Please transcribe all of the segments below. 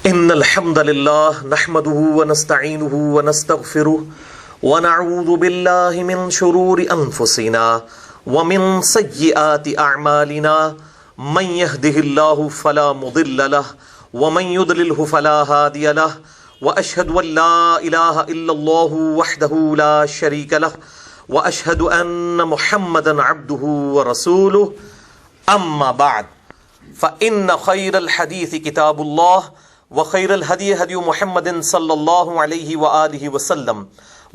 إن الحمد لله نحمده ونستعينه ونستغفره ونعوذ بالله من شرور أنفسنا ومن سيئات أعمالنا من يهده الله فلا مضل له ومن يضلله فلا هادي له وأشهد أن لا إله إلا الله وحده لا شريك له وأشهد أن محمدا عبده ورسوله أما بعد فإن خير الحديث كتاب الله وخير الهدي هدي محمد صلى الله عليه وآله وسلم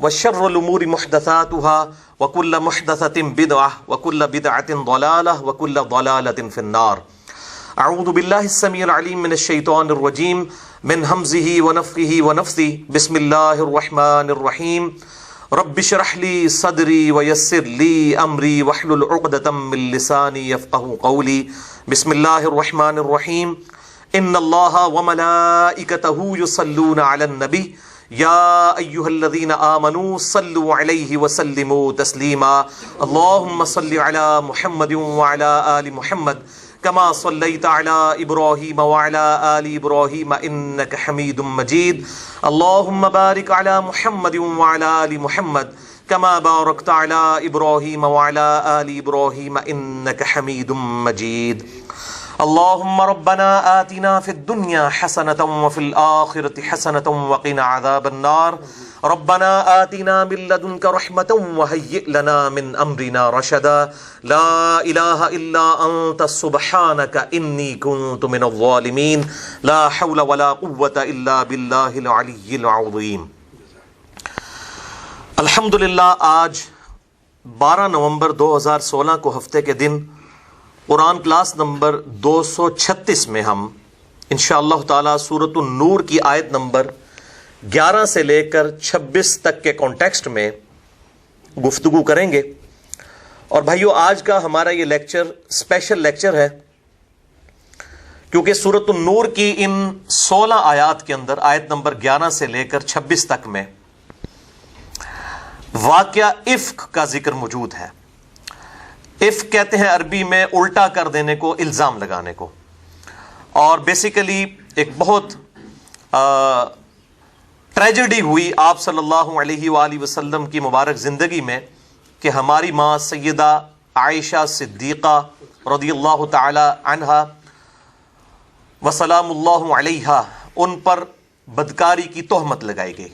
وشر الأمور محدثاتها وكل محدثة بدعة وكل بدعة ضلالة وكل ضلالة في النار. أعوذ بالله السميع العليم من الشيطان الرجيم من همزه ونفخه ونفثه. بسم الله الرحمن الرحيم. رب اشرح لي صدري ويسر لي أمري واحلل عقدة من لساني يفقهوا قولي. بسم الله الرحمن الرحيم. ان اللہ وملائکتہ یصلون علی النبی یا ایہا الذین آمنوا صلوا علیہ وسلموا تسلیما. اللہم صل علی محمد وعلی آل محمد کما صلیت علی ابراہیم وعلی آل ابراہیم انک حمید مجید. اللہم بارک علی محمد وعلی آل محمد کما بارکت علی ابراہیم وعلی آل ابراہیم انک حمید مجید. اللهم ربنا آتنا في الدنيا حسنة وفي الآخرة حسنة وقنا عذاب النار. ربنا آتنا من لدنك رحمة وهيئ لنا من أمرنا رشدا. لا إله إلا أنت سبحانك إني كنت من الظالمين. لا حول ولا قوة إلا بالله العلي العظيم. الحمدللہ آج 12 نومبر 2016 کو ہفتے کے دن قرآن کلاس نمبر 236 میں ہم انشاءاللہ تعالی سورۃ النور کی آیت نمبر 11 سے لے کر 26 تک کے کانٹیکسٹ میں گفتگو کریں گے. اور بھائیو، آج کا ہمارا یہ لیکچر اسپیشل لیکچر ہے کیونکہ سورۃ النور کی ان 16 آیات کے اندر آیت نمبر 11 سے لے کر 26 تک میں واقعہ افک کا ذکر موجود ہے. افک کہتے ہیں عربی میں الٹا کر دینے کو، الزام لگانے کو. اور بیسیکلی ایک بہت ٹریجڈی ہوئی آپ صلی اللہ علیہ وآلہ وسلم کی مبارک زندگی میں کہ ہماری ماں سیدہ عائشہ صدیقہ رضی اللہ تعالی عنہا وسلام اللہ علیہا، ان پر بدکاری کی تہمت لگائی گئی.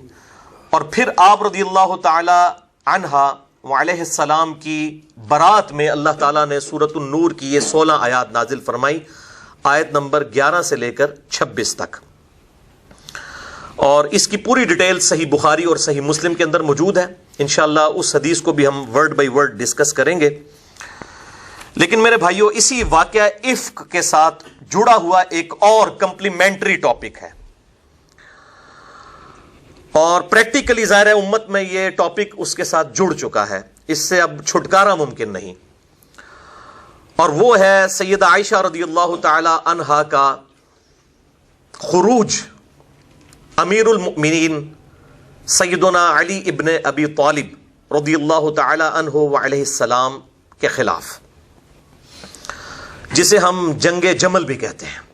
اور پھر آپ رضی اللہ تعالی عنہا وعلیہ السلام کی برات میں اللہ تعالیٰ نے سورۃ النور کی یہ 16 آیات نازل فرمائی، آیت نمبر 11 سے لے کر 26 تک. اور اس کی پوری ڈیٹیل صحیح بخاری اور صحیح مسلم کے اندر موجود ہے. انشاءاللہ اس حدیث کو بھی ہم ورڈ بائی ورڈ ڈسکس کریں گے. لیکن میرے بھائیوں، اسی واقعہ افک کے ساتھ جڑا ہوا ایک اور کمپلیمنٹری ٹاپک ہے، اور پریکٹیکلی ظاہر ہے امت میں یہ ٹاپک اس کے ساتھ جڑ چکا ہے، اس سے اب چھٹکارا ممکن نہیں. اور وہ ہے سیدہ عائشہ رضی اللہ تعالی عنہا کا خروج امیر المؤمنین سیدنا علی ابن ابی طالب رضی اللہ تعالی عنہ وعلیہ السلام کے خلاف، جسے ہم جنگ جمل بھی کہتے ہیں.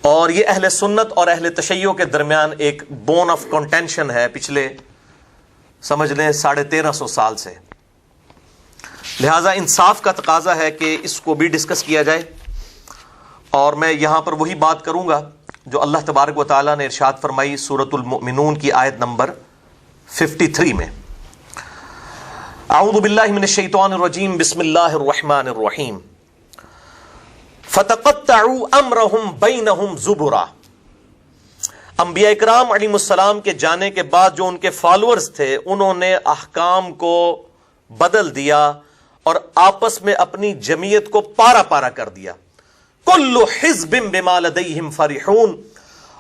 اور یہ اہل سنت اور اہل تشیع کے درمیان ایک بون آف کنٹینشن ہے پچھلے سمجھ لیں 1350 سال سے. لہٰذا انصاف کا تقاضا ہے کہ اس کو بھی ڈسکس کیا جائے. اور میں یہاں پر وہی بات کروں گا جو اللہ تبارک و تعالیٰ نے ارشاد فرمائی سورۃ المؤمنون کی آیت نمبر 53 میں. اعوذ باللہ من الشیطان الرجیم. بسم اللہ الرحمن الرحیم. فَتَقَطَّعُوا أَمْرَهُمْ بَيْنَهُمْ زُبُرًا. انبیاء اکرام علیہ السلام کے جانے کے بعد جو ان کے فالوورز تھے، انہوں نے احکام کو بدل دیا اور آپس میں اپنی جمعیت کو پارا پارا کر دیا. كُلُّ حِزْبٍ بِمَا لَدَيْهِمْ فَرِحُونَ.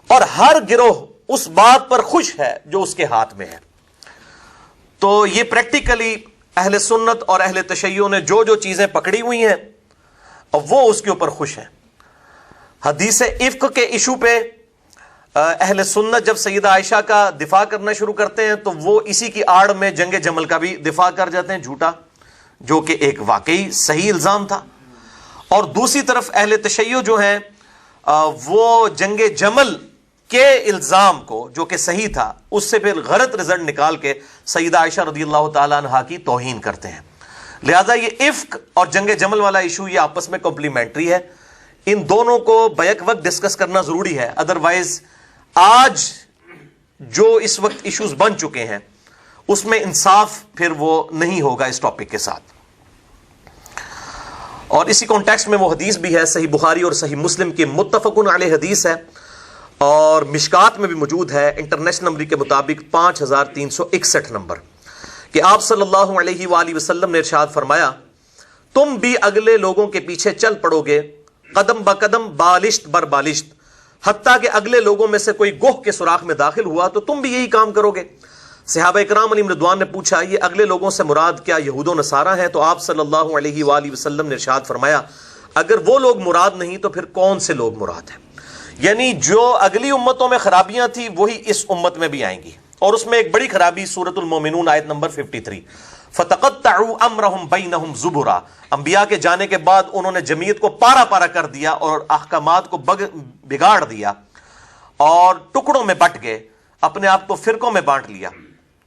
اور ہر گروہ اس بات پر خوش ہے جو اس کے ہاتھ میں ہے. تو یہ پریکٹیکلی اہل سنت اور اہل تشیع نے جو جو چیزیں پکڑی ہوئی ہیں اور وہ اس کے اوپر خوش ہیں. حدیث افک کے ایشو پہ اہل سنت جب سیدہ عائشہ کا دفاع کرنا شروع کرتے ہیں تو وہ اسی کی آڑ میں جنگ جمل کا بھی دفاع کر جاتے ہیں، جھوٹا، جو کہ ایک واقعی صحیح الزام تھا. اور دوسری طرف اہل تشیع جو ہیں وہ جنگ جمل کے الزام کو جو کہ صحیح تھا اس سے پھر غلط رزلٹ نکال کے سیدہ عائشہ رضی اللہ تعالی عنہا کی توہین کرتے ہیں. لہذا یہ افک اور جنگ جمل والا ایشو یہ آپس میں کمپلیمنٹری ہے. ان دونوں کو بیک وقت ڈسکس کرنا ضروری ہے, ادروائز آج جو اس وقت ایشوز بن چکے ہیں اس میں انصاف پھر وہ نہیں ہوگا اس ٹاپک کے ساتھ. اور اسی کانٹیکسٹ میں وہ حدیث بھی ہے, صحیح بخاری اور صحیح مسلم کی متفقن علیہ حدیث ہے اور مشکات میں بھی موجود ہے انٹرنیشنل نمبر کے مطابق 5361 نمبر, کہ آپ صلی اللہ علیہ وآلہ وسلم نے ارشاد فرمایا, تم بھی اگلے لوگوں کے پیچھے چل پڑو گے قدم بقدم بالشت بر بالشت, حتیٰ کہ اگلے لوگوں میں سے کوئی گوہ کے سوراخ میں داخل ہوا تو تم بھی یہی کام کرو گے. صحابہ کرام علیہم رضوان نے پوچھا, یہ اگلے لوگوں سے مراد کیا یہود و نصارہ ہیں؟ تو آپ صلی اللہ علیہ وآلہ وسلم نے ارشاد فرمایا, اگر وہ لوگ مراد نہیں تو پھر کون سے لوگ مراد ہیں؟ یعنی جو اگلی امتوں میں خرابیاں تھیں وہی اس امت میں بھی آئیں گی. اور اس میں ایک بڑی خرابی سورۃ المومنون آیت نمبر 53, فَتَقَطَّعُوا أَمْرَهُمْ بَيْنَهُمْ زُبُرًا, انبیاء کے جانے کے بعد انہوں نے جمعیت کو پارا پارا کر دیا اور احکامات کو بگاڑ دیا اور ٹکڑوں میں بٹ گئے, اپنے آپ کو فرقوں میں بانٹ لیا.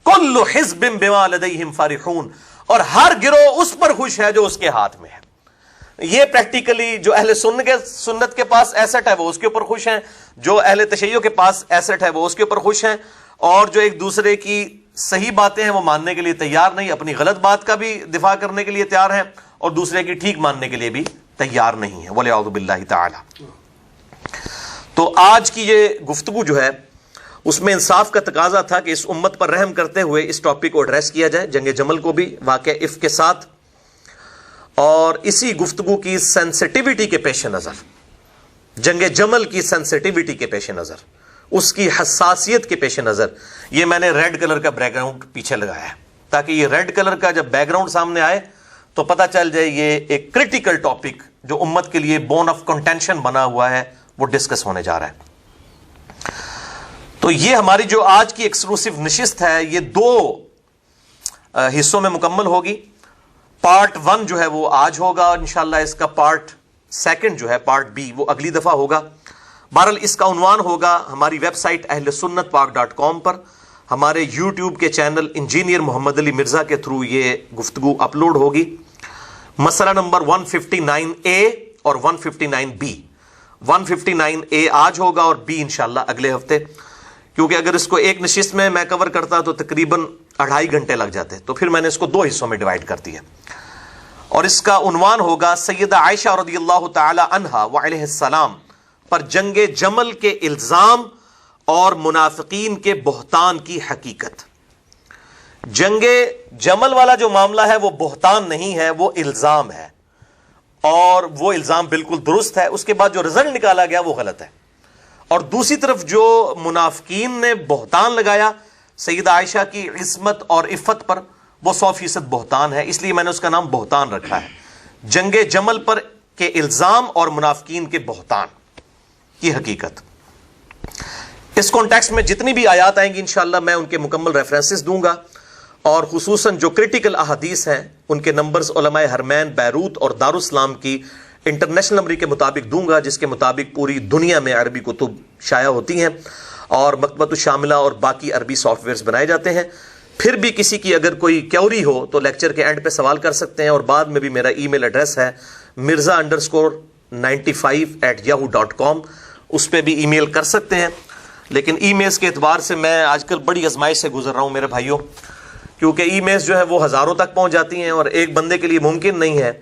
كُلُّ حِزْبٍ بِمَا لَدَيْهِمْ فَرِحُونَ, اور ہر گروہ اس پر خوش ہے جو اس کے ہاتھ میں ہے. یہ پریکٹیکلی جو اہل سنت کے پاس ایسٹ ہے وہ اس کے اوپر خوش ہیں, جو اہل تشیع کے پاس ایسٹ ہے وہ اس کے اوپر خوش ہیں, اور جو ایک دوسرے کی صحیح باتیں ہیں وہ ماننے کے لیے تیار نہیں, اپنی غلط بات کا بھی دفاع کرنے کے لیے تیار ہیں اور دوسرے کی ٹھیک ماننے کے لیے بھی تیار نہیں ہے. وَلِعَوْذُ بِاللَّهِ تَعَالَى. تو آج کی یہ گفتگو جو ہے اس میں انصاف کا تقاضا تھا کہ اس امت پر رحم کرتے ہوئے اس ٹاپک کو ایڈریس کیا جائے, جنگ جمل کو بھی واقع افک کے ساتھ, اور اسی گفتگو کی سینسٹیوٹی کے پیش نظر, جنگ جمل کی سینسٹیوٹی کے پیش نظر, اس کی حساسیت کے پیش نظر, یہ میں نے ریڈ کلر کا بیک گراؤنڈ پیچھے لگایا ہے تاکہ یہ ریڈ کلر کا جب بیک گراؤنڈ سامنے آئے تو پتہ چل جائے یہ ایک کرٹیکل ٹاپک جو امت کے لیے بون آف کنٹینشن بنا ہوا ہے وہ ڈسکس ہونے جا رہا ہے. تو یہ ہماری جو آج کی ایکسکلوسیو نشست ہے یہ 2 حصوں میں مکمل ہوگی. پارٹ 1 جو ہے وہ آج ہوگا انشاءاللہ, اس کا پارٹ 2 جو ہے پارٹ B وہ اگلی دفعہ ہوگا. بہرحال اس کا عنوان ہوگا ہماری ویب سائٹ اہل سنت پاک.com پر, ہمارے یوٹیوب کے چینل انجینئر محمد علی مرزا کے تھرو یہ گفتگو اپلوڈ ہوگی. مسئلہ نمبر 159A اور 159B. 159A آج ہوگا اور B انشاءاللہ اگلے ہفتے, کیونکہ اگر اس کو ایک نشست میں کور کرتا تو تقریباً 2.5 گھنٹے لگ جاتے, تو پھر میں نے اس کو 2 حصوں میں ڈیوائڈ کر دیا. اور اس کا عنوان ہوگا سیدہ عائشہ رضی اللہ تعالی عنہا وعلیہ السلام پر جنگ جمل کے الزام اور منافقین کے بہتان کی حقیقت. جنگ جمل والا جو معاملہ ہے وہ بہتان نہیں ہے, وہ الزام ہے, اور وہ الزام بالکل درست ہے. اس کے بعد جو رزلٹ نکالا گیا وہ غلط ہے. اور دوسری طرف جو منافقین نے بہتان لگایا سیدہ عائشہ کی عصمت اور عفت پر, وہ 100% بہتان ہے, اس لیے میں نے اس کا نام بہتان رکھا ہے. جنگ جمل پر کے الزام اور منافقین کے بہتان کی حقیقت. اس کانٹیکسٹ میں جتنی بھی آیات آئیں گی انشاءاللہ میں ان کے مکمل ریفرنسز دوں گا, اور خصوصاً جو کرٹیکل احادیث ہیں ان کے نمبرز علماء حرمین بیروت اور دارالاسلام کی انٹرنیشنل نمبر کے مطابق دوں گا, جس کے مطابق پوری دنیا میں عربی کتب شائع ہوتی ہیں اور مکتبۃ الشاملہ اور باقی عربی سافٹ ویئرز بنائے جاتے ہیں. پھر بھی کسی کی اگر کوئی کیوری ہو تو لیکچر کے اینڈ پہ سوال کر سکتے ہیں, اور بعد میں بھی میرا ای میل ایڈریس ہے mirza_95@yahoo.com, اس پہ بھی ای میل کر سکتے ہیں. لیکن ای میلز کے اعتبار سے میں آج کل بڑی آزمائش سے گزر رہا ہوں میرے بھائیوں, کیونکہ ای میلز جو ہے وہ ہزاروں تک پہنچ جاتی ہیں اور ایک بندے کے لیے ممکن نہیں ہے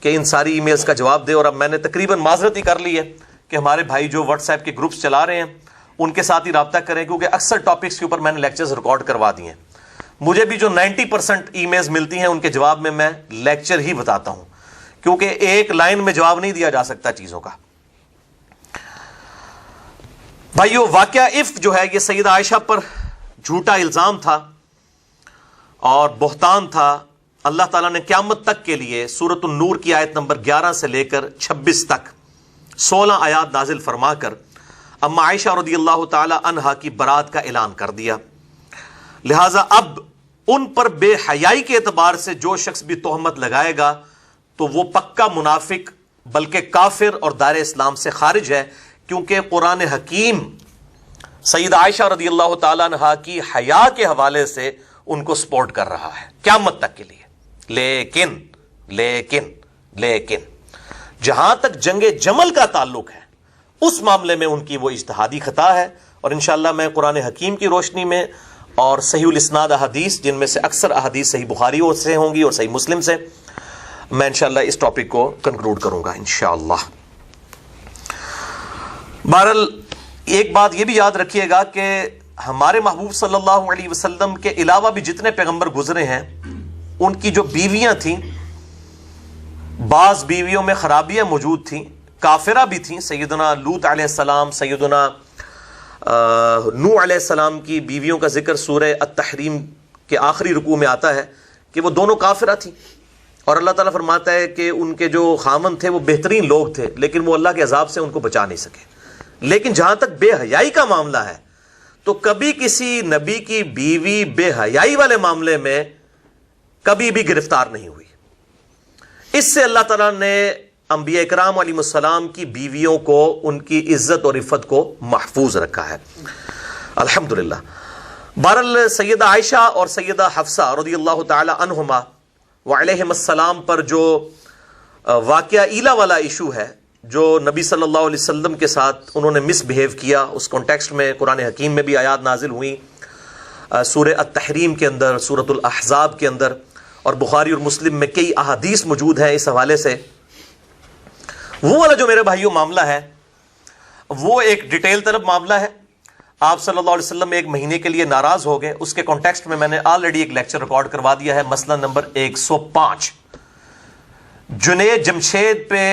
کہ ان ساری ای میلز کا جواب دے. اور اب میں نے تقریباً معذرت ہی کر لی ہے کہ ہمارے بھائی جو واٹس ایپ کے گروپس چلا رہے ہیں ان کے ساتھ ہی رابطہ کریں, کیونکہ اکثر ٹاپکس کے اوپر میں نے لیکچرز ریکارڈ کروا دیے ہیں. مجھے بھی جو 90% ای میلز ملتی ہیں ان کے جواب میں لیکچر ہی بتاتا ہوں, کیونکہ ایک لائن میں جواب نہیں دیا جا سکتا چیزوں کا. بھائیو, واقعہ افک جو ہے یہ سیدہ عائشہ پر جھوٹا الزام تھا اور بہتان تھا. اللہ تعالیٰ نے قیامت تک کے لیے سورۃ النور کی آیت نمبر 11 سے لے کر 26 تک 16 آیات نازل فرما کر اما عائشہ رضی اللہ تعالی عنہا کی برات کا اعلان کر دیا. لہٰذا اب ان پر بے حیائی کے اعتبار سے جو شخص بھی تہمت لگائے گا تو وہ پکا منافق بلکہ کافر اور دائرہ اسلام سے خارج ہے, کیونکہ قرآن حکیم سیدہ عائشہ رضی اللہ تعالیٰ عنہا کی حیا کے حوالے سے ان کو سپورٹ کر رہا ہے قیامت تک کے لیے. لیکن لیکن لیکن جہاں تک جنگ جمل کا تعلق ہے اس معاملے میں ان کی وہ اجتہادی خطا ہے، اور انشاءاللہ میں قرآن حکیم کی روشنی میں اور صحیح الاسناد احادیث، جن میں سے اکثر احادیث صحیح بخاری سے ہوں گی اور صحیح مسلم سے، میں انشاءاللہ اس ٹاپک کو کنکلوڈ کروں گا انشاءاللہ. بہرحال ایک بات یہ بھی یاد رکھیے گا کہ ہمارے محبوب صلی اللہ علیہ وسلم کے علاوہ بھی جتنے پیغمبر گزرے ہیں ان کی جو بیویاں تھیں، بعض بیویوں میں خرابیاں موجود تھیں، کافرہ بھی تھیں. سیدنا لوط علیہ السلام، سیدنا نوح علیہ السلام کی بیویوں کا ذکر سورہ التحریم کے آخری رکوع میں آتا ہے کہ وہ دونوں کافرہ تھیں، اور اللہ تعالیٰ فرماتا ہے کہ ان کے جو خامن تھے وہ بہترین لوگ تھے، لیکن وہ اللہ کے عذاب سے ان کو بچا نہیں سکے. لیکن جہاں تک بے حیائی کا معاملہ ہے تو کبھی کسی نبی کی بیوی بے حیائی والے معاملے میں کبھی بھی گرفتار نہیں ہوئی. اس سے اللہ تعالیٰ نے انبیاء اکرام علیہ السلام کی بیویوں کو ان کی عزت اور عفت کو محفوظ رکھا ہے الحمدللہ. بہرحال سیدہ عائشہ اور سیدہ حفصہ رضی اللہ تعالی عنہما وعلیہم السلام پر جو واقعہ ایلا والا ایشو ہے، جو نبی صلی اللہ علیہ وسلم کے ساتھ انہوں نے مس بہیو کیا، اس کانٹیکسٹ میں قرآن حکیم میں بھی آیات نازل ہوئی، سورہ التحریم کے اندر، سورۃ الاحزاب کے اندر، اور بخاری اور مسلم میں کئی احادیث موجود ہیں اس حوالے سے. وہ والا جو میرے بھائیوں معاملہ ہے وہ ایک ڈیٹیل طلب معاملہ ہے. آپ صلی اللہ علیہ وسلم ایک مہینے کے لیے ناراض ہو گئے، اس کے کانٹیکسٹ میں نے آلریڈی ایک لیکچر ریکارڈ کروا دیا ہے، مسئلہ نمبر 105، جنید جمشید پہ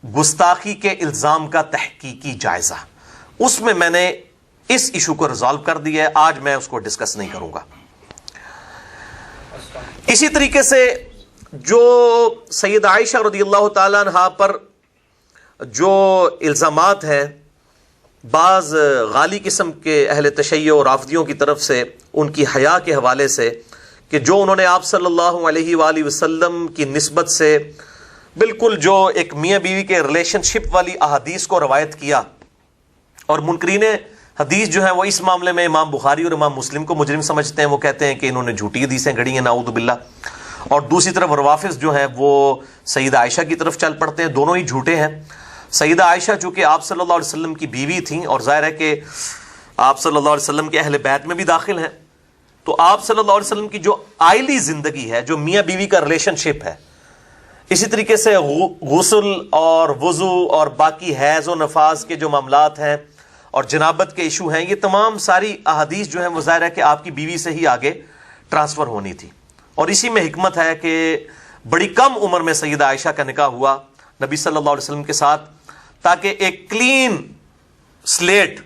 گستاخی کے الزام کا تحقیقی جائزہ. اس میں نے اس ایشو کو ریزالو کر دیا ہے، آج میں اس کو ڈسکس نہیں کروں گا. اسی طریقے سے جو سیدہ عائشہ رضی اللہ تعالیٰ عنہا پر جو الزامات ہیں بعض غالی قسم کے اہل تشیع اور رافضیوں کی طرف سے ان کی حیا کے حوالے سے، کہ جو انہوں نے آپ صلی اللہ علیہ وآلہ وسلم کی نسبت سے بالکل جو ایک میاں بیوی کے ریلیشن شپ والی احادیث کو روایت کیا، اور منکرین حدیث جو ہیں وہ اس معاملے میں امام بخاری اور امام مسلم کو مجرم سمجھتے ہیں، وہ کہتے ہیں کہ انہوں نے جھوٹی حدیثیں گھڑی ہیں نعوذ باللہ. اور دوسری طرف روافض جو ہیں وہ سیدہ عائشہ کی طرف چل پڑتے ہیں، دونوں ہی جھوٹے ہیں. سیدہ عائشہ چونکہ آپ صلی اللہ علیہ وسلم کی بیوی تھیں اور ظاہر ہے کہ آپ صلی اللہ علیہ وسلم کے اہل بیت میں بھی داخل ہیں، تو آپ صلی اللہ علیہ وسلم کی جو آئلی زندگی ہے، جو میاں بیوی کا ریلیشن شپ ہے، اسی طریقے سے غسل اور وضو اور باقی حیض و نفاس کے جو معاملات ہیں اور جنابت کے ایشو ہیں، یہ تمام ساری احادیث جو ہیں وہ ظاہر ہے کہ آپ کی بیوی سے ہی آگے ٹرانسفر ہونی تھی. اور اسی میں حکمت ہے کہ بڑی کم عمر میں سیدہ عائشہ کا نکاح ہوا نبی صلی اللہ علیہ وسلم کے ساتھ، تاکہ ایک کلین سلیٹ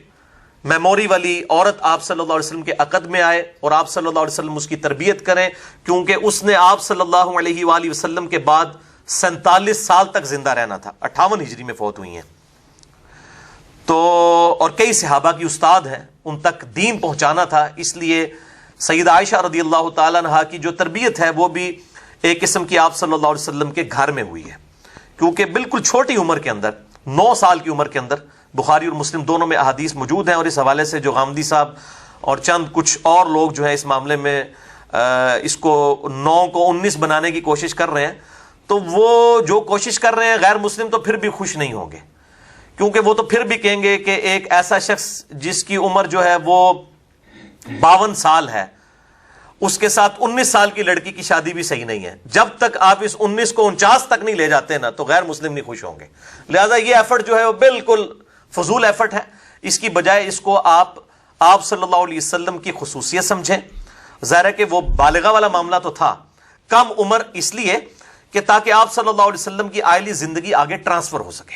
میموری والی عورت آپ صلی اللہ علیہ وسلم کے عقد میں آئے اور آپ صلی اللہ علیہ وسلم اس کی تربیت کریں، کیونکہ اس نے آپ صلی اللہ علیہ وآلہ وسلم کے بعد 47 سال تک زندہ رہنا تھا، 58 ہجری میں فوت ہوئی ہیں. تو اور کئی صحابہ کی استاد ہیں، ان تک دین پہنچانا تھا، اس لیے سیدہ عائشہ رضی اللہ تعالیٰ عنہا کی جو تربیت ہے وہ بھی ایک قسم کی آپ صلی اللہ علیہ وسلم کے گھر میں ہوئی ہے، کیونکہ بالکل چھوٹی عمر کے اندر، 9 سال کی عمر کے اندر، بخاری اور مسلم دونوں میں احادیث موجود ہیں. اور اس حوالے سے جو غامدی صاحب اور چند کچھ اور لوگ جو ہیں اس معاملے میں اس کو 9 کو 19 بنانے کی کوشش کر رہے ہیں، تو وہ جو کوشش کر رہے ہیں غیر مسلم تو پھر بھی خوش نہیں ہوں گے، کیونکہ وہ تو پھر بھی کہیں گے کہ ایک ایسا شخص جس کی عمر جو ہے وہ 52 سال ہے، اس کے ساتھ 19 سال کی لڑکی کی شادی بھی صحیح نہیں ہے. جب تک آپ اس 19 کو 49 تک نہیں لے جاتے نا تو غیر مسلم نہیں خوش ہوں گے. لہذا یہ ایفرٹ جو ہے وہ بالکل فضول ایفرٹ ہے. اس کی بجائے اس کو آپ صلی اللہ علیہ وسلم کی خصوصیت سمجھیں. ظاہر ہے کہ وہ بالغہ والا معاملہ تو تھا، کم عمر اس لیے کہ تاکہ آپ صلی اللہ علیہ وسلم کی آئلی زندگی آگے ٹرانسفر ہو سکے.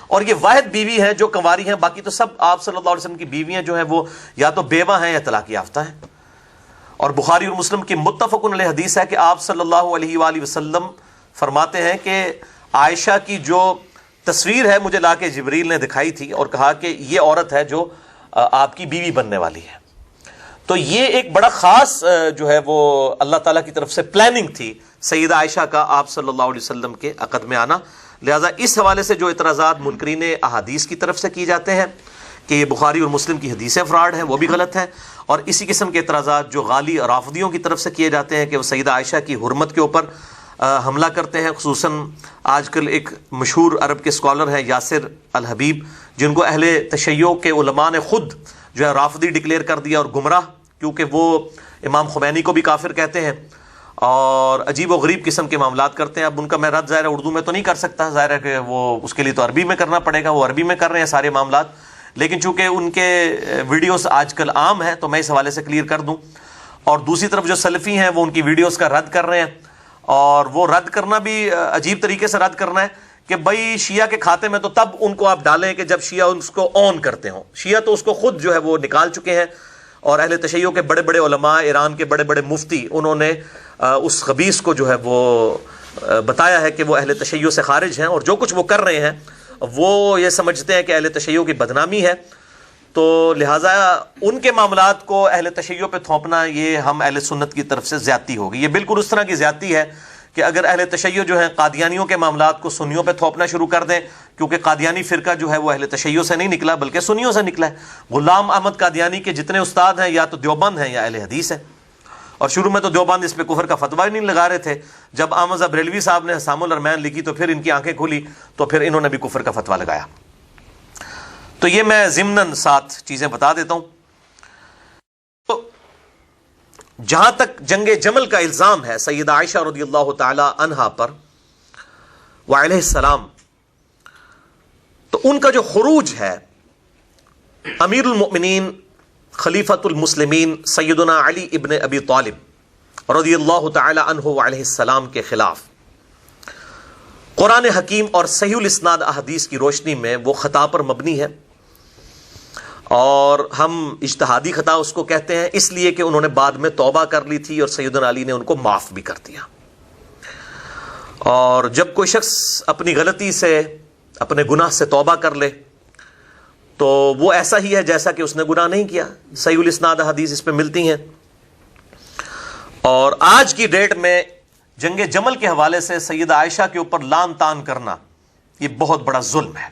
اور یہ واحد بیوی ہے جو کنواری ہیں، باقی تو سب آپ صلی اللہ علیہ وسلم کی بیویاں جو ہیں وہ یا تو بیوہ ہیں یا طلاق یافتہ ہیں. اور بخاری اور مسلم کی متفق علیہ حدیث ہے کہ آپ صلی اللہ علیہ وآلہ وسلم فرماتے ہیں کہ عائشہ کی جو تصویر ہے مجھے لا کے جبریل نے دکھائی تھی اور کہا کہ یہ عورت ہے جو آپ کی بیوی بننے والی ہے. تو یہ ایک بڑا خاص جو ہے وہ اللہ تعالیٰ کی طرف سے پلاننگ تھی سیدہ عائشہ کا آپ صلی اللہ علیہ وسلم کے عقد میں آنا. لہذا اس حوالے سے جو اعتراضات منکرین احادیث کی طرف سے کی جاتے ہیں کہ یہ بخاری اور مسلم کی حدیثیں فراڈ ہیں، وہ بھی غلط ہے. اور اسی قسم کے اعتراضات جو غالی رافضیوں کی طرف سے کیے جاتے ہیں کہ وہ سیدہ عائشہ کی حرمت کے اوپر حملہ کرتے ہیں، خصوصاً آج کل ایک مشہور عرب کے اسکالر ہیں یاسر الحبیب، جن کو اہل تشیع کے علماء نے خود جو ہے رافضی ڈکلیئر کر دیا اور گمراہ، کیونکہ وہ امام خمینی کو بھی کافر کہتے ہیں اور عجیب و غریب قسم کے معاملات کرتے ہیں. اب ان کا میں رد ظاہر اردو میں تو نہیں کر سکتا، ظاہر ہے کہ وہ اس کے لیے تو عربی میں کرنا پڑے گا، وہ عربی میں کر رہے ہیں سارے معاملات، لیکن چونکہ ان کے ویڈیوز آج کل عام ہیں تو میں اس حوالے سے کلیئر کر دوں. اور دوسری طرف جو سلفی ہیں وہ ان کی ویڈیوز کا رد کر رہے ہیں، اور وہ رد کرنا بھی عجیب طریقے سے رد کرنا ہے کہ بھائی شیعہ کے کھاتے میں تو تب ان کو آپ ڈالیں کہ جب شیعہ اس کو آن کرتے ہوں. شیعہ تو اس کو خود جو ہے وہ نکال چکے ہیں، اور اہل تشیع کے بڑے بڑے علماء، ایران کے بڑے بڑے مفتی، انہوں نے اس خبیث کو جو ہے وہ بتایا ہے کہ وہ اہل تشیع سے خارج ہیں، اور جو کچھ وہ کر رہے ہیں وہ یہ سمجھتے ہیں کہ اہل تشیع کی بدنامی ہے. تو لہٰذا ان کے معاملات کو اہل تشیع پہ تھوپنا یہ ہم اہل سنت کی طرف سے زیادتی ہوگی. یہ بالکل اس طرح کی زیادتی ہے کہ اگر اہل تشیع جو ہیں قادیانیوں کے معاملات کو سنیوں پہ تھوپنا شروع کر دیں، کیونکہ قادیانی فرقہ جو ہے وہ اہل تشیع سے نہیں نکلا بلکہ سنیوں سے نکلا ہے. غلام احمد قادیانی کے جتنے استاد ہیں یا تو دیوبند ہیں یا اہل حدیث ہیں، اور شروع میں تو دیوبند اس پہ کفر کا فتویٰ ہی نہیں لگا رہے تھے. جب احمد بریلوی صاحب نے حسام الارمین لکھی تو پھر ان کی آنکھیں کھلی، تو پھر انہوں نے بھی کفر کا فتویٰ لگایا. تو یہ میں ضمناً 7 چیزیں بتا دیتا ہوں. تو جہاں تک جنگ جمل کا الزام ہے سیدہ عائشہ رضی اللہ تعالی عنہا پر وعلیہ السلام، تو ان کا جو خروج ہے امیر المؤمنین خلیفۃ المسلمین سیدنا علی ابن ابی طالب رضی اللہ تعالی عنہ وعلیہ السلام کے خلاف، قرآن حکیم اور صحیح الاسناد احادیث کی روشنی میں وہ خطا پر مبنی ہے، اور ہم اجتہادی خطا اس کو کہتے ہیں، اس لیے کہ انہوں نے بعد میں توبہ کر لی تھی اور سیدنا علی نے ان کو معاف بھی کر دیا. اور جب کوئی شخص اپنی غلطی سے، اپنے گناہ سے توبہ کر لے تو وہ ایسا ہی ہے جیسا کہ اس نے گناہ نہیں کیا. صحیح الاسناد حدیث اس پہ ملتی ہیں. اور آج کی ڈیٹ میں جنگ جمل کے حوالے سے سیدہ عائشہ کے اوپر لان تان کرنا یہ بہت بڑا ظلم ہے.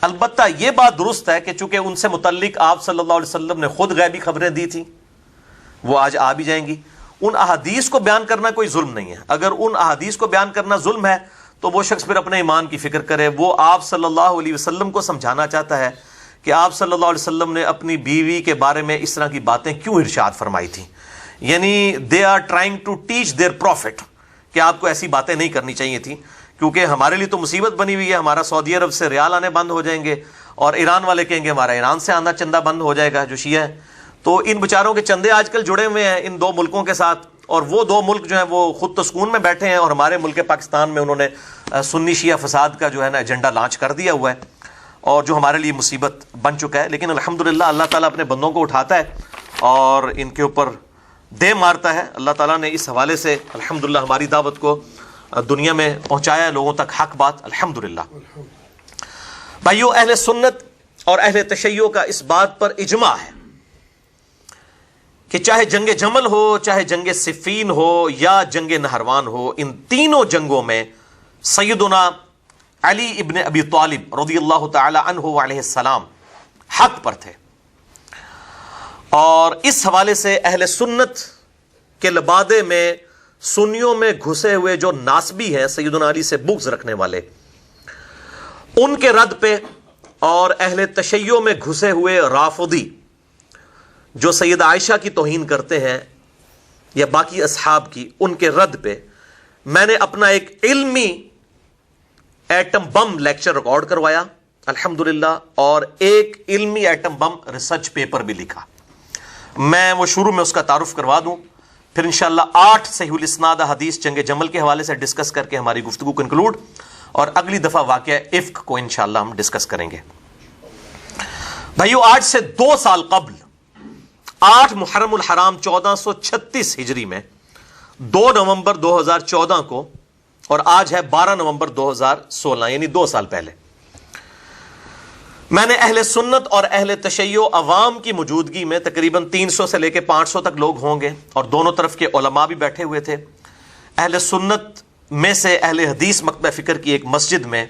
البتہ یہ بات درست ہے کہ چونکہ ان سے متعلق آپ صلی اللہ علیہ وسلم نے خود غیبی خبریں دی تھیں، وہ آج آ بھی جائیں گی. ان احادیث کو بیان کرنا کوئی ظلم نہیں ہے. اگر ان احادیث کو بیان کرنا ظلم ہے تو وہ شخص پھر اپنے ایمان کی فکر کرے. وہ آپ صلی اللہ علیہ وسلم کو سمجھانا چاہتا ہے کہ آپ صلی اللہ علیہ وسلم نے اپنی بیوی کے بارے میں اس طرح کی باتیں کیوں ارشاد فرمائی تھیں. یعنی they are trying to teach their profit کہ آپ کو ایسی باتیں نہیں کرنی چاہیے تھیں، کیونکہ ہمارے لیے تو مصیبت بنی ہوئی ہے. ہمارا سعودی عرب سے ریال آنے بند ہو جائیں گے، اور ایران والے کہیں گے ہمارا ایران سے آنا چندہ بند ہو جائے گا جو شیعہ ہے. تو ان بیچاروں کے چندے آج کل جڑے ہوئے ہیں ان 2 ملکوں کے ساتھ، اور وہ 2 ملک جو ہیں وہ خود تو سکون میں بیٹھے ہیں، اور ہمارے ملک پاکستان میں انہوں نے سنی شیعہ فساد کا جو ہے نا ایجنڈا لانچ کر دیا ہوا ہے، اور جو ہمارے لیے مصیبت بن چکا ہے. لیکن الحمدللہ اللہ تعالیٰ اپنے بندوں کو اٹھاتا ہے اور ان کے اوپر دے مارتا ہے. اللہ تعالیٰ نے اس حوالے سے الحمدللہ ہماری دعوت کو دنیا میں پہنچایا ہے، لوگوں تک حق بات الحمدللہ. بھائیو، اہل سنت اور اہل تشیع کا اس بات پر اجماع ہے کہ چاہے جنگ جمل ہو، چاہے جنگ صفین ہو یا جنگ نہروان ہو، ان تینوں جنگوں میں سیدنا علی ابن ابی طالب رضی اللہ تعالی عنہ علیہ السلام حق پر تھے. اور اس حوالے سے اہل سنت کے لبادے میں سنیوں میں گھسے ہوئے جو ناسبی ہیں، سیدنا علی سے بغض رکھنے والے، ان کے رد پہ، اور اہل تشیع میں گھسے ہوئے رافضی جو سیدہ عائشہ کی توہین کرتے ہیں یا باقی اصحاب کی، ان کے رد پہ میں نے اپنا ایک علمی ایٹم بم لیکچر ریکارڈ کروایا الحمدللہ، اور ایک علمی ایٹم بم ریسرچ پیپر بھی لکھا. میں وہ شروع میں اس کا تعارف کروا دوں، پھر انشاءاللہ 8 صحیح الاسناد حدیث جنگ جمل کے حوالے سے ڈسکس کر کے ہماری گفتگو کو انکلوڈ، اور اگلی دفعہ واقعہ افک کو انشاءاللہ ہم ڈسکس کریں گے. بھائیو، آج سے 2 سال قبل 8 محرم الحرام 1436 ہجری میں 2 نومبر 2014 کو، اور آج ہے 12 نومبر 2016 یعنی 2 سال پہلے، میں نے اہل سنت اور اہل تشیع عوام کی موجودگی میں تقریباً 300 سے لے کے 500 تک لوگ ہوں گے، اور دونوں طرف کے علماء بھی بیٹھے ہوئے تھے. اہل سنت میں سے اہل حدیث مکتبہ فکر کی ایک مسجد میں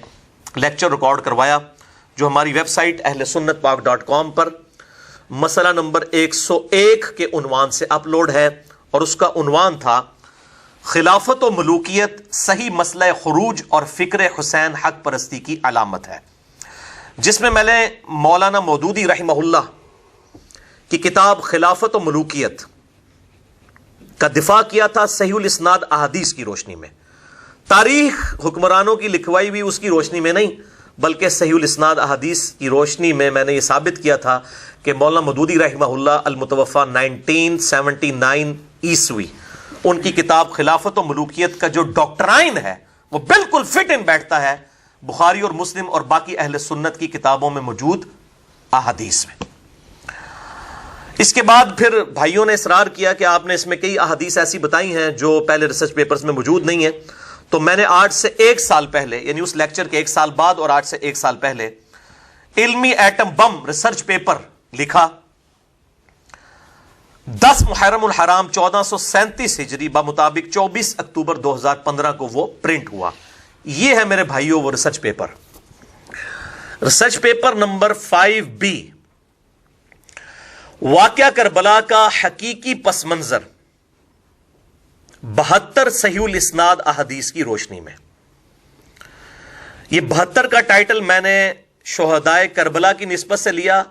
لیکچر ریکارڈ کروایا جو ہماری ویب سائٹ ahlsunnatpak.com پر مسئلہ نمبر 101 کے عنوان سے اپلوڈ ہے، اور اس کا عنوان تھا خلافت و ملوکیت صحیح مسئلہ خروج اور فکر حسین حق پرستی کی علامت ہے، جس میں نے مولانا مودودی رحمہ اللہ کی کتاب خلافت و ملوکیت کا دفاع کیا تھا صحیح الاسناد احادیث کی روشنی میں۔ تاریخ حکمرانوں کی لکھوائی ہوئی اس کی روشنی میں نہیں، بلکہ صحیح الاسناد احادیث کی روشنی میں نے یہ ثابت کیا تھا کہ مولانا مودودی رحمہ اللہ المتوفا 1979 عیسوی، ان کی کتاب خلافت و ملوکیت کا جو ڈاکٹرائن ہے وہ بالکل فٹ ان بیٹھتا ہے بخاری اور مسلم اور باقی اہل سنت کی کتابوں میں موجود احادیث میں۔ اس کے بعد پھر بھائیوں نے اصرار کیا کہ آپ نے اس میں کئی احادیث ایسی بتائی ہیں جو پہلے ریسرچ پیپرز میں موجود نہیں ہیں، تو میں نے آج سے 1 سال پہلے، یعنی اس لیکچر کے 1 سال بعد اور آج سے 1 سال پہلے علمی ایٹم بم ریسرچ پیپر لکھا۔ 10 محرم الحرام 1437 ہجری بمطابق 24 اکتوبر 2015 کو وہ پرنٹ ہوا۔ یہ ہے میرے بھائیوں وہ research paper, research paper number 5B، واقعہ کربلا کا حقیقی پس منظر 72 صحیح الاسناد احادیث کی روشنی میں۔ یہ 72 کا ٹائٹل میں نے شہدائے کربلا کی نسبت سے لیا،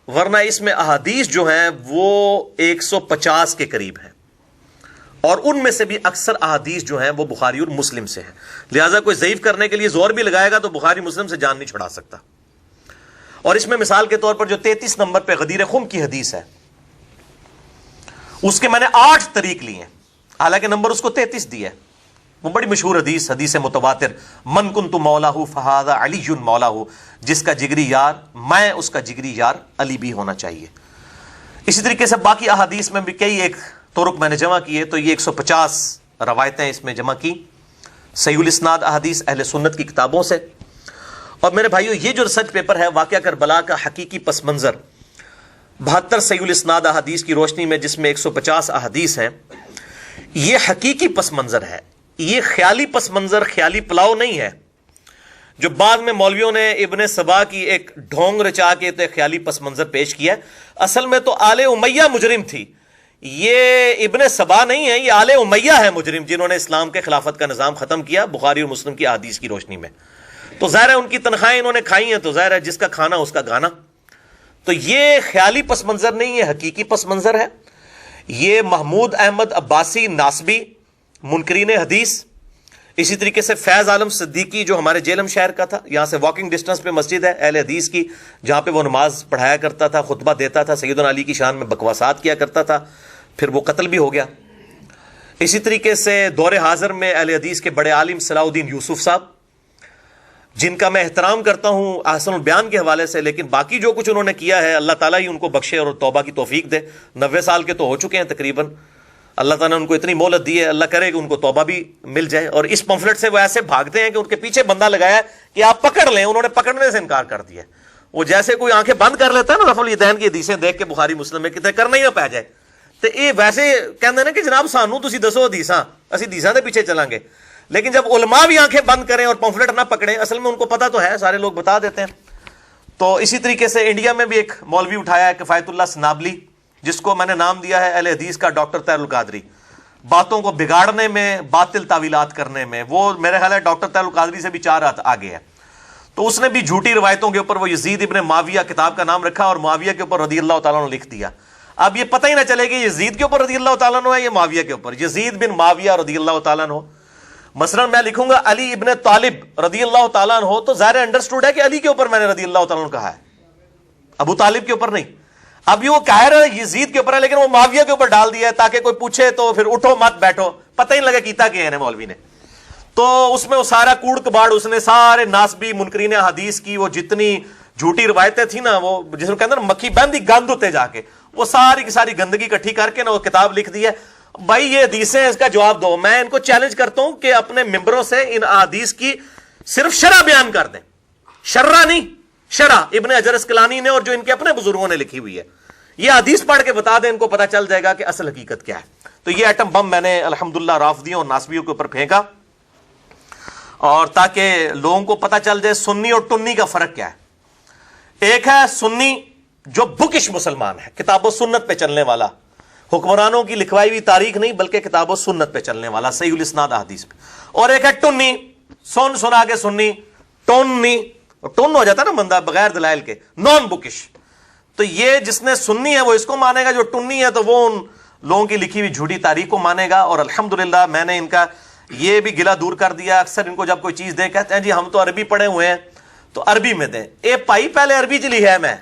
ورنہ اس میں احادیث جو ہیں وہ 150 کے قریب ہیں، اور ان میں سے بھی اکثر احادیث جو ہیں وہ بخاری اور مسلم سے ہیں، لہٰذا کوئی ضعیف کرنے کے لیے زور بھی لگائے گا تو بخاری مسلم سے جان نہیں چھڑا سکتا۔ اور اس میں مثال کے طور پر جو 33 نمبر پہ غدیر خم کی حدیث ہے، اس کے میں نے 8 طریق لیے ہیں، حالانکہ نمبر اس کو 33 دیا ہے۔ وہ بڑی مشہور حدیث، حدیث متواتر، من کنت مولاہ فہذا علی مولاہ، جس کا جگری یار میں اس کا جگری یار علی بھی ہونا چاہیے۔ اسی طریقے سے باقی احادیث میں بھی کئی ایک طرق میں نے جمع کیے، تو یہ 150 روایتیں اس میں جمع کی صحیح الاسناد احادیث اہل سنت کی کتابوں سے۔ اور میرے بھائیو یہ جو ریسرچ پیپر ہے واقعہ کربلا کا حقیقی پس منظر 72 صحیح الاسناد احادیث کی روشنی میں، جس میں 150 احادیث ہیں، یہ حقیقی پس منظر ہے، یہ خیالی پس منظر، خیالی پلاؤ نہیں ہے جو بعد میں مولویوں نے ابن سبا کی ایک ڈھونگ رچا کے تو ایک خیالی پس منظر پیش کیا۔ اصل میں تو آل امیہ مجرم تھی، یہ ابن سبا نہیں ہے، یہ آل امیہ ہے مجرم، جنہوں نے اسلام کے خلافت کا نظام ختم کیا بخاری اور مسلم کی احادیث کی روشنی میں۔ تو ظاہر ہے ان کی تنخواہیں انہوں نے کھائی ہیں، تو ظاہر ہے جس کا کھانا اس کا گانا۔ تو یہ خیالی پس منظر نہیں، یہ حقیقی پس منظر ہے۔ یہ محمود احمد عباسی ناسبی منکرین حدیث، اسی طریقے سے فیض عالم صدیقی جو ہمارے جیلم شہر کا تھا، یہاں سے واکنگ ڈسٹنس پہ مسجد ہے اہل حدیث کی، جہاں پہ وہ نماز پڑھایا کرتا تھا، خطبہ دیتا تھا، سیدنا علی کی شان میں بکواسات کیا کرتا تھا، پھر وہ قتل بھی ہو گیا۔ اسی طریقے سے دور حاضر میں اہل حدیث کے بڑے عالم صلاح الدین یوسف صاحب، جن کا میں احترام کرتا ہوں احسن البیان کے حوالے سے، لیکن باقی جو کچھ انہوں نے کیا ہے اللہ تعالیٰ ہی ان کو بخشے اور توبہ کی توفیق دے۔ 90 سال کے تو ہو چکے ہیں تقریباً، اللہ تعالیٰ نے ان کو اتنی مہلت دی ہے، اللہ کرے کہ ان کو توبہ بھی مل جائے۔ اور اس پمفلٹ سے وہ ایسے بھاگتے ہیں کہ ان کے پیچھے بندہ لگایا ہے کہ آپ پکڑ لیں، انہوں نے پکڑنے سے انکار کر دیا۔ وہ جیسے کوئی آنکھیں بند کر لیتا ہے نا رفع الیدین کی حدیثیں دیکھ کے بخاری مسلم میں، کتنے کرنا ہی نہ پہ جائے، تو یہ ویسے کہتے ہیں کہ جناب سانو تسی دسو حدیثاں، اسی حدیثاں دے پیچھے چلیں گے۔ لیکن جب علماء بھی آنکھیں بند کریں اور پمفلٹ نہ پکڑیں، اصل میں ان کو پتہ تو ہے، سارے لوگ بتا دیتے ہیں۔ تو اسی طریقے سے انڈیا میں بھی ایک مولوی اٹھایا ہے کفایت اللہ سنابلی، جس کو میں نے نام دیا ہے اہل حدیث کا ڈاکٹر طاہر القادری، باتوں کو بگاڑنے میں، باطل تعویلات کرنے میں۔ وہ میرے خیال ہے ڈاکٹر طاہر القادری سے بھی 4 ہاتھ آگے ہے۔ تو اس نے بھی جھوٹی روایتوں کے اوپر وہ یزید ابن معاویہ کتاب کا نام رکھا اور معاویہ کے اوپر رضی اللہ تعالیٰ عنہ لکھ دیا۔ اب یہ پتہ ہی نہ چلے کہ یزید کے اوپر رضی اللہ تعالیٰ عنہ ہے یا معاویہ کے اوپر، یزید بن معاویہ رضی اللہ تعالیٰ عنہ۔ مثلا میں لکھوں گا علی ابن طالب رضی اللہ تعالیٰ عنہ، تو ظاہر انڈرسٹوڈ ہے کہ علی کے اوپر میں نے رضی اللہ تعالیٰ عنہ کہا ہے، ابو طالب کے اوپر نہیں۔ اب یہ وہ کہہ رہا ہے یزید کے اوپر ہے، لیکن وہ معاویہ کے اوپر ڈال دیا ہے تاکہ کوئی پوچھے تو پھر اٹھو مت بیٹھو، پتہ ہی نہیں لگا کیتا کہ ہے مولوی نے۔ تو اس میں وہ سارا کوڑ کباڑ اس نے سارے ناسبی منکرین حدیث کی وہ جتنی جھوٹی روایتیں تھیں نا، وہ جس کو کہتے ہیں مکھی بہندی گند ہوتے جا کے، وہ ساری کی ساری گندگی اکٹھی کر کے نا وہ کتاب لکھ دی ہے۔ بھائی یہ حدیثیں اس کا جواب دو، میں ان کو چیلنج کرتا ہوں کہ اپنے ممبروں سے ان احادیث کی صرف شرح بیان کر دیں، شرح نہیں، شرح ابن حجر اسقلانی نے اور جو ان کے اپنے بزرگوں نے لکھی ہوئی ہے، یہ حدیث پڑھ کے بتا دیں، ان کو پتہ چل جائے گا کہ اصل حقیقت کیا ہے۔ تو یہ ایٹم بم میں نے الحمدللہ رافضیوں اور ناسبیوں کے اوپر پھینکا، اور تاکہ لوگوں کو پتہ چل جائے سنی اور ٹنی کا فرق کیا ہے۔ ایک ہے سنی جو بکش مسلمان ہے، کتاب و سنت پہ چلنے والا، حکمرانوں کی لکھوائی ہوئی تاریخ نہیں بلکہ کتاب و سنت پہ چلنے والا، صحیح الاسناد احادیث پہ۔ اور ایک ہے ٹنی، سنا کے سنی، ٹونی، ٹون ہو جاتا ہے نا بندہ بغیر دلائل کے، نان بکش۔ تو یہ جس نے سنی ہے وہ اس کو مانے گا، جو ٹنی ہے تو وہ ان لوگوں کی لکھی ہوئی جھوٹی تاریخ کو مانے گا۔ اور الحمدللہ میں نے ان کا یہ بھی گلہ دور کر دیا، اکثر ان کو جب کوئی چیز دے کہتے ہیں جی ہم تو عربی پڑھے ہوئے ہیں تو عربی میں دیں۔ اے پائی پہلے عربی چلی ہے میں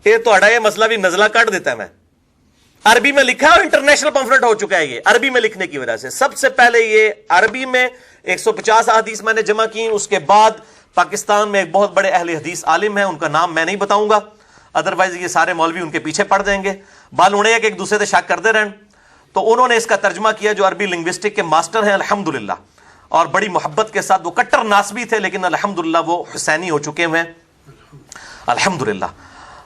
یہ یہ مسئلہ بھی نزلہ کٹ دیتا ہے، میں عربی میں لکھا ہے، انٹرنیشنل پمفلٹ ہو چکا ہے یہ عربی میں لکھنے کی وجہ سے۔ سب سے پہلے یہ عربی میں 150 احادیث میں نے جمع کی، اس کے بعد پاکستان میں ایک بہت بڑے اہل حدیث عالم ہیں، ان کا نام میں نہیں بتاؤں گا، ادروائز یہ سارے مولوی ان کے پیچھے پڑ دیں گے، بال اڑے کہ ایک دوسرے سے شک کرتے رہن۔ تو انہوں نے اس کا ترجمہ کیا، جو عربی لنگوسٹک کے ماسٹر ہیں الحمدللہ، اور بڑی محبت کے ساتھ، وہ کٹر ناسبی تھے لیکن الحمدللہ وہ حسینی ہو چکے ہیں الحمدللہ،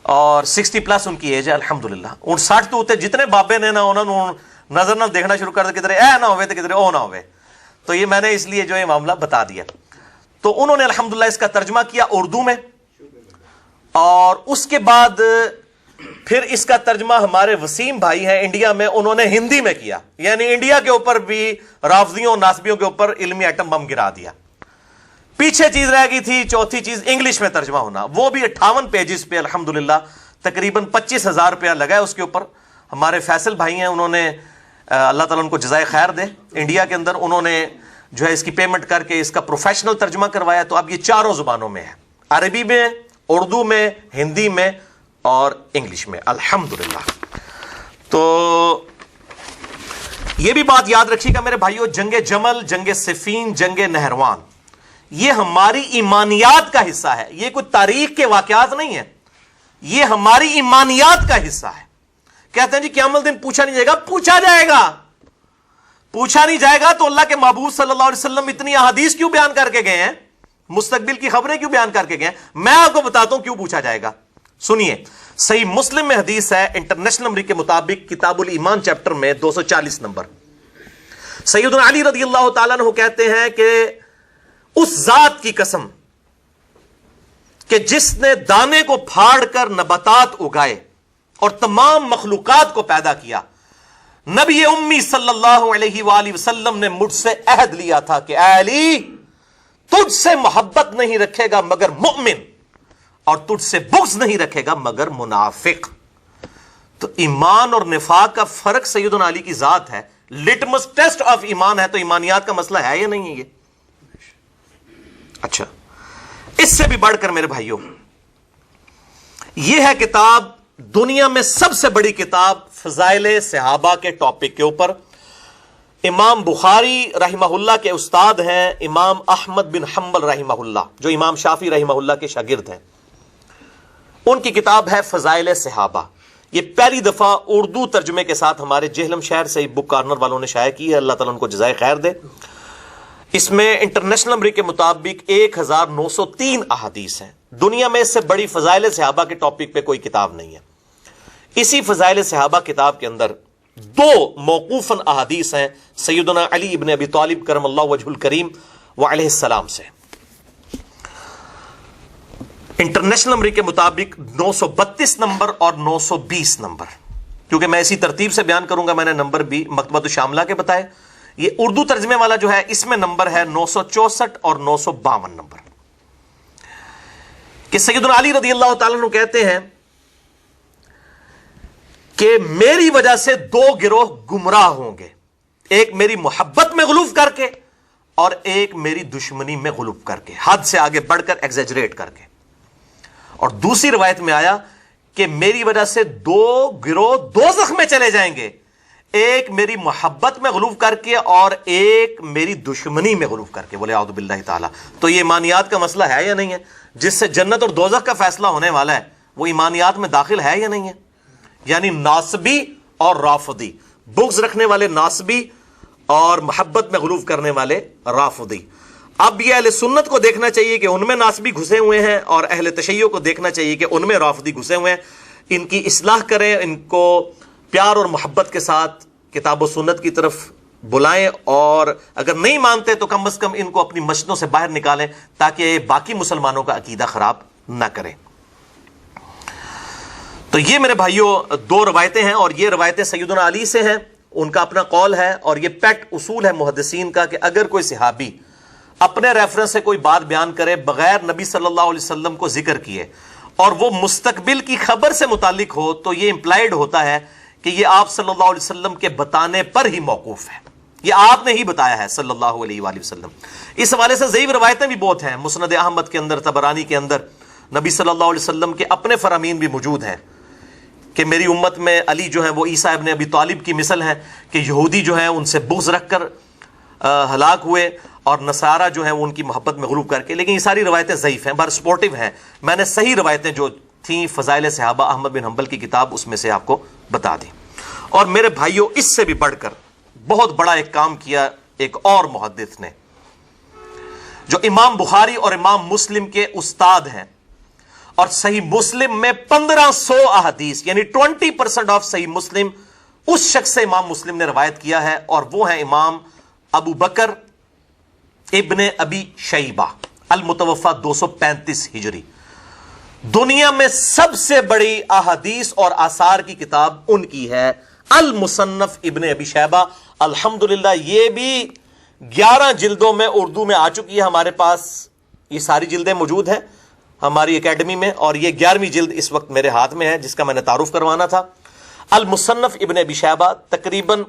اور 60+ ان کی ایج ہے الحمدللہ۔ 59 تو ہوتے جتنے بابے نے نا انہوں نے نظر نہ دیکھنا شروع کر دیا، کدھر اے نہ ہوئے تو کدھر او نہ ہوئے، تو یہ میں نے اس لیے جو یہ معاملہ بتا دیا۔ تو انہوں نے الحمدللہ اس کا ترجمہ کیا اردو میں، اور اس کے بعد پھر اس کا ترجمہ ہمارے وسیم بھائی ہیں انڈیا میں، انہوں نے ہندی میں کیا، یعنی انڈیا کے اوپر بھی رافضیوں ناسبیوں کے اوپر علمی ایٹم بم گرا دیا۔ پیچھے چیز رہ گئی تھی، چوتھی چیز انگلش میں ترجمہ ہونا، وہ بھی 58 پیجز پہ الحمدللہ تقریباً 25,000 روپیہ لگا ہے اس کے اوپر۔ ہمارے فیصل بھائی ہیں، انہوں نے اللہ تعالیٰ ان کو جزائے خیر دے، انڈیا کے اندر انہوں نے جو ہے اس کی پیمنٹ کر کے اس کا پروفیشنل ترجمہ کروایا۔ تو اب یہ 4 زبانوں میں ہے، عربی میں، اردو میں، ہندی میں اور انگلش میں الحمدللہ۔ تو یہ بھی بات یاد رکھیے گا میرے بھائیو، جنگ جمل، جنگ صفین، جنگ نہروان، یہ ہماری ایمانیات کا حصہ ہے، یہ کوئی تاریخ کے واقعات نہیں ہے، یہ ہماری ایمانیات کا حصہ ہے۔ کہتے ہیں جی قیامت دن پوچھا نہیں جائے گا، پوچھا جائے گا، پوچھا نہیں جائے گا تو اللہ کے محبوب صلی اللہ علیہ وسلم اتنی احادیث کیوں بیان کر کے گئے ہیں، مستقبل کی خبریں کیوں بیان کر کے گئے ہیں؟ میں آپ کو بتاتا ہوں کیوں پوچھا جائے گا۔ سنیے، صحیح مسلم میں حدیث ہے انٹرنیشنل نمبر کے مطابق، کتاب الایمان چیپٹر میں 240 نمبر، سیدنا علی رضی اللہ تعالیٰ عنہ کہتے ہیں کہ اس ذات کی قسم کہ جس نے دانے کو پھاڑ کر نباتات اگائے اور تمام مخلوقات کو پیدا کیا، نبی امی صلی اللہ علیہ وآلہ وسلم نے مجھ سے عہد لیا تھا کہ اے علی، تجھ سے محبت نہیں رکھے گا مگر مؤمن، اور تجھ سے بغض نہیں رکھے گا مگر منافق۔ تو ایمان اور نفاق کا فرق سیدنا علی کی ذات ہے، لٹمس ٹیسٹ آف ایمان ہے، تو ایمانیات کا مسئلہ ہے یا نہیں ہے یہ؟ اچھا، اس سے بھی بڑھ کر میرے بھائیوں، یہ ہے کتاب دنیا میں سب سے بڑی کتاب فضائل صحابہ کے ٹاپک کے اوپر۔ امام بخاری رحمہ اللہ کے استاد ہیں امام احمد بن حنبل رحمہ اللہ، جو امام شافعی رحمہ اللہ کے شاگرد ہیں، ان کی کتاب ہے فضائل صحابہ۔ یہ پہلی دفعہ اردو ترجمے کے ساتھ ہمارے جہلم شہر سے بک کارنر والوں نے شائع کی ہے، اللہ تعالیٰ ان کو جزائے خیر دے۔ اس میں انٹرنیشنل نمبر کے مطابق 1903 احادیث ہیں، دنیا میں اس سے بڑی فضائل صحابہ کے ٹاپک پہ کوئی کتاب نہیں ہے۔ اسی فضائل صحابہ کتاب کے اندر 2 موقوفاً احادیث ہیں سیدنا علی ابن ابی طالب کرم اللہ وجہ الکریم وعلیہ السلام سے۔ انٹرنیشنل نمبر کے مطابق 932 نمبر اور 920 نمبر، کیونکہ میں اسی ترتیب سے بیان کروں گا، میں نے نمبر بھی مکتبۃ الشاملہ کے بتائے۔ یہ اردو ترجمے والا جو ہے اس میں نمبر ہے 964 اور 952 نمبر، کہ سیدنا علی رضی اللہ تعالیٰ عنہ کہتے ہیں کہ میری وجہ سے 2 گروہ گمراہ ہوں گے، ایک میری محبت میں غلوف کر کے اور ایک میری دشمنی میں غلوف کر کے، حد سے آگے بڑھ کر ایگزیجریٹ کر کے۔ اور دوسری روایت میں آیا کہ میری وجہ سے 2 گروہ دوزخ میں چلے جائیں گے، ایک میری محبت میں غلوف کر کے اور ایک میری دشمنی میں غلوف کر کے۔ بولے اعوذ باللہ تعالی۔ تو یہ ایمانیات کا مسئلہ ہے یا نہیں ہے؟ جس سے جنت اور دوزخ کا فیصلہ ہونے والا ہے وہ ایمانیات میں داخل ہے یا نہیں ہے؟ یعنی ناصبی اور رافضی، بغض رکھنے والے ناصبی اور محبت میں غلوف کرنے والے رافضی۔ اب یہ اہل سنت کو دیکھنا چاہیے کہ ان میں ناصبی گھسے ہوئے ہیں، اور اہل تشیع کو دیکھنا چاہیے کہ ان میں رافضی گھسے ہوئے ہیں۔ ان کی اصلاح کریں، ان کو پیار اور محبت کے ساتھ کتاب و سنت کی طرف بلائیں، اور اگر نہیں مانتے تو کم از کم ان کو اپنی مسجدوں سے باہر نکالیں تاکہ باقی مسلمانوں کا عقیدہ خراب نہ کریں۔ تو یہ میرے بھائیوں دو روایتیں ہیں، اور یہ روایتیں سیدنا علی سے ہیں، ان کا اپنا قول ہے، اور یہ پیٹ اصول ہے محدثین کا کہ اگر کوئی صحابی اپنے ریفرنس سے کوئی بات بیان کرے بغیر نبی صلی اللہ علیہ وسلم کو ذکر کیے اور وہ مستقبل کی خبر سے متعلق ہو تو یہ امپلائڈ ہوتا ہے کہ یہ آپ صلی اللہ علیہ وسلم کے بتانے پر ہی موقوف ہے، یہ آپ نے ہی بتایا ہے صلی اللہ علیہ وآلہ وسلم۔ اس حوالے سے ضعیف روایتیں بھی بہت ہیں، مسند احمد کے اندر، طبرانی کے اندر نبی صلی اللہ علیہ وسلم کے اپنے فرامین بھی موجود ہیں کہ میری امت میں علی جو ہیں وہ عیسیٰ ابن ابی طالب کی مثل ہیں کہ یہودی جو ہیں ان سے بغض رکھ کر ہلاک ہوئے، اور نصارہ جو ہیں وہ ان کی محبت میں غلوب کر کے۔ لیکن یہ ساری روایتیں ضعیف ہیں، بر سپورٹیو ہیں۔ میں نے صحیح روایتیں جو تھیں فضائل صحابہ احمد بن حنبل کی کتاب اس میں سے آپ کو بتا دی۔ اور میرے بھائیوں اس سے بھی بڑھ کر بہت بڑا ایک کام کیا ایک اور محدث نے، جو امام بخاری اور امام مسلم کے استاد ہیں، اور صحیح مسلم میں 1500 احادیث یعنی 20% آف صحیح مسلم اس شخص سے امام مسلم نے روایت کیا ہے، اور وہ ہیں امام ابو بکر ابن ابی شیبہ المتوفى 235 ہجری۔ دنیا میں سب سے بڑی احادیث اور آثار کی کتاب ان کی ہے المصنف ابن ابی شیبہ۔ الحمدللہ یہ بھی 11 جلدوں میں اردو میں آ چکی ہے، ہمارے پاس یہ ساری جلدیں موجود ہیں ہماری اکیڈمی میں، اور یہ 11ویں جلد اس وقت میرے ہاتھ میں ہے جس کا میں نے تعارف کروانا تھا۔ المصنف ابن ابی شیبہ تقریباً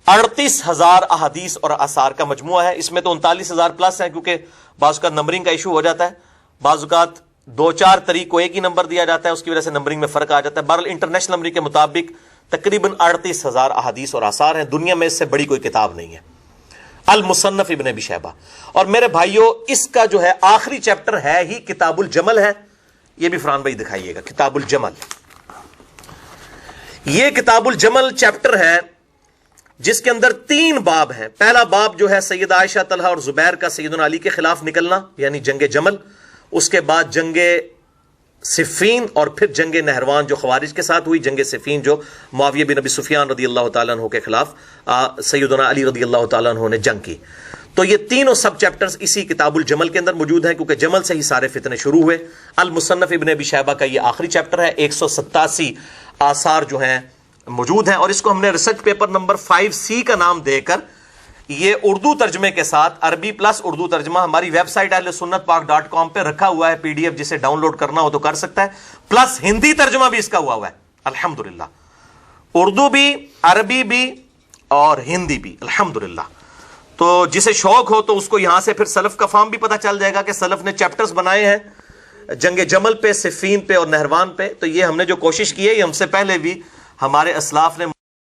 38,000 احادیث اور آثار کا مجموعہ ہے۔ اس میں تو 39,000 پلس ہیں، کیونکہ بعض اوقات نمبرنگ کا ایشو ہو جاتا ہے، بعض اوقات 2-4 طریق کو ایک ہی نمبر دیا جاتا ہے، اس کی وجہ سے نمبرنگ میں فرق آ جاتا ہے۔ بہرحال انٹرنیشنل نمبرنگ کے مطابق تقریباً 38,000 احادیث اور آثار ہیں، دنیا میں اس سے بڑی کوئی کتاب نہیں ہے المصنف ابن ابی شیبہ۔ اور میرے بھائیوں اس کا جو ہے آخری چیپٹر ہے ہی کتاب الجمل ہے، یہ بھی فرحان بھائی دکھائیے گا، کتاب الجمل۔ یہ کتاب الجمل چیپٹر ہے جس کے اندر 3 باب ہیں۔ پہلا باب جو ہے سیدہ عائشہ، طلحہ اور زبیر کا سیدنا علی کے خلاف نکلنا یعنی جنگ جمل، اس کے بعد جنگ صفین، اور پھر جنگ نہروان جو خوارج کے ساتھ ہوئی، جنگ صفین جو معاویہ بن ابی سفیان رضی اللہ تعالیٰ عنہ کے خلاف سیدنا علی رضی اللہ تعالیٰ عنہ نے جنگ کی۔ تو یہ تینوں سب چیپٹرز اسی کتاب الجمل کے اندر موجود ہیں، کیونکہ جمل سے ہی سارے فتنے شروع ہوئے۔ المصنف ابن ابی شیبہ کا یہ آخری چیپٹر ہے، 187 آثار جو ہیں موجود ہیں، اور اس کو ہم نے ریسرچ پیپر نمبر 5C کا نام دے کر یہ اردو ترجمے کے ساتھ عربی پلس اردو ترجمہ ہماری ویب سائٹ ahlsunnatpak.com پہ رکھا ہوا ہے، PDF جسے ڈاؤن لوڈ کرنا ہو تو کر سکتا ہے، پلس ہندی ترجمہ بھی اس کا ہوا ہے الحمدللہ، اردو بھی، عربی بھی اور ہندی بھی الحمدللہ۔ تو جسے شوق ہو تو اس کو یہاں سے پھر سلف کا فارم بھی پتہ چل جائے گا کہ سلف نے چیپٹرز بنائے ہیں جنگ جمل پہ، صفین پہ اور نہروان پہ۔ تو یہ ہم نے جو کوشش کی ہے یہ ہم سے پہلے بھی ہمارے اسلاف نے،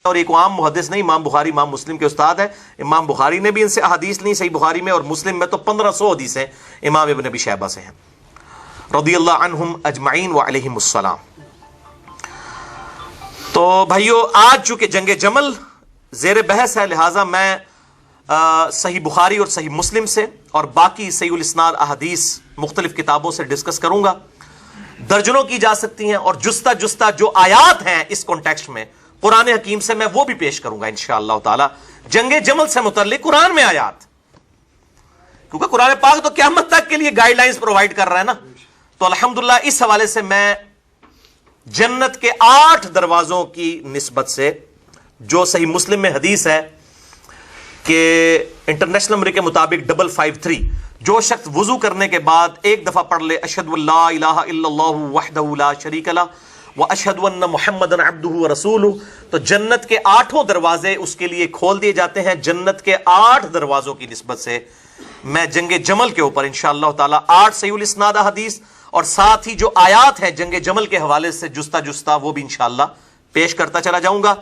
اور ایک عام محدث نہیں، امام بخاری امام مسلم کے استاد ہیں، امام بخاری نے بھی ان سے احادیث لی صحیح بخاری میں، اور مسلم میں تو 1500 حدیثیں امام ابن ابی شیبہ سے ہیں رضی اللہ عنہم اجمعین وعلیہم السلام۔ تو بھائیو آج چونکہ جنگ جمل زیر بحث ہے، لہٰذا میں صحیح بخاری اور صحیح مسلم سے اور باقی صحیح الاسناد احادیث مختلف کتابوں سے ڈسکس کروں گا، درجنوں کی جا سکتی ہیں، اور جستا جستا جو آیات ہیں اس کانٹیکسٹ میں قرآن حکیم سے میں وہ بھی پیش کروں گا انشاءاللہ تعالی۔ جنگ جمل سے متعلق قرآن میں آیات، کیونکہ قرآن پاک تو قیامت تک کے لیے گائیڈ لائنز پرووائڈ کر رہا ہے نا، تو الحمدللہ اس حوالے سے میں جنت کے 8 دروازوں کی نسبت سے، جو صحیح مسلم میں حدیث ہے کہ انٹرنیشنل نمبر کے مطابق 553، جو شخص وضو کرنے کے بعد ایک دفعہ پڑھ لے اشہد اللہ الہ الا اللہ وحدہ لا شریک لہ واشہد ان محمدا عبدہ ورسولہ، تو جنت کے 8 دروازے اس کے لیے کھول دیے جاتے ہیں۔ جنت کے 8 دروازوں کی نسبت سے میں جنگ جمل کے اوپر انشاءاللہ تعالی 8 صحیح الاسناد حدیث اور ساتھ ہی جو آیات ہیں جنگ جمل کے حوالے سے جستا جستا وہ بھی انشاءاللہ پیش کرتا چلا جاؤں گا۔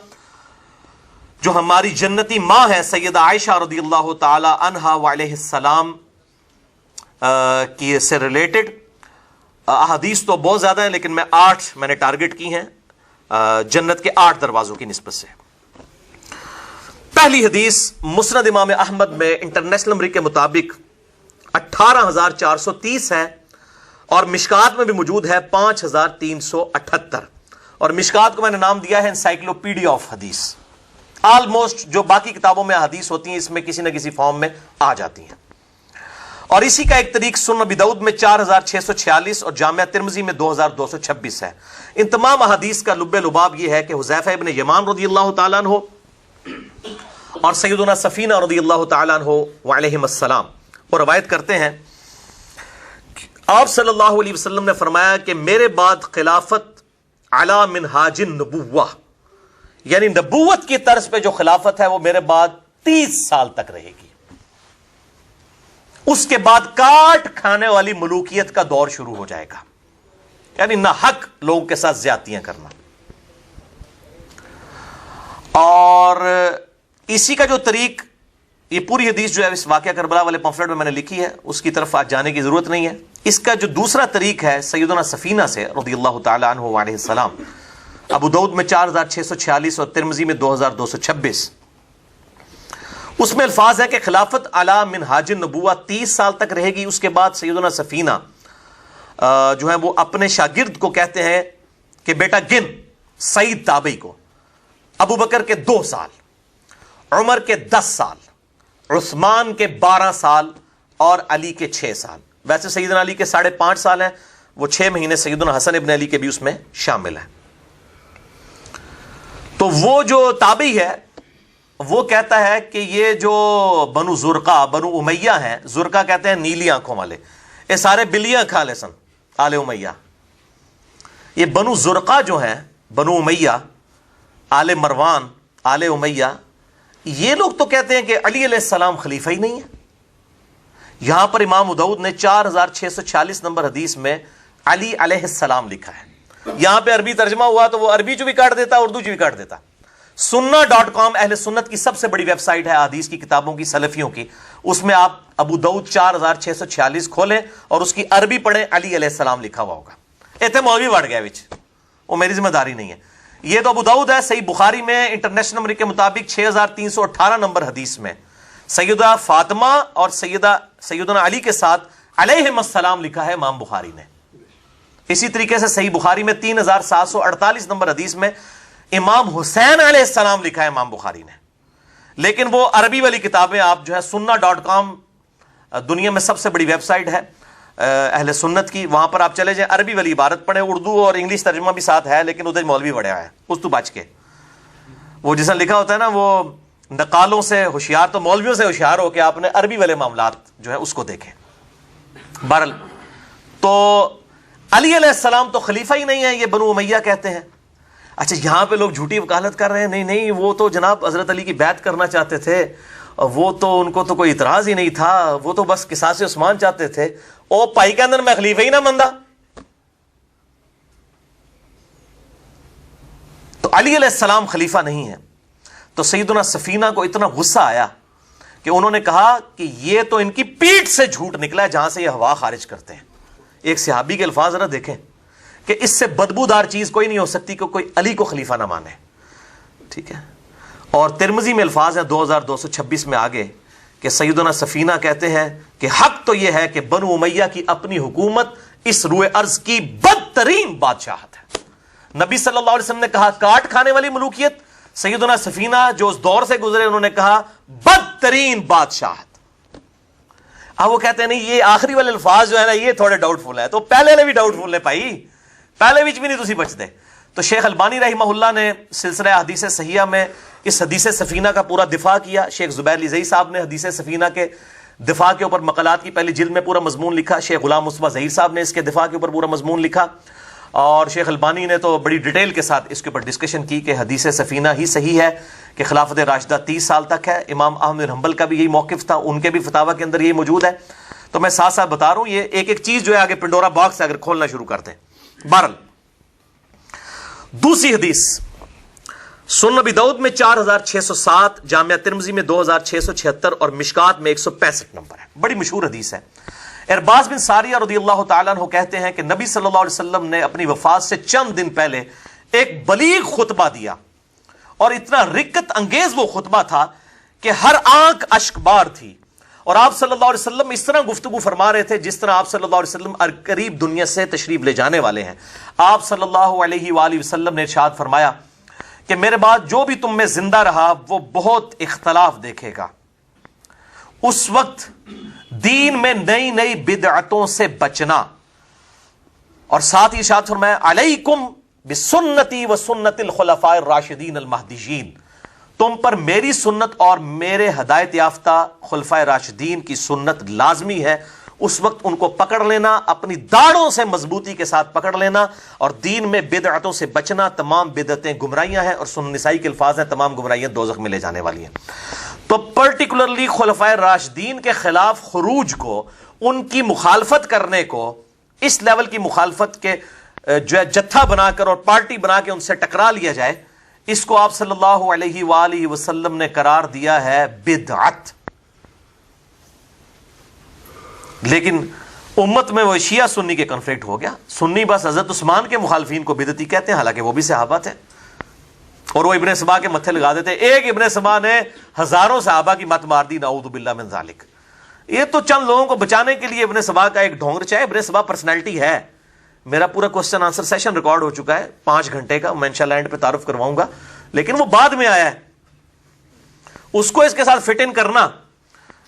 جو ہماری جنتی ماں ہے سیدہ عائشہ رضی اللہ تعالی عنہا وعلیہ السلام کی سے ریلیٹڈ احادیث تو بہت زیادہ ہیں، لیکن میں 8 میں نے ٹارگٹ کی ہیں جنت کے 8 دروازوں کی نسبت سے۔ پہلی حدیث مسند امام احمد میں انٹرنیشنل نمبر کے مطابق 18,430 ہے، اور مشکات میں بھی موجود ہے 5,378، اور مشکات کو میں نے نام دیا ہے انسائکلوپیڈیا آف حدیث، آلموسٹ جو باقی کتابوں میں احادیث ہوتی ہیں اس میں کسی نہ کسی فارم میں آ جاتی ہیں. اور اسی کا ایک طریق سنن ابی داؤد میں 4646 اور جامعہ ترمذی میں 2226 ہے. ان تمام احادیث کا لب لباب یہ ہے کہ حذیفہ ابن یمان رضی اللہ تعالیٰ عنہ اور سیدنا سفینہ رضی اللہ تعالیٰ عنہ وعلیہم السلام وہ روایت کرتے ہیں آپ صلی اللہ علیہ وسلم نے فرمایا کہ میرے بعد خلافت علی منہاج النبوہ، یعنی نبوت کی طرز پہ جو خلافت ہے وہ میرے بعد 30 سال تک رہے گی. اس کے بعد کاٹ کھانے والی ملوکیت کا دور شروع ہو جائے گا، یعنی نہ حق لوگوں کے ساتھ زیادتیاں کرنا. اور اسی کا جو طریق، یہ پوری حدیث جو ہے اس واقعہ کربلا والے پمفلٹ میں نے لکھی ہے، اس کی طرف آج جانے کی ضرورت نہیں ہے. اس کا جو دوسرا طریق ہے سیدنا سفینہ سے رضی اللہ تعالی عنہ وعلیہ السلام، ابو داؤد میں 4646 اور ترمذی میں 2226. اس میں الفاظ ہے کہ خلافت علی منہاج النبوہ 30 سال تک رہے گی. اس کے بعد سیدنا سفینہ جو ہے وہ اپنے شاگرد کو کہتے ہیں کہ بیٹا گن سعید تابعی کو، ابو بکر کے 2 سال، عمر کے 10 سال، عثمان کے 12 سال اور علی کے 6 سال. ویسے سیدنا علی کے 5.5 سال ہیں، وہ 6 مہینے سیدنا حسن ابن علی کے بھی اس میں شامل ہیں. تو وہ جو تابعی ہے وہ کہتا ہے کہ یہ جو بنو زرقہ بنو امیہ ہیں، زرقہ کہتے ہیں نیلی آنکھوں والے، یہ سارے بلیاں کھا لے سن آل امیہ. یہ بنو زرقہ جو ہیں، بنو امیہ، آل مروان، آل امیہ، یہ لوگ تو کہتے ہیں کہ علی علیہ السلام خلیفہ ہی نہیں ہے. یہاں پر امام ابو داؤد نے 4646 نمبر حدیث میں علی علیہ السلام لکھا ہے. یہاں پہ عربی ترجمہ ہوا تو وہ عربی جو بھی کاٹ دیتا، اردو جو بھی کاٹ دیتا. sunna.com اہل سنت کی سب سے بڑی ویب سائٹ ہے حدیث کی کتابوں کی، سلفیوں کی. اس میں آپ ابو داؤد 4646 کھولیں اور اس کی عربی پڑھیں، علی علیہ السلام لکھا ہوا ہوگا. ایتھے مولوی بڑھ گیا وچ، وہ میری ذمہ داری نہیں ہے. یہ تو ابو داؤد ہے. صحیح بخاری میں انٹرنیشنل نمبر کے مطابق 6318 نمبر حدیث میں سیدہ فاطمہ اور سیدنا علی کے ساتھ علیہم السلام لکھا ہے امام بخاری نے. اسی طریقے سے صحیح بخاری میں 3748 نمبر حدیث میں امام حسین علیہ السلام لکھا ہے امام بخاری نے. لیکن وہ عربی والی کتابیں آپ جو ہے sunna.com دنیا میں سب سے بڑی ویب سائٹ ہے اہل سنت کی، وہاں پر آپ چلے جائیں، عربی والی عبارت پڑھیں، اردو اور انگلش ترجمہ بھی ساتھ ہے، لیکن ادھر مولوی بڑھیا ہے اس تو بچ کے. وہ جیسا لکھا ہوتا ہے نا، وہ نقالوں سے ہوشیار تو مولویوں سے ہوشیار ہو کے آپ نے عربی والے معاملات جو ہے اس کو دیکھیں. بہرحال تو علی علیہ السلام تو خلیفہ ہی نہیں ہے، یہ بنو امیہ کہتے ہیں. اچھا یہاں پہ لوگ جھوٹی وکالت کر رہے ہیں، نہیں نہیں وہ تو جناب حضرت علی کی بیعت کرنا چاہتے تھے، وہ تو ان کو تو کوئی اعتراض ہی نہیں تھا، وہ تو بس قصاص عثمان چاہتے تھے. او پائی کے اندر میں خلیفہ ہی نہ مندا. تو علی علیہ السلام خلیفہ نہیں ہے. تو سیدنا سفینہ کو اتنا غصہ آیا کہ انہوں نے کہا کہ یہ تو ان کی پیٹھ سے جھوٹ نکلا ہے جہاں سے یہ ہوا خارج کرتے ہیں. ایک صحابی کے الفاظ ذرا دیکھیں کہ اس سے بدبودار چیز کوئی نہیں ہو سکتی کہ کوئی علی کو خلیفہ نہ مانے. ٹھیک ہے. اور ترمذی میں الفاظ ہیں 2226 میں آگے کہ سیدنا سفینہ کہتے ہیں کہ حق تو یہ ہے کہ بنو امیہ کی اپنی حکومت اس روئے ارض کی بدترین بادشاہت ہے. نبی صلی اللہ علیہ وسلم نے کہا کاٹ کھانے والی ملوکیت، سیدنا سفینہ جو اس دور سے گزرے انہوں نے کہا بدترین بادشاہت. اب وہ کہتے ہیں نہیں یہ آخری والے الفاظ جو ہے نا یہ تھوڑے ڈاؤٹ فل ہے. تو پہلے نے بھی ڈاؤٹ فل ہے بھائی، پہلے بھی نہیں تسی بچتے. تو شیخ البانی رحمہ اللہ نے سلسلہ حدیث صحیحہ میں اس حدیث سفینہ کا پورا دفاع کیا. شیخ زبیر لزئی صاحب نے حدیث سفینہ کے دفاع کے اوپر مقالات کی پہلی جلد میں پورا مضمون لکھا. شیخ غلام مصطفیٰ ظہیر صاحب نے اس کے دفاع کے اوپر پورا مضمون لکھا. اور شیخ البانی نے تو بڑی ڈیٹیل کے ساتھ اس کے اوپر ڈسکشن کی کہ حدیث سفینہ ہی صحیح ہے کہ خلافت راشدہ 30 سال تک ہے. امام احمد بن حنبل کا بھی یہی موقف تھا، ان کے بھی فتاوی کے اندر یہی موجود ہے. تو میں ساتھ ساتھ بتا رہا ہوں، یہ ایک ایک چیز جو ہے آگے پنڈورا باکس سے اگر کھولنا شروع کرتے ہیں. بہرحال دوسری حدیث سنن ابی داؤد میں 4607، جامعہ ترمذی میں 2676 اور مشکات میں 165 نمبر ہے. بڑی مشہور حدیث ہے. ارباز بن ساریہ رضی اللہ تعالیٰ عنہ کہتے ہیں کہ نبی صلی اللہ علیہ وسلم نے اپنی وفات سے چند دن پہلے ایک بلیغ خطبہ دیا، اور اتنا رقت انگیز وہ خطبہ تھا کہ ہر آنکھ اشکبار تھی. اور آپ صلی اللہ علیہ وسلم اس طرح گفتگو فرما رہے تھے جس طرح آپ صلی اللہ علیہ وسلم قریب دنیا سے تشریف لے جانے والے ہیں. آپ صلی اللہ علیہ وآلہ وسلم نے ارشاد فرمایا کہ میرے بعد جو بھی تم میں زندہ رہا وہ بہت اختلاف دیکھے گا. اس وقت دین میں نئی نئی بدعتوں سے بچنا. اور ساتھ ہی ارشاد فرمایا علیکم بسنتی و سنت الخلفاء الراشدین المہدیین، تم پر میری سنت اور میرے ہدایت یافتہ خلفائے راشدین کی سنت لازمی ہے. اس وقت ان کو پکڑ لینا، اپنی داڑھوں سے مضبوطی کے ساتھ پکڑ لینا، اور دین میں بدعتوں سے بچنا. تمام بدعتیں گمراہیاں ہیں، اور سنن نسائی کے الفاظ ہیں تمام گمراہیاں دوزخ میں لے جانے والی ہیں. تو پرٹیکولرلی خلفائے راشدین کے خلاف خروج کو، ان کی مخالفت کرنے کو، اس لیول کی مخالفت کے جو ہے جتھا بنا کر اور پارٹی بنا کے ان سے ٹکرا لیا جائے، اس کو آپ صلی اللہ علیہ وآلہ وسلم نے قرار دیا ہے بدعت. لیکن امت میں وہ شیعہ سنی کے کنفلکٹ ہو گیا. سنی بس حضرت عثمان کے مخالفین کو بدعتی کہتے ہیں، حالانکہ وہ بھی صحابہ تھے، اور وہ ابن سبا کے متھے لگا دیتے. ایک ابن سبا نے ہزاروں صحابہ کی مت مار دی، نعوذ باللہ من ذالک. یہ تو چند لوگوں کو بچانے کے لیے ابن سبا کا ایک ڈھونگ رچا ہے. ابن سبا پرسنالٹی ہے. میرا پورا کوسچن آنسر سیشن ریکارڈ ہو چکا ہے 5 گھنٹے کا، میں انشاءاللہ اینڈ پہ تعارف کرواؤں گا، لیکن وہ بعد میں آیا ہے. اس کو اس کے ساتھ فٹ ان کرنا،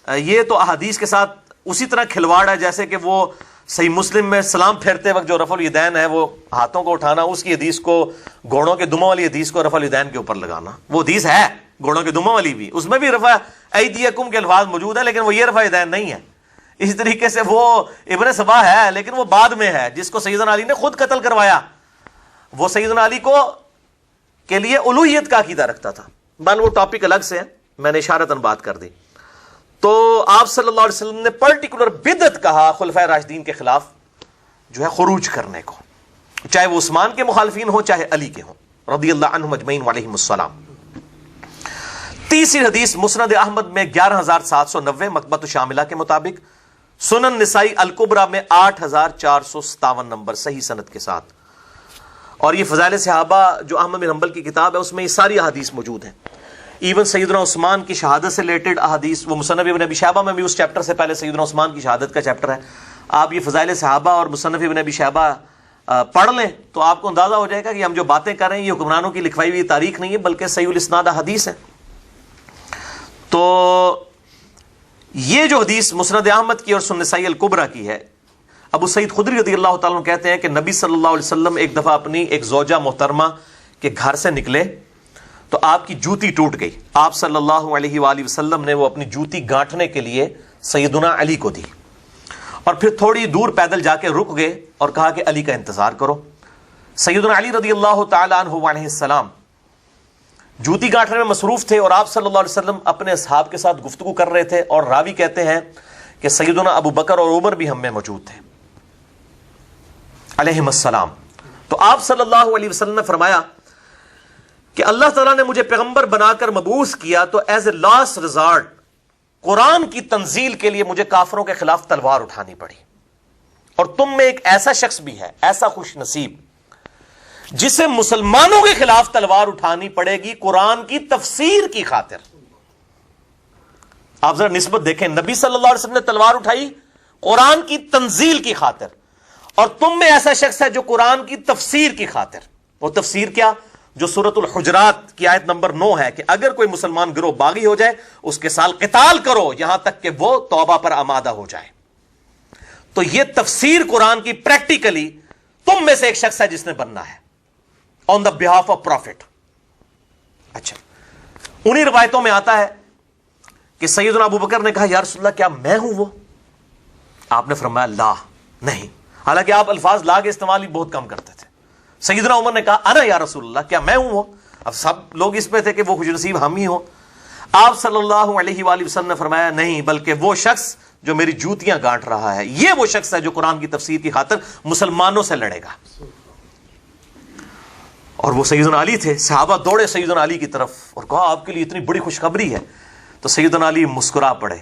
یہ تو احادیث کے ساتھ اسی طرح کھلواڑ ہے جیسے کہ وہ صحیح مسلم میں سلام پھیرتے وقت جو رفع الیدین ہے، وہ ہاتھوں کو اٹھانا، اس کی حدیث کو، گھوڑوں کے دموں والی حدیث کو رفع الیدین کے اوپر لگانا. وہ حدیث ہے گھوڑوں کے دموں والی بھی، اس میں بھی رفع ایدیکم کے الفاظ موجود ہیں، لیکن وہ یہ رفع الیدین نہیں ہے. اسی طریقے سے وہ ابن سبا ہے، لیکن وہ بعد میں ہے، جس کو سیدنا علی نے خود قتل کروایا. وہ سیدنا علی کو کے لیے الوہیت کا عقیدہ رکھتا تھا. بل وہ ٹاپک الگ سے ہے، میں نے اشارتاً بات کر دی. تو آپ صلی اللہ علیہ وسلم نے پرٹیکولر بدعت کہا خلفائے راشدین کے خلاف جو ہے خروج کرنے کو، چاہے وہ عثمان کے مخالفین ہوں چاہے علی کے ہوں رضی اللہ عنہم اجمعین وعلیہم السلام. تیسری حدیث مسند احمد میں 11790 مکتبۃ شاملہ کے مطابق، سنن نسائی الکبریٰ میں 8457 نمبر صحیح سند کے ساتھ. اور یہ فضائل صحابہ جو احمد بن حنبل کی کتاب ہے اس میں یہ ساری احادیث موجود ہیں. ایون سیدنا عثمان کی شہادت سے ریلیٹڈ احادیث، وہ مصنف ابن ابی شیبہ میں بھی اس چیپٹر سے پہلے سیدنا عثمان کی شہادت کا چیپٹر ہے. آپ یہ فضائل صحابہ اور مصنف ابن ابی شیبہ پڑھ لیں تو آپ کو اندازہ ہو جائے گا کہ ہم جو باتیں کر رہے ہیں یہ حکمرانوں کی لکھوائی ہوئی تاریخ نہیں ہے، بلکہ صحیح الاسناد حدیث ہے. تو یہ جو حدیث مسند احمد کی اور سنن نسائی الکبریٰ کی ہے، ابو سعید خدری رضی اللہ تعالیٰ عنہ کہتے ہیں کہ نبی صلی اللہ علیہ وسلم ایک دفعہ اپنی ایک زوجہ محترمہ کے گھر سے نکلے تو آپ کی جوتی ٹوٹ گئی. آپ صلی اللہ علیہ وآلہ وسلم نے وہ اپنی جوتی گانٹھنے کے لیے سیدنا علی کو دی، اور پھر تھوڑی دور پیدل جا کے رک گئے اور کہا کہ علی کا انتظار کرو. سیدنا علی رضی اللہ تعالیٰ عنہ علیہ السلام جوتی گانٹھنے میں مصروف تھے، اور آپ صلی اللہ علیہ وسلم اپنے اصحاب کے ساتھ گفتگو کر رہے تھے. اور راوی کہتے ہیں کہ سیدنا ابو بکر اور عمر بھی ہم میں موجود تھے علیہم السلام. تو آپ صلی اللہ علیہ وسلم نے فرمایا کہ اللہ تعالیٰ نے مجھے پیغمبر بنا کر مبعوث کیا تو ایز اے لاسٹ ریزارٹ قرآن کی تنزیل کے لیے مجھے کافروں کے خلاف تلوار اٹھانی پڑی. اور تم میں ایک ایسا شخص بھی ہے، ایسا خوش نصیب، جسے مسلمانوں کے خلاف تلوار اٹھانی پڑے گی قرآن کی تفسیر کی خاطر. آپ ذرا نسبت دیکھیں، نبی صلی اللہ علیہ وسلم نے تلوار اٹھائی قرآن کی تنزیل کی خاطر، اور تم میں ایسا شخص ہے جو قرآن کی تفسیر کی خاطر. وہ تفسیر کیا؟ جو سورۃ الحجرات کی آیت نمبر 9 ہے کہ اگر کوئی مسلمان گروہ باغی ہو جائے اس کے ساتھ قتال کرو یہاں تک کہ وہ توبہ پر آمادہ ہو جائے. تو یہ تفسیر قرآن کی پریکٹیکلی تم میں سے ایک شخص ہے جس نے بننا ہے آن دا بہاف آف پروفٹ. اچھا، انہی روایتوں میں آتا ہے کہ سیدنا ابو بکر نے کہا یا رسول اللہ کیا میں ہوں وہ؟ آپ نے فرمایا لا، نہیں. حالانکہ آپ الفاظ لا کے استعمال ہی بہت کم کرتے تھے. سیدنا عمر نے کہا انا یا رسول اللہ، کیا میں ہوں وہ؟ اب سب لوگ اس پہ تھے کہ وہ خوش نصیب ہم ہی ہوں. آپ صلی اللہ علیہ وآلہ وسلم نے فرمایا نہیں، بلکہ وہ شخص جو میری جوتیاں گانٹ رہا ہے یہ وہ شخص ہے جو قرآن کی تفسیر کی خاطر مسلمانوں سے لڑے گا. اور وہ سیدنا علی تھے. صحابہ دوڑے سیدنا علی کی طرف اور کہا آپ کے لیے اتنی بڑی خوشخبری ہے. تو سیدنا علی مسکرا پڑے.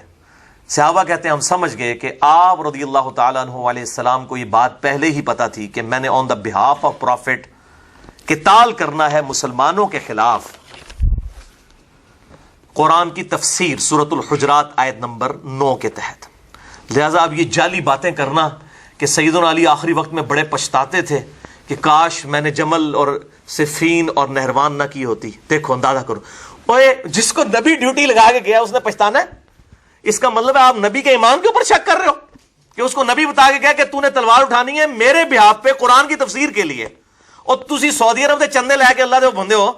صحابہ کہتے ہیں ہم سمجھ گئے کہ آپ رضی اللہ تعالیٰ عنہ علیہ السلام کو یہ بات پہلے ہی پتا تھی کہ میں نے آن دا بہاف آف پروفٹ قتال کرنا ہے مسلمانوں کے خلاف قرآن کی تفسیر سورۃ الحجرات آیت نمبر 9 کے تحت. لہذا اب یہ جعلی باتیں کرنا کہ سیدنا علی آخری وقت میں بڑے پچھتاتے تھے کہ کاش میں نے جمل اور صفین اور نہروان نہ کی ہوتی. دیکھو اندازہ کرو, اوے جس کو نبی ڈیوٹی لگا کے گیا اس نے پچھتانا ہے؟ اس کا مطلب ہے آپ نبی کے ایمان کے اوپر شک کر رہے ہو کہ اس کو نبی بتا کے گیا کہ تو نے تلوار اٹھانی ہے میرے بہاف پہ قرآن کی تفسیر کے لیے, اور تسی سعودی عرب دے چندے لے کے اللہ دے بندے ہو,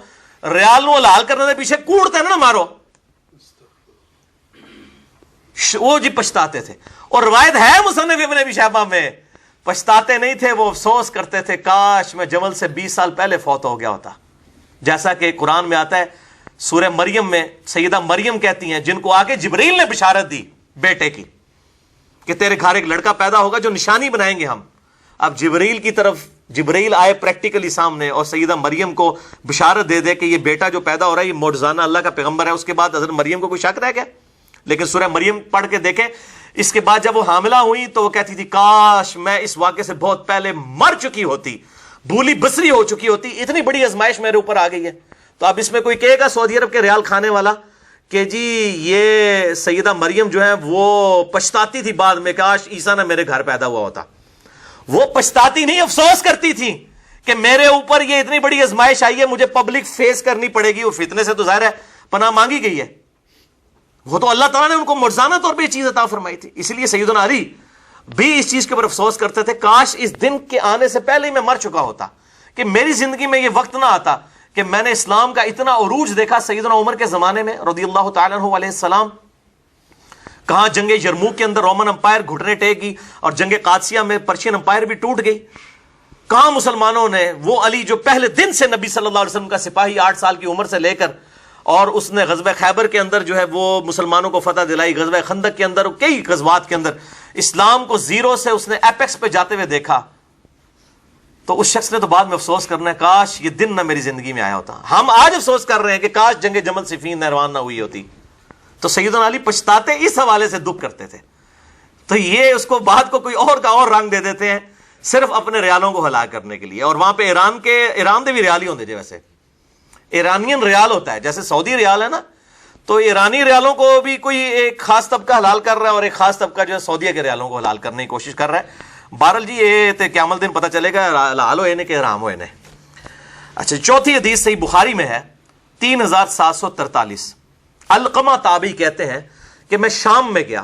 ریال نو حلال کرنے دے پیچھے کوڑتے نا مارو. وہ جی پچھتاتے تھے, اور روایت ہے مصنف ابن ابی شیبہ میں, پچھتاتے نہیں تھے, وہ افسوس کرتے تھے کاش میں جمل سے 20 سال پہلے فوت ہو گیا ہوتا. جیسا کہ قرآن میں آتا ہے سورہ مریم میں, سیدہ مریم کہتی ہیں جن کو آگے جبریل نے بشارت دی بیٹے کی کہ تیرے گھر ایک لڑکا پیدا ہوگا جو نشانی بنائیں گے ہم. اب جبریل کی طرف جبریل آئے پریکٹیکلی سامنے اور سیدہ مریم کو بشارت دے دے کہ یہ بیٹا جو پیدا ہو رہا ہے یہ معجزانہ اللہ کا پیغمبر ہے. اس کے بعد حضرت مریم کو کوئی شک رہ گیا؟ لیکن سورہ مریم پڑھ کے دیکھیں, اس کے بعد جب وہ حاملہ ہوئی تو وہ کہتی تھی کاش میں اس واقعے سے بہت پہلے مر چکی ہوتی, بھولی بسری ہو چکی ہوتی, اتنی بڑی آزمائش میرے اوپر آ گئی ہے. تو اب اس میں کوئی کہے گا سعودی عرب کے ریال کھانے والا کہ جی یہ سیدہ مریم جو ہے وہ پچھتاتی تھی بعد میں, کاش عیسیٰ نہ میرے گھر پیدا ہوا ہوتا. وہ پچھتاتی نہیں, افسوس کرتی تھی کہ میرے اوپر یہ اتنی بڑی آزمائش آئی ہے, مجھے پبلک فیس کرنی پڑے گی. اور فتنے سے تو ظاہر ہے پناہ مانگی گئی ہے, وہ تو اللہ تعالیٰ نے ان کو مرزانہ طور پہ یہ چیز عطا فرمائی تھی. اس لیے سیدنا علی بھی اس چیز کے اوپر افسوس کرتے تھے کاش اس دن کے آنے سے پہلے ہی میں مر چکا ہوتا, کہ میری زندگی میں یہ وقت نہ آتا کہ میں نے اسلام کا اتنا عروج دیکھا سیدنا عمر کے زمانے میں رضی اللہ تعالیٰ عنہ علیہ السلام. کہاں جنگ یرموک کے اندر رومن امپائر گھٹنے ٹیک گئی, اور جنگ قادسیہ میں پرشین امپائر بھی ٹوٹ گئی. کہاں مسلمانوں نے وہ علی جو پہلے دن سے نبی صلی اللہ علیہ وسلم کا سپاہی 8 سال کی عمر سے لے کر, اور اس نے غزوہ خیبر کے اندر جو ہے وہ مسلمانوں کو فتح دلائی, غزوہ خندق کے اندر, کئی غزوات کے اندر اسلام کو زیرو سے اس نے ایپیکس پہ جاتے ہوئے دیکھا. تو اس شخص نے تو بعد میں افسوس کرنا ہے کاش یہ دن نہ میری زندگی میں آیا ہوتا. ہم آج افسوس کر رہے ہیں کہ کاش جنگ جمل صفین نہروان نہ ہوئی ہوتی. تو سیدنا علی پچھتاتے اس حوالے سے دکھ کرتے تھے. تو یہ اس کو بات کو کوئی اور کا اور رنگ دے دیتے ہیں صرف اپنے ریالوں کو ہلاک کرنے کے لیے. اور وہاں پہ ایران دے بھی ریال ہی ہوندے جے, ویسے ایرانین ریال ہوتا ہے جیسے سعودی ریال ہے نا, تو ایرانی ریالوں کو بھی کوئی ایک خاص طبقہ حلال کر رہا ہے, اور ایک خاص طبقہ جو ہے سعودیہ کے ریالوں کو حلال کرنے کی کوشش کر رہا ہے. بہرحال جی یہ تے قیامت دن پتہ چلے گا حلال ہوئے نے کہ حرام ہوئے نے. اچھا, چوتھی حدیث صحیح بخاری میں ہے 3743. علقمہ تابعی کہتے ہیں کہ میں شام میں گیا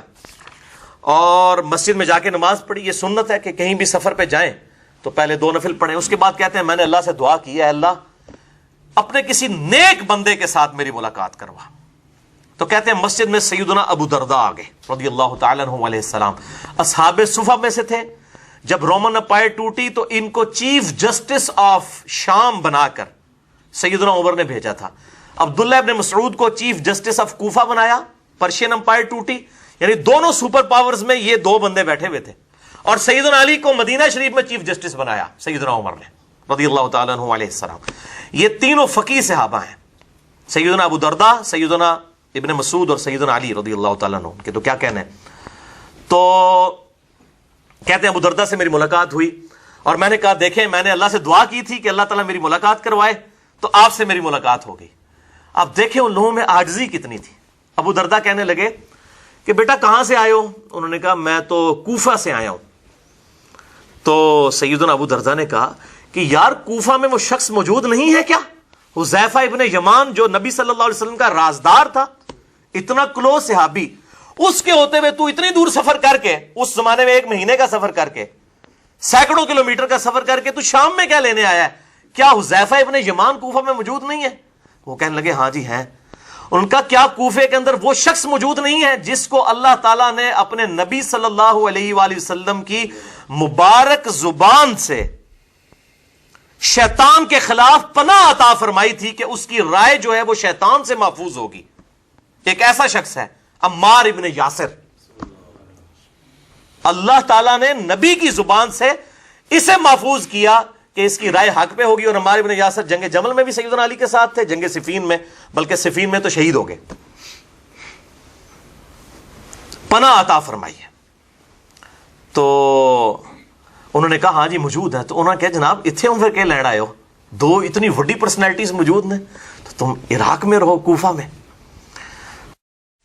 اور مسجد میں جا کے نماز پڑھی. یہ سنت ہے کہ کہیں بھی سفر پہ جائیں تو پہلے 2 نفل پڑھیں. اس کے بعد کہتے ہیں میں نے اللہ سے دعا کی ہے اللہ اپنے کسی نیک بندے کے ساتھ میری ملاقات کروا. تو کہتے ہیں مسجد میں سیدنا ابو درداء آ گئے رضی اللہ تعالیٰ عنہ علیہ السلام, اصحاب صفہ میں سے تھے. جب رومن امپائر ٹوٹی تو ان کو چیف جسٹس آف شام بنا کر سیدنا عمر نے بھیجا تھا. عبداللہ ابن مسعود کو چیف جسٹس آف کوفہ بنایا. پرشین امپائر ٹوٹی, یعنی دونوں سپر پاورز میں یہ 2 بندے بیٹھے ہوئے تھے. اور سیدنا علی کو مدینہ شریف میں چیف جسٹس بنایا سیدنا عمر نے رضی اللہ تعالیٰ عنہ علیہ السلام. یہ تینوں فقیہ صحابہ ہیں, سیدنا ابو درداء, سیدنا ابن مسعود اور سیدنا علی رضی اللہ تعالیٰ عنہ کے. تو کیا کہنا ہے, تو کہتے ہیں ابو درداء سے میری ملاقات ہوئی اور میں نے کہا دیکھیں میں نے اللہ سے دعا کی تھی کہ اللہ تعالیٰ میری ملاقات کروائے, تو آپ سے میری ملاقات ہو گئی. اب دیکھیں ان لوگوں میں عاجزی کتنی تھی. ابو درداء کہنے لگے کہ بیٹا کہاں سے آئے ہو؟ انہوں نے کہا میں تو کوفہ سے آیا ہوں. تو سیدنا ابو درداء نے کہا کہ یار کوفہ میں وہ شخص موجود نہیں ہے کیا, حذیفہ ابن یمان جو نبی صلی اللہ علیہ وسلم کا رازدار تھا, اتنا کلوز صحابی, اس کے ہوتے ہوئے تو اتنی دور سفر کر کے, اس زمانے میں 1 مہینے کا سفر کر کے, سینکڑوں کلومیٹر کا سفر کر کے تو شام میں کیا لینے آیا ہے؟ کیا حذیفہ ابن یمان کوفہ میں موجود نہیں ہے؟ وہ کہنے لگے ہاں جی ہیں. ان کا کیا کوفے کے اندر وہ شخص موجود نہیں ہے جس کو اللہ تعالیٰ نے اپنے نبی صلی اللہ علیہ وآلہ وسلم کی مبارک زبان سے شیطان کے خلاف پناہ عطا فرمائی تھی کہ اس کی رائے جو ہے وہ شیطان سے محفوظ ہوگی؟ ایک ایسا شخص ہے عمار ابن یاسر. اللہ تعالیٰ نے نبی کی زبان سے اسے محفوظ کیا کہ اس کی رائے حق پہ ہوگی. اور عمار ابن یاسر جنگ جمل میں بھی سیدنا علی کے ساتھ تھے, جنگ صفین میں, بلکہ صفین میں تو شہید ہو گئے. پناہ عطا فرمائی ہے. تو انہوں نے کہا ہاں جی موجود ہے. تو انہوں نے کہا جناب اتنے ہم پھر کہ لڑ آئے ہو, 2 اتنی بڑی پرسنالٹیز موجود نے, تو تم عراق میں رہو کوفہ میں.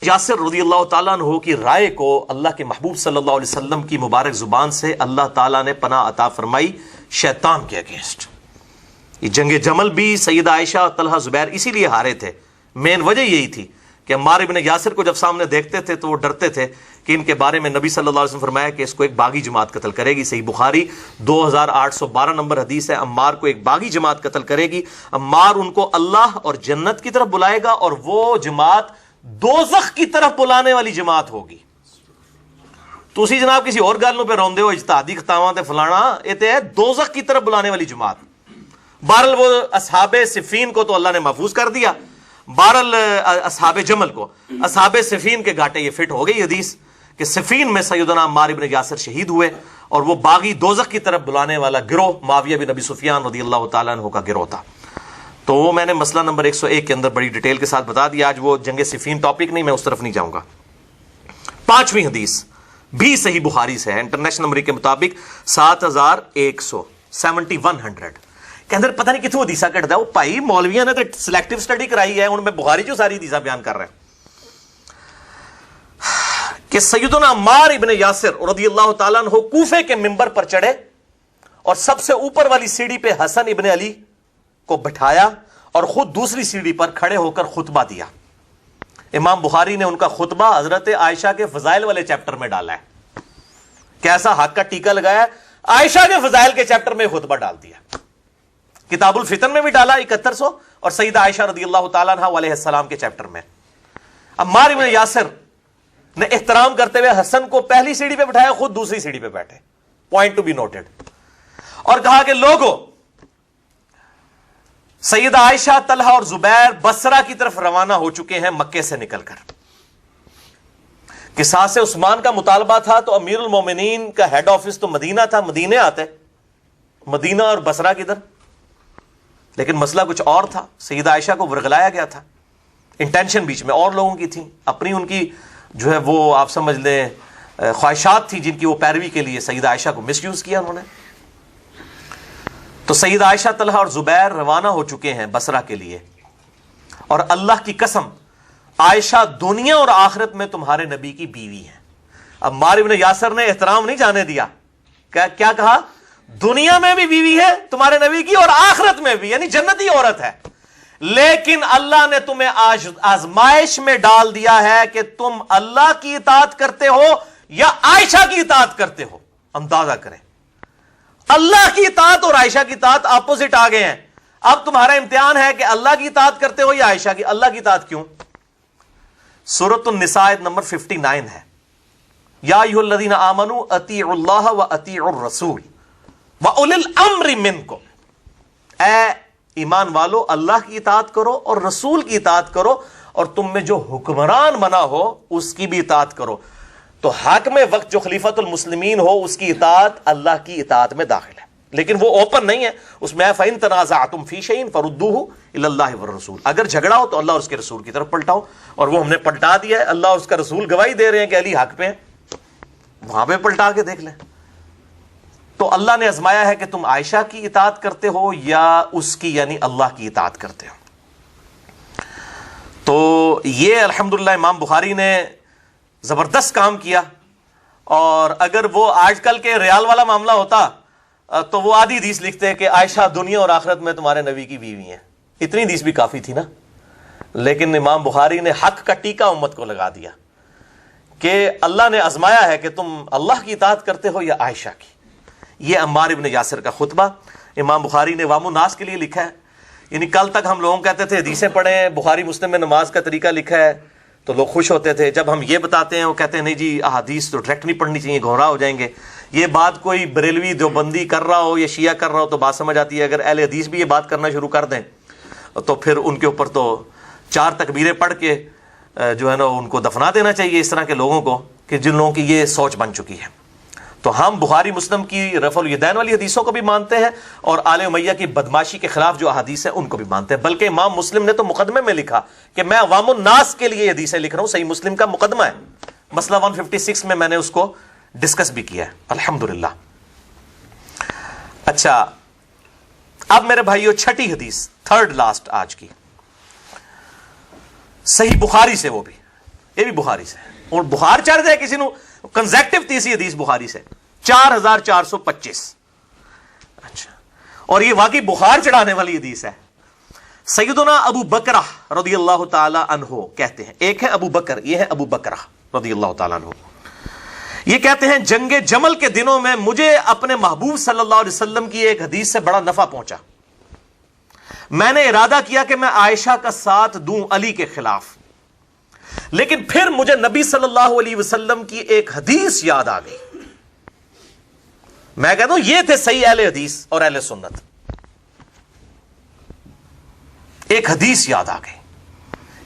یاسر رضی اللہ تعالیٰ عنہ کی رائے کو اللہ کے محبوب صلی اللہ علیہ وسلم کی مبارک زبان سے اللہ تعالیٰ نے پناہ عطا فرمائی شیطان کے اگینسٹ. یہ جنگ جمل بھی سیدہ عائشہ اور طلحہ زبیر اسی لیے ہارے تھے. مین وجہ یہی تھی کہ عمار ابن یاسر کو جب سامنے دیکھتے تھے تو وہ ڈرتے تھے کہ ان کے بارے میں نبی صلی اللہ علیہ وسلم فرمایا کہ اس کو ایک باغی جماعت قتل کرے گی. صحیح بخاری 2812 نمبر حدیث ہے. عمار کو ایک باغی جماعت قتل کرے گی. عمار ان کو اللہ اور جنت کی طرف بلائے گا اور وہ جماعت دوزخ کی طرف بلانے والی جماعت ہوگی. تو اسی جناب کسی اور گالوں پہ روندے ہو اجتہادی خطاواں تے فلانا، یہ تے ہے دوزخ کی طرف بلانے والی جماعت. بہرحال وہ اصحاب صفین کو تو اللہ نے محفوظ کر دیا. بہرحال اصحاب جمل کو، اصحاب صفین کے گھاٹے یہ فٹ ہو گئی حدیث کہ صفین میں سیدنا عمار ابن یاسر شہید ہوئے اور وہ باغی دوزخ کی طرف بلانے والا گروہ معاویہ بن ابی سفیان رضی اللہ تعالیٰ عنہ کا گروہ تھا. تو وہ میں نے مسئلہ نمبر 101 کے اندر بڑی ڈیٹیل کے ساتھ بتا دیا. آج وہ جنگ صفین ٹاپک نہیں، میں اس طرف نہیں جاؤں گا. 5ویں حدیث بھی صحیح بخاری سے ہے، انٹرنیشنل نمبر کے مطابق 7100 کے اندر پتہ نہیں کتوں حدیثہ کٹتا ہے. وہ بھائی مولویاں نے تو سلیکٹیو سٹڈی کرائی ہے، ان میں بخاری جو ساری حدیثہ بیان کر رہے ہیں کہ سیدنا عمار ابن یاسر رضی اللہ تعالیٰ عنہ کوفے کے ممبر پر چڑھے اور سب سے اوپر والی سیڑھی پہ حسن ابن علی کو بٹھایا اور خود دوسری سیڑھی پر کھڑے ہو کر خطبہ دیا. امام بخاری نے ان کا خطبہ حضرت عائشہ کے فضائل والے چیپٹر میں ڈالا ہے. کیسا حق کا ٹیکہ لگایا، عائشہ کے فضائل کے چیپٹر میں خطبہ ڈال دیا. کتاب الفتن میں بھی ڈالا 7100 اور سیدہ عائشہ رضی اللہ تعالیٰ عنہ علیہ السلام کے چیپٹر میں. عمار ابن یاسر نے احترام کرتے ہوئے حسن کو پہلی سیڑھی پہ بٹھایا، خود دوسری سیڑھی پہ بیٹھے. Point to be noted. اور کہا کہ لوگوں، سیدہ عائشہ، طلحہ اور زبیر بصرہ کی طرف روانہ ہو چکے ہیں مکے سے نکل کر. قصاص عثمان کا مطالبہ تھا تو امیر المومنین کا ہیڈ آفس تو مدینہ تھا، مدینے آتے. مدینہ اور بصرہ کدھر؟ لیکن مسئلہ کچھ اور تھا. سیدہ عائشہ کو ورغلایا گیا تھا. انٹینشن بیچ میں اور لوگوں کی تھی، اپنی ان کی جو ہے وہ آپ سمجھ لیں خواہشات تھی جن کی وہ پیروی کے لیے سیدہ عائشہ کو مس یوز کیا انہوں نے. تو سیدہ عائشہ، طلحہ اور زبیر روانہ ہو چکے ہیں بصرہ کے لیے. اور اللہ کی قسم، عائشہ دنیا اور آخرت میں تمہارے نبی کی بیوی ہیں. اب عمار ابن یاسر نے احترام نہیں جانے دیا. کیا کہا؟ دنیا میں بھی بیوی ہے تمہارے نبی کی اور آخرت میں بھی، یعنی جنتی عورت ہے. لیکن اللہ نے تمہیں آزمائش میں ڈال دیا ہے کہ تم اللہ کی اطاعت کرتے ہو یا عائشہ کی اطاعت کرتے ہو. اندازہ کریں، اللہ کی اطاعت اور عائشہ کی اطاعت اپوزٹ آ گئے ہیں. اب تمہارا امتحان ہے کہ اللہ کی اطاعت کرتے ہو یا عائشہ کی. اللہ کی اطاعت کیوں؟ سورۃ النساء نمبر 59 ہے. یا ایھا الذین آمنوا اطیعوا اللہ واطیعوا الرسول واولی الامر منکم. اے ایمان والو، اللہ کی اطاعت کرو اور رسول کی اطاعت کرو، اور تم میں جو حکمران بنا ہو اس کی بھی اطاعت کرو. تو حاکم وقت جو خلیفۃ المسلمین ہو اس کی اطاعت اللہ کی اطاعت میں داخل ہے، لیکن وہ اوپن نہیں ہے. اس میں فَإِن تَنَازَعْتُمْ فِي شَيْءٍ فَرُدُّوهُ إِلَى اللَّهِ وَالرَّسُولِ. اگر جھگڑا ہو تو اللہ اور اس کے رسول کی طرف پلٹاؤ، اور وہ ہم نے پلٹا دیا ہے. اللہ اور اس کا رسول گواہی دے رہے ہیں کہ علی حق پہ ہیں، وہاں پہ پلٹا کے دیکھ لیں. تو اللہ نے آزمایا ہے کہ تم عائشہ کی اطاعت کرتے ہو یا اس کی، یعنی اللہ کی اطاعت کرتے ہو. تو یہ الحمدللہ امام بخاری نے زبردست کام کیا. اور اگر وہ آج کل کے ریال والا معاملہ ہوتا تو وہ آدھی حدیث لکھتے کہ عائشہ دنیا اور آخرت میں تمہارے نبی کی بیوی ہیں. اتنی حدیث بھی کافی تھی نا. لیکن امام بخاری نے حق کا ٹیکہ امت کو لگا دیا کہ اللہ نے آزمایا ہے کہ تم اللہ کی اطاعت کرتے ہو یا عائشہ کی. یہ عمار ابن یاسر کا خطبہ امام بخاری نے عوام الناس کے لیے لکھا ہے. یعنی کل تک ہم لوگوں کہتے تھے حدیثیں پڑھیں، بخاری مسلم میں نماز کا طریقہ لکھا ہے، تو لوگ خوش ہوتے تھے. جب ہم یہ بتاتے ہیں وہ کہتے ہیں نہیں جی احادیث تو ڈائریکٹ نہیں پڑھنی چاہیے، گھوڑا ہو جائیں گے. یہ بات کوئی بریلوی دیوبندی کر رہا ہو یا شیعہ کر رہا ہو تو بات سمجھ آتی ہے. اگر اہل حدیث بھی یہ بات کرنا شروع کر دیں تو پھر ان کے اوپر تو 4 تکبیریں پڑھ کے جو ہے نا ان کو دفنا دینا چاہیے، اس طرح کے لوگوں کو کہ جن لوگوں کی یہ سوچ بن چکی ہے. تو ہم بخاری مسلم کی رفع الیدین والی حدیثوں کو بھی مانتے ہیں اور آل امیہ کی بدماشی کے خلاف جو احادیث ہیں ان کو بھی مانتے ہیں. بلکہ امام مسلم نے تو مقدمے میں لکھا کہ میں عوام الناس کے لیے حدیثیں لکھ رہا ہوں. صحیح مسلم کا مقدمہ ہے، مسئلہ 156 میں نے اس کو ڈسکس بھی کیا ہے الحمدللہ. اچھا، اب میرے بھائیو 6ٹھی حدیث، 3rd لاسٹ آج کی، صحیح بخاری سے، وہ بھی یہ بھی بخاری سے اور بخار چڑھ جائے کسی نو کنزیکٹو تیسری حدیث بخاری سے 4425. اچھا, اور یہ واقعی بخار چڑھانے والی حدیث ہے. سیدنا ابو بکرہ رضی اللہ تعالی عنہ کہتے ہیں, ایک ہے ابو بکر, یہ ہے ابو بکرہ رضی اللہ تعالی عنہ, یہ کہتے ہیں جنگ جمل کے دنوں میں مجھے اپنے محبوب صلی اللہ علیہ وسلم کی ایک حدیث سے بڑا نفع پہنچا. میں نے ارادہ کیا کہ میں عائشہ کا ساتھ دوں علی کے خلاف, لیکن پھر مجھے نبی صلی اللہ علیہ وسلم کی ایک حدیث یاد آ گئی. میں کہتا ہوں یہ تھے صحیح اہل حدیث اور اہل سنت. ایک حدیث یاد آ گئی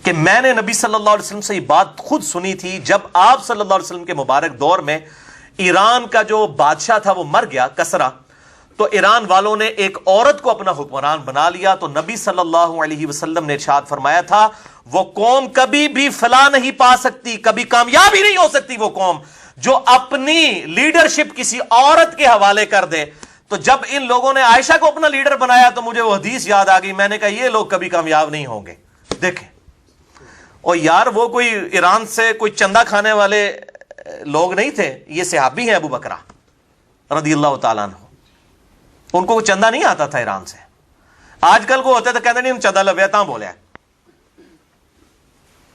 کہ میں نے نبی صلی اللہ علیہ وسلم سے یہ بات خود سنی تھی جب آپ صلی اللہ علیہ وسلم کے مبارک دور میں ایران کا جو بادشاہ تھا وہ مر گیا, کسرا, تو ایران والوں نے ایک عورت کو اپنا حکمران بنا لیا. تو نبی صلی اللہ علیہ وسلم نے ارشاد فرمایا تھا وہ قوم کبھی بھی فلاح نہیں پا سکتی, کبھی کامیاب ہی نہیں ہو سکتی وہ قوم جو اپنی لیڈرشپ کسی عورت کے حوالے کر دے. تو جب ان لوگوں نے عائشہ کو اپنا لیڈر بنایا تو مجھے وہ حدیث یاد آ گئی. میں نے کہا یہ لوگ کبھی کامیاب نہیں ہوں گے. دیکھیں, اور یار وہ کوئی ایران سے کوئی چندہ کھانے والے لوگ نہیں تھے, یہ صحابی ہیں ابو بکرہ رضی اللہ تعالیٰ عنہ. ان کو چندہ نہیں آتا تھا ایران سے. آج کل کو ہوتے تو کہتے نہیں چندہ لبیتا بولے.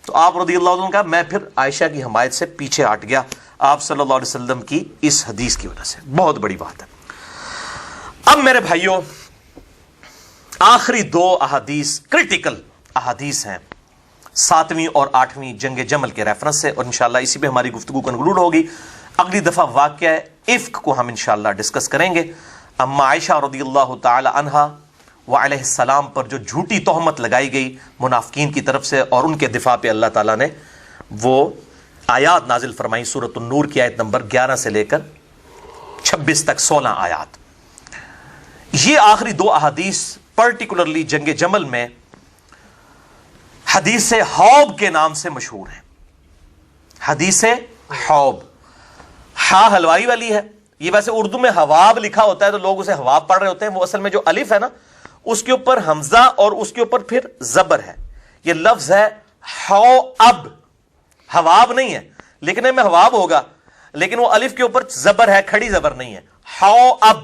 تو آپ رضی اللہ عنہ کا میں پھر عائشہ کی حمایت سے پیچھے ہٹ گیا آپ صلی اللہ علیہ وسلم کی اس حدیث کی وجہ سے. بہت بڑی بات ہے. اب میرے بھائیوں, آخری دو احادیث کریٹیکل احادیث ہیں 7ویں اور 8ویں جنگ جمل کے ریفرنس سے, اور انشاءاللہ اسی پہ ہماری گفتگو کنکلوڈ ہوگی. اگلی دفعہ واقعہ افک کو ہم انشاءاللہ ڈسکس کریں گے. اما عائشہ رضی اللہ تعالی عنہا و علیہ السلام پر جو جھوٹی تہمت لگائی گئی منافقین کی طرف سے, اور ان کے دفاع پہ اللہ تعالیٰ نے وہ آیات نازل فرمائی سورۃ النور کی آیت نمبر 11 سے لے کر 26 تک 16 آیات. یہ آخری دو احادیث پرٹیکولرلی جنگ جمل میں حدیث حوب کے نام سے مشہور ہیں. حدیث حوب, ہا حلوائی والی ہے. یہ ویسے اردو میں حواب لکھا ہوتا ہے تو لوگ اسے حواب پڑھ رہے ہوتے ہیں. وہ اصل میں جو الف ہے نا اس کے اوپر حمزہ اور اس کے اوپر پھر زبر ہے. یہ لفظ ہے ہو اب, حواب نہیں ہے, لکھنے میں حواب ہوگا لیکن وہ الف کے اوپر زبر ہے, کھڑی زبر نہیں ہے. ہو اب,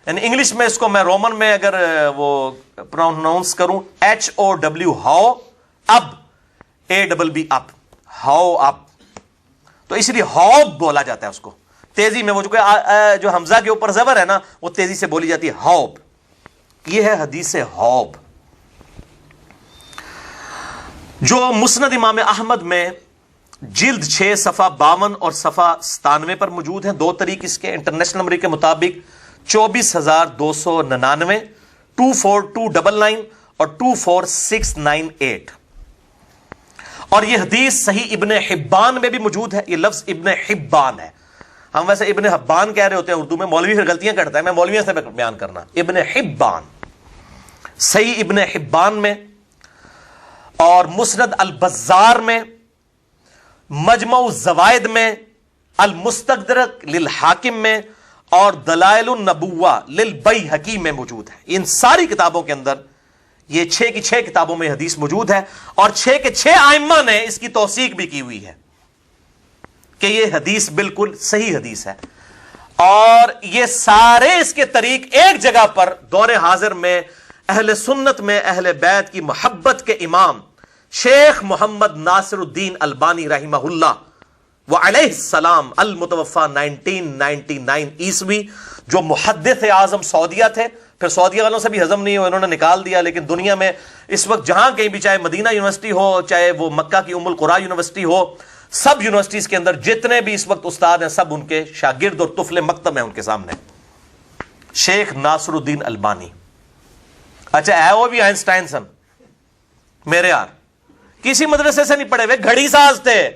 یعنی انگلش میں اس کو میں رومن میں اگر وہ پروناؤنس کروں HOW ہاؤ اب, ABB اب, ہاؤ اب, تو اس لیے ہاؤب بولا جاتا ہے اس کو تیزی میں. وہ جو حمزہ کے اوپر زبر ہے نا وہ تیزی سے بولی جاتی ہے ہاؤب. یہ ہے حدیث ہاؤب جو مسند امام احمد میں جلد 6 صفحہ 52 اور صفحہ 97 پر موجود ہیں. 2 طریق اس کے انٹرنیشنل نمبر کے مطابق 24,299 24299 اور 24698. اور یہ حدیث صحیح ابن حبان میں بھی موجود ہے. یہ لفظ ابن حبان ہے, ہم ویسے ابن حبان کہہ رہے ہوتے ہیں اردو میں, مولوی پھر غلطیاں کرتا ہے, میں مولویوں سے بیان کرنا. ابن حبان صحیح ابن حبان میں, اور مسند البزار میں, مجمع الزوائد میں, المستدرک للحاکم میں, اور دلائل النبوہ للبیہقی میں موجود ہے. ان ساری کتابوں کے اندر یہ 6 کی 6 کتابوں میں حدیث موجود ہے, اور 6 کے 6 ائمہ نے اس کی توثیق بھی کی ہوئی ہے کہ یہ حدیث بالکل صحیح حدیث ہے. اور یہ سارے اس کے طریق ایک جگہ پر دور حاضر میں اہل سنت میں اہل بیت کی محبت کے امام شیخ محمد ناصر الدین البانی رحمہ اللہ وعلیہ السلام المتوفى 1999 عیسوی, جو محدث اعظم سعودیہ تھے. پھر سعودیہ والوں سے بھی ہضم نہیں ہو, انہوں نے نکال دیا. لیکن دنیا میں اس وقت جہاں کہیں بھی, چاہے مدینہ یونیورسٹی ہو, چاہے وہ مکہ کی ام القری یونیورسٹی ہو, سب یونیورسٹیز کے اندر جتنے بھی اس وقت استاد ہیں سب ان کے شاگرد اور طفل مکتب ہیں ان کے سامنے. شیخ ناصر الدین البانی, اچھا ہے وہ بھی آئنسٹائن سن میرے یار, کسی مدرسے سے نہیں پڑھے ہوئے, گھڑی ساز تھے.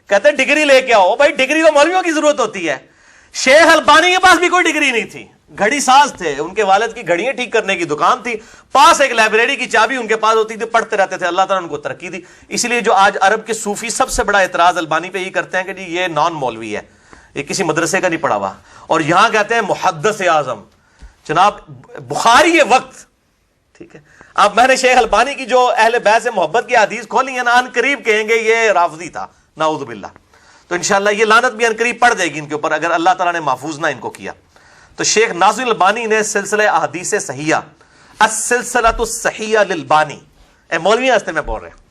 کہتے ڈگری لے کے آؤ. بھائی ڈگری تو مولویوں کی ضرورت ہوتی ہے. شیخ البانی کے پاس بھی کوئی ڈگری نہیں تھی, گھڑی ساز تھے. ان کے والد کی گھڑیاں ٹھیک کرنے کی دکان تھی, پاس ایک لائبریری کی چابی ان کے پاس ہوتی تھی, پڑھتے رہتے تھے. اللہ تعالیٰ ان کو ترقی دی. اس لیے جو آج عرب کے صوفی سب سے بڑا اعتراض البانی پہ یہ کرتے ہیں کہ جی یہ نان مولوی ہے, یہ کسی مدرسے کا نہیں پڑھا ہوا. اور یہاں کہتے ہیں محدث اعظم. جناب بخاری وقت ٹھیک ہے. اب میں نے شیخ البانی کی جو اہل بیت سے محبت کی حدیث کھولی ہیں نا، ان قریب کہیں گے یہ رافضی تھا، نعوذ باللہ. تو انشاءاللہ یہ لعنت بھی ان قریب پڑ جائے گی ان کے اوپر اگر اللہ تعالیٰ نے محفوظ نہ ان کو کیا. تو شیخ ناصر البانی نے سلسلہ احادیث صحیحہ، السلسلۃ الصحیحہ للبانی، اے مولوی ہستے میں بول رہے ہیں،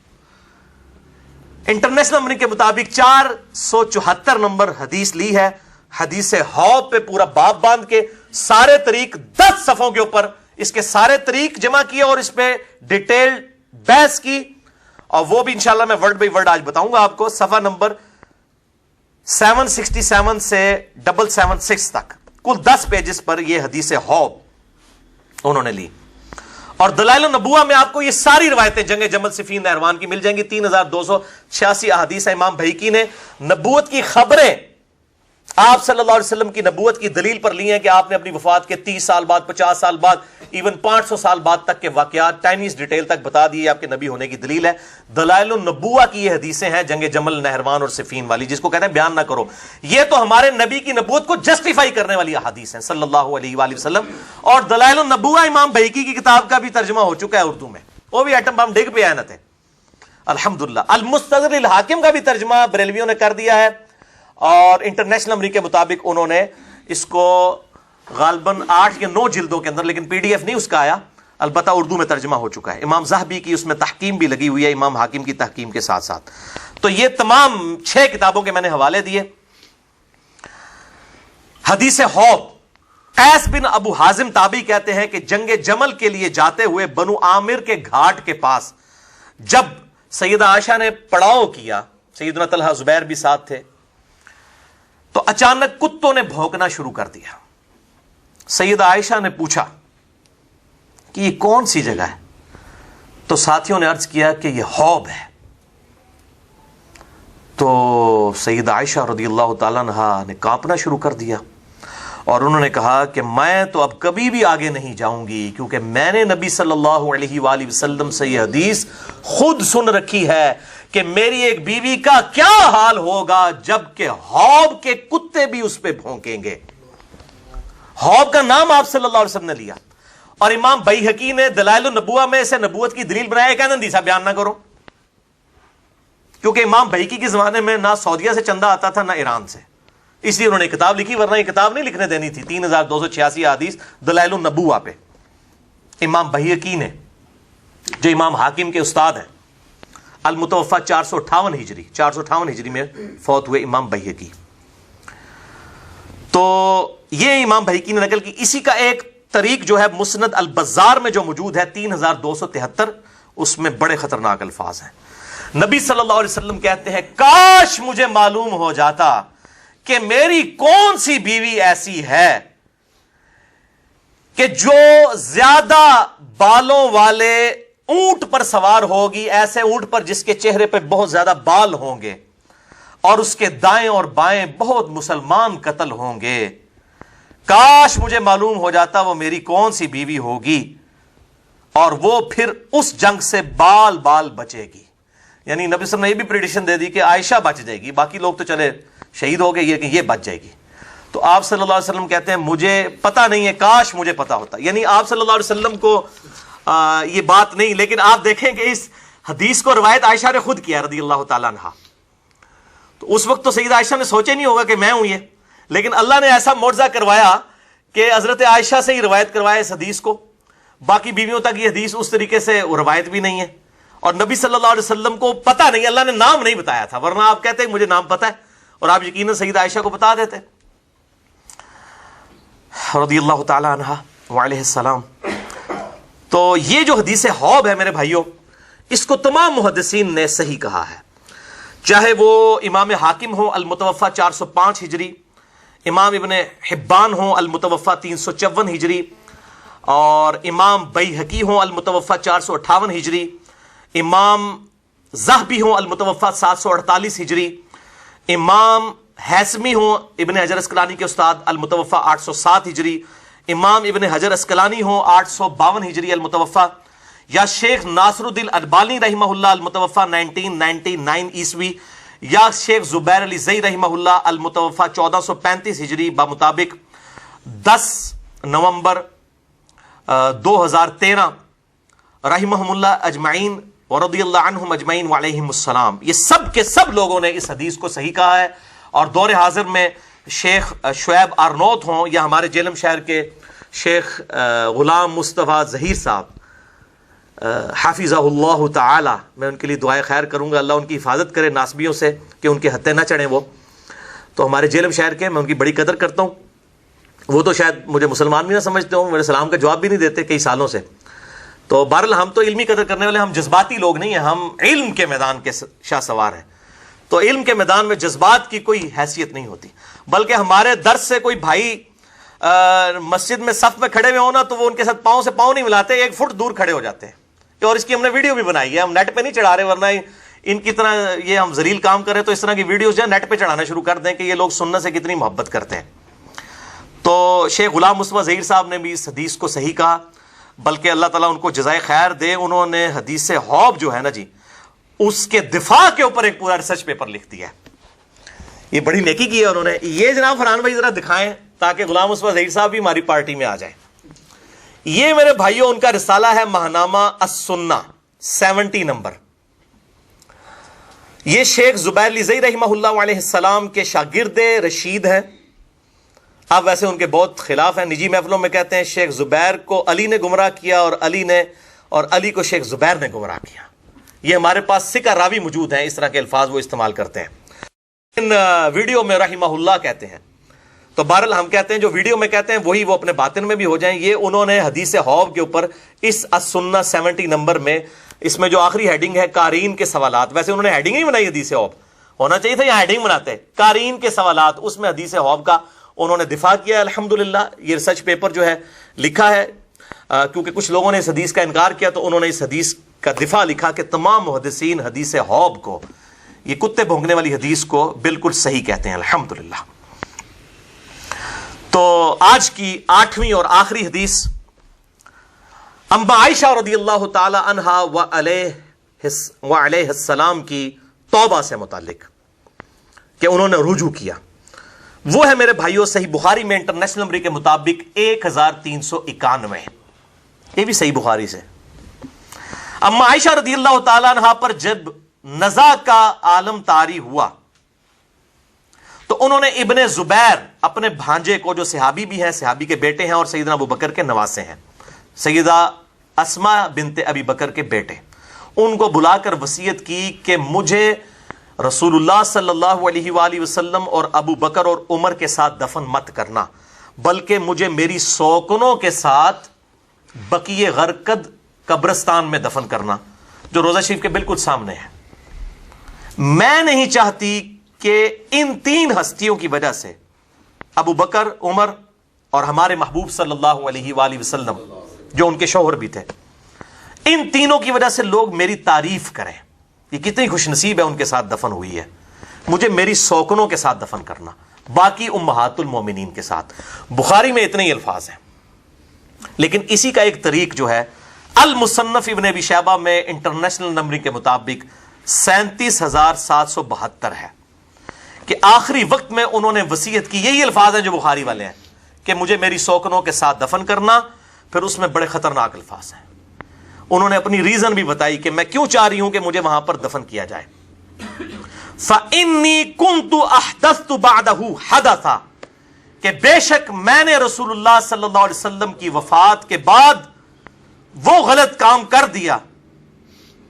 انٹرنیشنل نمبر کے مطابق 474 نمبر حدیث لی ہے. حدیث حوض پہ پورا باب باندھ کے سارے طریق 10 صفحوں کے اوپر اس کے سارے طریق جمع کیے اور اس پہ ڈیٹیل بحث کی، اور وہ بھی انشاءاللہ میں ورڈ بائی ورڈ آج بتاؤں گا آپ کو. صفحہ نمبر 767 سے 776 تک کل 10 پیجز پر یہ حدیث حوض انہوں نے لی. اور دلائل النبوہ میں آپ کو یہ ساری روایتیں جنگ جمل صفین نہروان کی مل جائیں گی. 3286 احادیث امام بہیقی نے نبوت کی خبریں آپ صلی اللہ علیہ وسلم کی نبوت کی دلیل پر لی ہیں کہ آپ نے اپنی وفات کے 30 سال بعد، 50 سال بعد، ایون 500 سال بعد تک کے واقعات ٹائنیز ڈیٹیل تک بتا دیے. آپ کے نبی ہونے کی دلیل ہے. دلائل النبوہ کی یہ حدیثیں ہیں جنگ جمل، نہروان اور صفین والی، جس کو کہتے ہیں بیان نہ کرو. یہ تو ہمارے نبی کی نبوت کو جسٹیفائی کرنے والی احادیث ہیں صلی اللہ علیہ وآلہ وسلم. اور دلائل النبوہ امام بہیقی کی کتاب کا بھی ترجمہ ہو چکا ہے اردو میں، وہ بھی ایٹم بم ڈگ پہ آنت ہے الحمدللہ. المستدرک للحاکم کا بھی ترجمہ بریلویوں نے کر دیا ہے، اور انٹرنیشنل نمبر کے مطابق انہوں نے اس کو غالباً 8 یا 9 جلدوں کے اندر، لیکن PDF نہیں اس کا آیا، البتہ اردو میں ترجمہ ہو چکا ہے. امام ذہبی کی اس میں تحکیم بھی لگی ہوئی ہے، امام حاکم کی تحکیم کے ساتھ ساتھ. تو یہ تمام 6 کتابوں کے میں نے حوالے دیے. حدیث حوض، قیس بن ابو حازم تابعی کہتے ہیں کہ جنگ جمل کے لیے جاتے ہوئے بنو عامر کے گھاٹ کے پاس جب سیدہ عائشہ نے پڑاؤ کیا، سیدنا طلحہ زبیر بھی ساتھ تھے، تو اچانک کتوں نے بھونکنا شروع کر دیا. سیدہ عائشہ نے پوچھا کہ یہ کون سی جگہ ہے؟ تو ساتھیوں نے عرض کیا کہ یہ حوض ہے. تو سیدہ عائشہ رضی اللہ تعالیٰ عنہا نے کانپنا شروع کر دیا، اور انہوں نے کہا کہ میں تو اب کبھی بھی آگے نہیں جاؤں گی، کیونکہ میں نے نبی صلی اللہ علیہ وآلہ وسلم سے یہ حدیث خود سن رکھی ہے کہ میری ایک بیوی کا کیا حال ہوگا جب کہ حوض کے کتے بھی اس پہ بھونکیں گے. حوض کا نام آپ صلی اللہ علیہ وسلم نے لیا. اور امام بہیقی نے دلائل النبوہ میں اسے نبوت کی دلیل بنایا کہ اندیسہ بیان نہ کرو، کیونکہ امام بہیقی کے زمانے میں نہ سعودیہ سے چندہ آتا تھا نہ ایران سے، اس لیے انہوں نے کتاب لکھی، ورنہ یہ کتاب نہیں لکھنے دینی تھی. 3286 حدیث دلائل النبوہ پہ امام بہیقی نے، جو امام حاکم کے استاد ہیں، المتوفہ 458 ہجری میں فوت ہوئے امام بہیقی. تو یہ امام بہیقی نے نقل کی. اسی کا ایک طریق جو ہے مسند البزار میں جو موجود ہے 3273، اس میں بڑے خطرناک الفاظ ہیں. نبی صلی اللہ علیہ وسلم کہتے ہیں کاش مجھے معلوم ہو جاتا کہ میری کون سی بیوی ایسی ہے کہ جو زیادہ بالوں والے اونٹ پر سوار ہوگی، ایسے اونٹ پر جس کے چہرے پہ بہت زیادہ بال ہوں گے، اور اس کے دائیں اور بائیں بہت مسلمان قتل ہوں گے. کاش مجھے معلوم ہو جاتا وہ میری کون سی بیوی ہوگی، اور وہ پھر اس جنگ سے بال بال بچے گی. یعنی نبی صلی اللہ علیہ وسلم نے یہ بھی پریڈکشن دے دی کہ عائشہ بچ جائے گی، باقی لوگ تو چلے شہید ہو گئے، یہ بچ جائے گی. تو آپ صلی اللہ علیہ وسلم کہتے ہیں مجھے پتا نہیں ہے، کاش مجھے پتا ہوتا. یعنی آپ صلی اللہ علیہ وسلم کو یہ بات نہیں، لیکن آپ دیکھیں کہ اس حدیث کو روایت عائشہ نے خود کیا رضی اللہ تعالیٰ عنہا. تو اس وقت تو سیدہ عائشہ نے سوچے نہیں ہوگا کہ میں ہوں یہ، لیکن اللہ نے ایسا معجزہ کروایا کہ حضرت عائشہ سے ہی روایت کروایا اس حدیث کو. باقی بیویوں تک یہ حدیث اس طریقے سے روایت بھی نہیں ہے، اور نبی صلی اللہ علیہ وسلم کو پتہ نہیں، اللہ نے نام نہیں بتایا تھا، ورنہ آپ کہتے ہیں مجھے نام پتہ ہے، اور آپ یقیناً سیدہ عائشہ کو بتا دیتے رضی اللہ تعالی عنہا وعلیہ السلام. تو یہ جو حدیث حوض ہے میرے بھائیوں، اس کو تمام محدثین نے صحیح کہا ہے، چاہے وہ امام حاکم ہو المتوفہ 405 ہجری، امام ابن حبان ہو المتوفہ 354 ہجری، اور امام بہیقی ہو المتوفہ 458 ہجری، امام ذہبی ہو المتوفہ 748 ہجری، امام حیثمی ہو ابن حجر اسقلانی کے استاد المتوفہ 807 ہجری، امام ابن حجر اسقلانی ہو 852 ہجری المتوفہ، یا شیخ ناصر الدین البانی رحمہ اللہ المتوفہ 1999 عیسوی، یا شیخ زبیر علی زئی رحمہ اللہ المتوفہ 1435 ہجری بمطابق 10 نومبر 2013 رحمہم اللہ اجمعین ورضی اللہ عنہم اجمعین وعلیہم السلام، یہ سب کے سب لوگوں نے اس حدیث کو صحیح کہا ہے. اور دور حاضر میں شیخ شعیب آرنوت ہوں یا ہمارے جیلم شہر کے شیخ غلام مصطفیٰ ظہیر صاحب حافظہ اللہ تعالی، میں ان کے لیے دعائے خیر کروں گا، اللہ ان کی حفاظت کرے ناسبیوں سے کہ ان کے ہتھے نہ چڑھیں. وہ تو ہمارے جیلم شہر کے، میں ان کی بڑی قدر کرتا ہوں. وہ تو شاید مجھے مسلمان بھی نہ سمجھتے ہوں، میرے سلام کا جواب بھی نہیں دیتے کئی سالوں سے. تو بہرحال ہم تو علمی قدر کرنے والے، ہم جذباتی لوگ نہیں ہیں، ہم علم کے میدان کے شاہ سوار ہیں. تو علم کے میدان میں جذبات کی کوئی حیثیت نہیں ہوتی، بلکہ ہمارے درس سے کوئی بھائی مسجد میں صف میں کھڑے ہوئے ہونا تو وہ ان کے ساتھ پاؤں سے پاؤں نہیں ملاتے، 1 فٹ دور کھڑے ہو جاتے ہیں. اور اس کی ہم نے ویڈیو بھی بنائی ہے، ہم نیٹ پہ نہیں چڑھا رہے، ورنہ ان کی طرح یہ ہم ذلیل کام کریں تو اس طرح کی ویڈیوز جو ہے نیٹ پہ چڑھانا شروع کر دیں کہ یہ لوگ سننے سے کتنی محبت کرتے ہیں. تو شیخ غلام مصطفیٰ ظہیر صاحب نے بھی اس حدیث کو صحیح کہا، بلکہ اللہ تعالیٰ ان کو جزائے خیر دے، انہوں نے حدیث حوض جو ہے نا جی، اس کے دفاع کے اوپر ایک پورا ریسرچ پیپر لکھ دیا ہے. یہ بڑی نیکی کی ہے انہوں نے. یہ جناب فرحان بھائی ذرا دکھائیں تاکہ غلام مصطفیٰ ظہیر صاحب بھی ہماری پارٹی میں آ جائیں. یہ میرے بھائیوں ان کا رسالہ ہے ماہنامہ السنہ 70 نمبر. یہ شیخ زبیر لیزئی رحمہ اللہ علیہ السلام کے شاگرد رشید ہیں. اب ویسے ان کے بہت خلاف ہیں، نجی محفلوں میں کہتے ہیں شیخ زبیر کو علی نے گمراہ کیا اور علی کو شیخ زبیر نے گمراہ کیا. یہ ہمارے پاس سکہ راوی موجود ہیں، اس طرح کے الفاظ وہ استعمال کرتے ہیں. ان ویڈیو میں رحمہ اللہ کہتے ہیں. تو بہرحال ہم کہتے ہیں جو ویڈیو میں کہتے ہیں وہی وہ اپنے باطن میں بھی ہو جائیں. یہ انہوں نے حدیث حوض کے اوپر اس السنہ 70 نمبر میں، اس میں جو آخری ہیڈنگ ہے قارئین کے سوالات، ویسے انہوں نے ہیڈنگ نہیں بنائی حدیث حوض، ہونا چاہیے تھا یہاں ہیڈنگ بناتے ہیں قارئین کے سوالات، اس میں حدیث حوض کا انہوں نے دفاع کیا. الحمدللہ یہ ریسرچ پیپر جو ہے لکھا ہے، کیونکہ کچھ لوگوں نے اس حدیث کا انکار کیا تو انہوں نے اس حدیث کا دفاع لکھا کہ تمام محدثین حدیث حوض کو، یہ کتے بھونکنے والی حدیث کو بالکل صحیح کہتے ہیں الحمدللہ. تو آج کی 8ویں اور آخری حدیث اما عائشہ رضی اللہ تعالی عنہا وعلیہ السلام کی توبہ سے متعلق کہ انہوں نے رجوع کیا. وہ ہے میرے بھائیوں صحیح بخاری میں انٹرنیشنل نمبر کے مطابق 1391. یہ بھی صحیح بخاری سے. اما عائشہ رضی اللہ تعالی عنہا پر جب نزا کا عالم طاری ہوا تو انہوں نے ابن زبیر اپنے بھانجے کو، جو صحابی بھی ہیں، صحابی کے بیٹے ہیں اور سیدنا ابو بکر کے نواسے ہیں، سیدہ اسما بنت ابی بکر کے بیٹے، ان کو بلا کر وصیت کی کہ مجھے رسول اللہ صلی اللہ علیہ وآلہ وسلم اور ابو بکر اور عمر کے ساتھ دفن مت کرنا، بلکہ مجھے میری سوکنوں کے ساتھ بقیع غرقد قبرستان میں دفن کرنا، جو روضہ شریف کے بالکل سامنے ہے. میں نہیں چاہتی کہ ان 3 ہستیوں کی وجہ سے، ابو بکر، عمر اور ہمارے محبوب صلی اللہ علیہ وآلہ وسلم جو ان کے شوہر بھی تھے، ان تینوں کی وجہ سے لوگ میری تعریف کریں. یہ کتنی خوش نصیب ہے، ان کے ساتھ دفن ہوئی ہے. مجھے میری سوکنوں کے ساتھ دفن کرنا، باقی امہات المومنین کے ساتھ. بخاری میں اتنے ہی الفاظ ہیں، لیکن اسی کا ایک طریق جو ہے المصنف ابن ابی شیبہ میں انٹرنیشنل نمبر کے مطابق 37,772 ہے کہ آخری وقت میں انہوں نے وصیت کی. یہی الفاظ ہیں جو بخاری والے ہیں کہ مجھے میری سوکنوں کے ساتھ دفن کرنا. پھر اس میں بڑے خطرناک الفاظ ہیں. انہوں نے اپنی ریزن بھی بتائی کہ میں کیوں چاہ رہی ہوں کہ مجھے وہاں پر دفن کیا جائے. فَإِنِّي كُنْتُ أَحْدَثْتُ بَعْدَهُ حَدَثًا، کہ بے شک میں نے رسول اللہ صلی اللہ علیہ وسلم کی وفات کے بعد وہ غلط کام کر دیا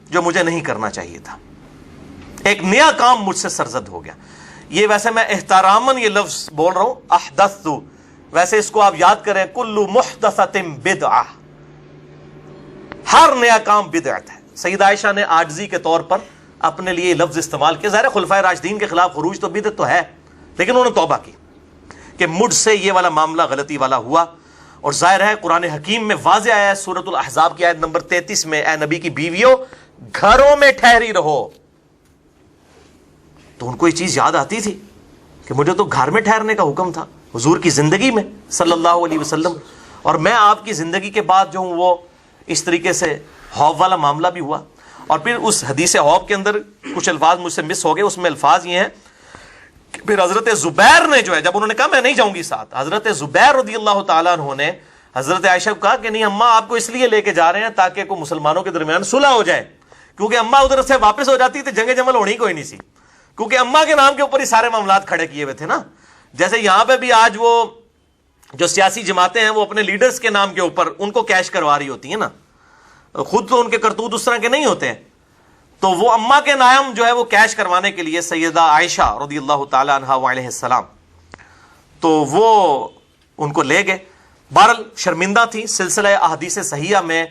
جو مجھے نہیں کرنا چاہیے تھا. ایک نیا کام مجھ سے سرزد ہو گیا. یہ ویسے میں احتراماً یہ لفظ بول رہا ہوں احدثت، ویسے اس کو آپ یاد کریں کل محدثۃ بدعہ، ہر نیا کام بدعت ہے. سیدہ عائشہ نے عاجزی کے طور پر اپنے لیے لفظ استعمال کیا. ظاہر خلفائے راشدین کے خلاف خروج تو بدعت تو ہے، لیکن انہوں نے توبہ کی کہ مجھ سے یہ والا معاملہ غلطی والا ہوا. اور ظاہر ہے قرآن حکیم میں واضح آیا ہے سورۃ الاحزاب کی آیت نمبر 33 میں، اے نبی کی بیویوں گھروں میں ٹھہری رہو. تو ان کو یہ چیز یاد آتی تھی کہ مجھے تو گھر میں ٹھہرنے کا حکم تھا حضور کی زندگی میں صلی اللہ علیہ وسلم، اور میں آپ کی زندگی کے بعد جو ہوں وہ اس طریقے سے حوض والا معاملہ بھی ہوا. اور پھر اس حدیث حوض کے اندر کچھ الفاظ مجھ سے مس ہو گئے. اس میں الفاظ یہ ہیں کہ پھر حضرت زبیر نے جو ہے، جب انہوں نے کہا میں نہیں جاؤں گی ساتھ، حضرت زبیر رضی اللہ تعالیٰ عنہ نے حضرت عائشہ کو کہا کہ نہیں اماں آپ کو اس لیے لے کے جا رہے ہیں تاکہ کوئی مسلمانوں کے درمیان صلح ہو جائے، کیونکہ اماں ادھر سے واپس ہو جاتی تو جنگ جمل ہونی کوئی نہیں سی، کیونکہ اماں کے نام کے اوپر ہی سارے معاملات کھڑے کیے ہوئے تھے نا. جیسے یہاں پہ بھی آج وہ جو سیاسی جماعتیں ہیں وہ اپنے لیڈرز کے نام کے اوپر ان کو کیش کروا رہی ہوتی ہیں نا، خود تو ان کے کرتوت اس طرح کے نہیں ہوتے ہیں، تو وہ اماں کے نام جو ہے وہ کیش کروانے کے لیے سیدہ عائشہ رضی اللہ تعالی عنہا وعلیہ السلام تو وہ ان کو لے گئے. بہرحال شرمندہ تھی. سلسلہ احادیث صحیحہ میں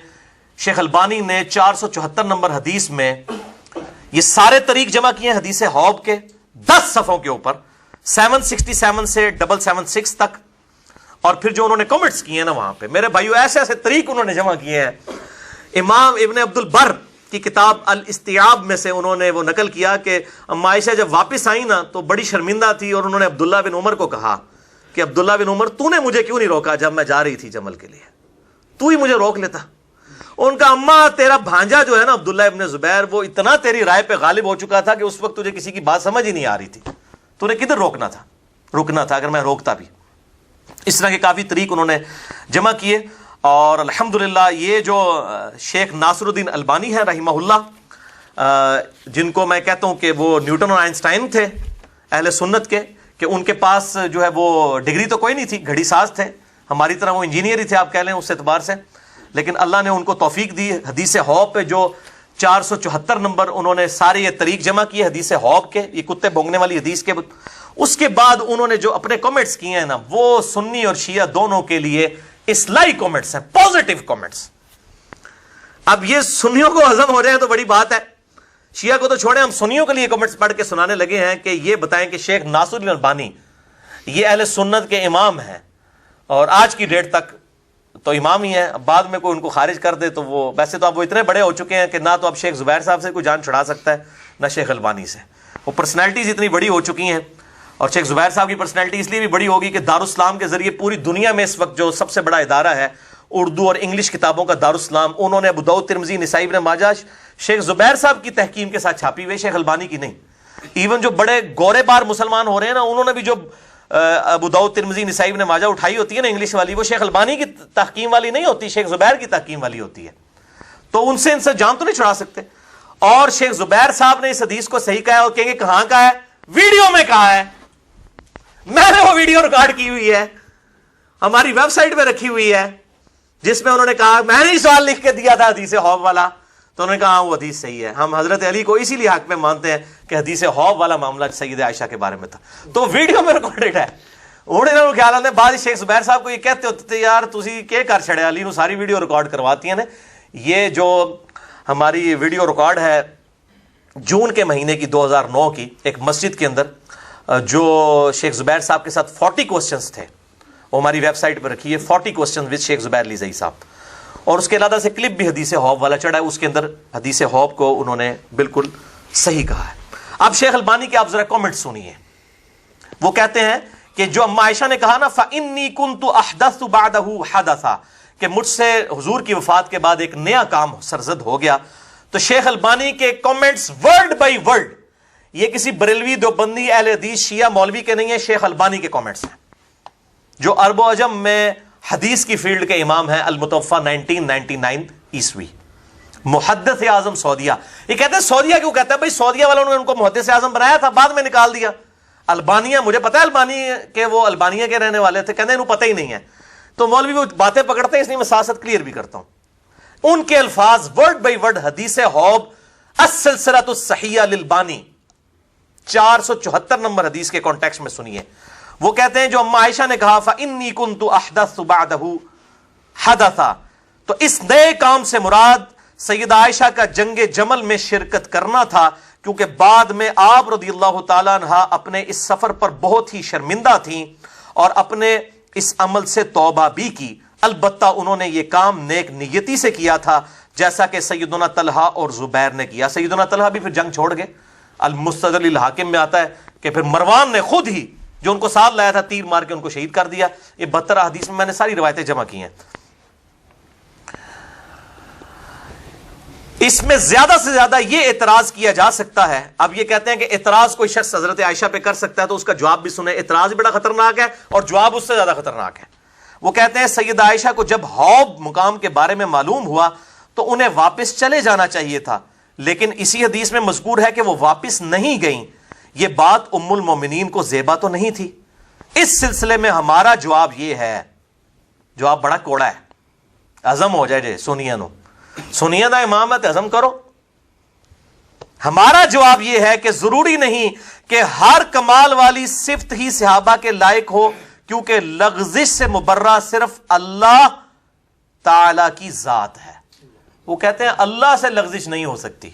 شیخ البانی نے 474 نمبر حدیث میں یہ سارے طریق جمع کیے ہیں حدیث حوض کے 10 صفحوں کے اوپر 767 سے 776 تک، اور پھر جو انہوں نے کمنٹس کیے ہیں نا وہاں پہ میرے بھائیو ایسے ایسے طریق انہوں نے جمع کیے ہیں. امام ابن عبد البر کی کتاب الاستیعاب میں سے انہوں نے وہ نقل کیا کہ اما عائشہ جب واپس آئی نا تو بڑی شرمندہ تھی، اور انہوں نے عبداللہ بن عمر کو کہا کہ عبداللہ بن عمر تو نے مجھے کیوں نہیں روکا جب میں جا رہی تھی جمل کے لیے، تو ہی مجھے روک لیتا. ان کا اماں تیرا بھانجا جو ہے نا عبداللہ ابن زبیر وہ اتنا تیری رائے پہ غالب ہو چکا تھا کہ اس وقت تجھے کسی کی بات سمجھ ہی نہیں آ رہی تھی، تو نے کدھر رکنا تھا اگر میں روکتا بھی. اس طرح کے کافی طریق انہوں نے جمع کیے. اور الحمدللہ یہ جو شیخ ناصر الدین البانی ہے رحمہ اللہ، جن کو میں کہتا ہوں کہ وہ نیوٹن اور آئنسٹائن تھے اہل سنت کے، کہ ان کے پاس جو ہے وہ ڈگری تو کوئی نہیں تھی، گھڑی ساز تھے، ہماری طرح وہ انجینئر ہی تھے آپ کہہ لیں اس اعتبار سے، لیکن اللہ نے ان کو توفیق دی. حدیث حوض پہ جو 474 نمبر انہوں نے سارے یہ طریق جمع کیے حدیث حوض کے، یہ کتے بھونگنے والی حدیث کے. اس کے بعد انہوں نے جو اپنے کمنٹس کیے ہیں نا وہ سنی اور شیعہ دونوں کے لیے اصلاحی کمنٹس ہیں، پازیٹیو کمنٹس. اب یہ سنیوں کو ہضم ہو جائے تو بڑی بات ہے، شیعہ کو تو چھوڑیں، ہم سنیوں کے لیے کمنٹس پڑھ کے سنانے لگے ہیں کہ یہ بتائیں کہ شیخ ناصر الدین البانی یہ اہل سنت کے امام ہیں، اور آج کی ڈیٹ تک تو امام ہی ہیں. اب بعد میں کوئی ان کو خارج کر دے تو وہ ویسے تو اب وہ اتنے بڑے ہو چکے ہیں کہ نہ تو اب شیخ زبیر صاحب سے کوئی جان چھڑا سکتا ہے نہ شیخ البانی سے، وہ پرسنالٹیز اتنی بڑی ہو چکی ہیں. اور شیخ زبیر صاحب کی پرسنالٹی اس لیے بھی بڑی ہوگی کہ دارالاسلام کے ذریعے پوری دنیا میں اس وقت جو سب سے بڑا ادارہ ہے اردو اور انگلش کتابوں کا دارالاسلام، انہوں نے ابو داؤد ترمذی نسائی ابن ماجہ شیخ زبیر صاحب کی تحکیم کے ساتھ چھاپی ہوئی، شیخ البانی کی نہیں. ایون جو بڑے گورے بار مسلمان ہو رہے ہیں نا انہوں نے بھی جو ابو داؤد ترمذی نسائی ابن ماجہ اٹھائی ہوتی ہے نا انگلش والی، وہ شیخ البانی کی تحکیم والی نہیں ہوتی، شیخ زبیر کی تحکیم والی ہوتی ہے. تو ان سے جان تو نہیں چھڑا سکتے. اور شیخ زبیر صاحب نے اس حدیث کو صحیح کہا ہے، اور کہیں گے کہاں کہا ہے؟ ویڈیو میں کہا ہے. میں نے وہ ویڈیو ریکارڈ کی ہوئی ہے، ہماری ویب سائٹ پہ رکھی ہوئی ہے، جس میں انہوں نے کہا میں نے ہی سوال لکھ کے دیا تھا حدیث حوض والا، تو انہوں نے کہا وہ حدیث صحیح ہے. ہم حضرت علی کو اسی لیے حق میں مانتے ہیں کہ حدیث حوض والا معاملہ سیدہ عائشہ کے بارے میں تھا، تو ویڈیو میں ریکارڈڈ ہے. انہوں نے خیال آتے بعض شیخ زبیر صاحب کو یہ کہتے ہوتے تھے یار تسی کیا کر چھڑے علی نو ساری ویڈیو ریکارڈ کرواتی ہیں. یہ جو ہماری ویڈیو ریکارڈ ہے جون کے مہینے کی 2009 کی ایک مسجد کے اندر جو شیخ زبیر صاحب کے ساتھ 40 کوسچنز تھے، وہ ہماری ویب سائٹ پہ رکھی ہے، 40 کوسچنز وتھ شیخ زبیر علی زئی صاحب. اور اس کے علاوہ سے کلپ بھی حدیث حوض والا چڑھا ہے، اس کے اندر حدیث حوض کو انہوں نے بالکل صحیح کہا ہے. اب شیخ البانی کے آپ ذرا کامنٹ سنیے. وہ کہتے ہیں کہ جو اما عائشہ نے کہا نا فَإِنِّي كُنْتُ أَحْدَثُ بَعْدَهُ حَدَثًا، کہ مجھ سے حضور کی وفات کے بعد ایک نیا کام سرزد ہو گیا. تو شیخ البانی کے کامنٹس ورڈ بائی ورڈ، یہ کسی بریلوی دیوبندی اہل حدیث شیعہ مولوی کے نہیں ہیں، شیخ البانی کے کامنٹس ہیں، جو عرب و عجم میں حدیث کی فیلڈ کے امام ہیں، المتوفہ 1999 عیسوی، محدث اعظم سعودیہ. یہ کہتے ہیں سعودیہ کیوں کہتا ہے بھائی؟ سعودیہ والوں نے ان کو محدث اعظم بنایا تھا، بعد میں نکال دیا. البانیہ مجھے پتا ہے البانی کے وہ البانیہ کے رہنے والے تھے، کہتے ہیں انہوں پتہ ہی نہیں ہے، تو مولوی وہ باتیں پکڑتے ہیں، اس لیے میں ساتھ ساتھ کلیئر بھی کرتا ہوں. ان کے الفاظ ورڈ بائی ورڈ حدیث حوض السلسلۃ الصحیحہ للبانی 474 نمبر حدیث کے کانٹیکسٹ میں سنیے. وہ کہتے ہیں جو اما عائشہ نے کہا فَإِنِّي كُنْتُ أَحْدَثُ بَعْدَهُ حَدَثًا، تو اس نئے کام سے مراد سیدہ عائشہ کا جنگ جمل میں شرکت کرنا تھا، کیونکہ بعد میں آپ رضی اللہ تعالیٰ عنہ اپنے اس سفر پر بہت ہی شرمندہ تھیں اور اپنے اس عمل سے توبہ بھی کی. البتہ انہوں نے یہ کام نیک نیتی سے کیا تھا، جیسا کہ سیدنا طلحہ اور زبیر نے کیا. سیدنا طلحہ بھی پھر جنگ چھوڑ گئے. المستدرک الحاکم میں آتا ہے کہ پھر مروان نے خود ہی جو ان کو ساتھ لایا تھا تیر مار کے ان کو شہید کر دیا. یہ 72 حدیث میں نے ساری روایتیں جمع کی ہیں. اس میں زیادہ سے زیادہ یہ اعتراض کیا جا سکتا ہے. اب یہ کہتے ہیں کہ اعتراض کوئی شخص حضرت عائشہ پہ کر سکتا ہے، تو اس کا جواب بھی سنیں. اعتراض بڑا خطرناک ہے اور جواب اس سے زیادہ خطرناک ہے. وہ کہتے ہیں سیدہ عائشہ کو جب حوض مقام کے بارے میں معلوم ہوا تو انہیں واپس چلے جانا چاہیے تھا، لیکن اسی حدیث میں مذکور ہے کہ وہ واپس نہیں گئیں۔ یہ بات ام المومنین کو زیبا تو نہیں تھی؟ اس سلسلے میں ہمارا جواب یہ ہے، جواب بڑا کوڑا ہے، ہضم ہو جائے جے سنیا نو، سنیا دا امامت ہضم کرو۔ ہمارا جواب یہ ہے کہ ضروری نہیں کہ ہر کمال والی صفت ہی صحابہ کے لائق ہو، کیونکہ لغزش سے مبرہ صرف اللہ تعالی کی ذات ہے۔ وہ کہتے ہیں اللہ سے لغزش نہیں ہو سکتی۔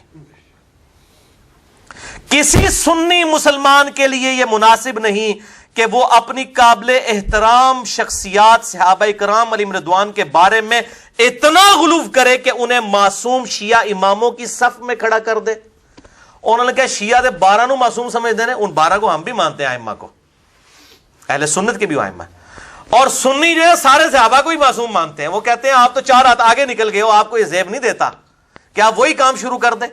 کسی سنی مسلمان کے لیے یہ مناسب نہیں کہ وہ اپنی قابل احترام شخصیات صحابہ کرام علیہم رضوان کے بارے میں اتنا غلو کرے کہ انہیں معصوم شیعہ اماموں کی صف میں کھڑا کر دے۔ انہوں نے کہا شیعہ دے 12 نو معصوم سمجھتے ہیں، ان 12 کو ہم بھی مانتے ہیں ائمہ کو، اہل سنت کے بھی ائمہ، اور سنی جو ہے سارے صحابہ کو ہی معصوم مانتے ہیں۔ وہ کہتے ہیں آپ تو 4 ہاتھ آگے نکل گئے ہو، آپ کو یہ زیب نہیں دیتا کہ آپ وہی کام شروع کر دیں؟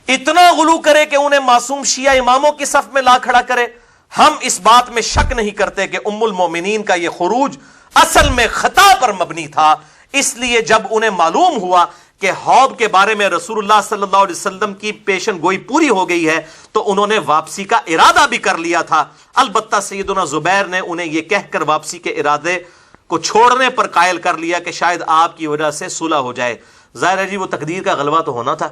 اتنا غلو کرے کہ انہیں معصوم شیعہ اماموں کی صف میں لا کھڑا کرے۔ ہم اس بات میں شک نہیں کرتے کہ ام المومنین کا یہ خروج اصل میں خطا پر مبنی تھا، اس لیے جب انہیں معلوم ہوا کہ حوض کے بارے میں رسول اللہ صلی اللہ علیہ وسلم کی پیشن گوئی پوری ہو گئی ہے تو انہوں نے واپسی کا ارادہ بھی کر لیا تھا۔ البتہ سیدنا زبیر نے انہیں یہ کہہ کر واپسی کے ارادے کو چھوڑنے پر قائل کر لیا کہ شاید آپ کی وجہ سے صلح ہو جائے۔ ظاہر ہے جی وہ تقدیر کا غلبہ تو ہونا تھا،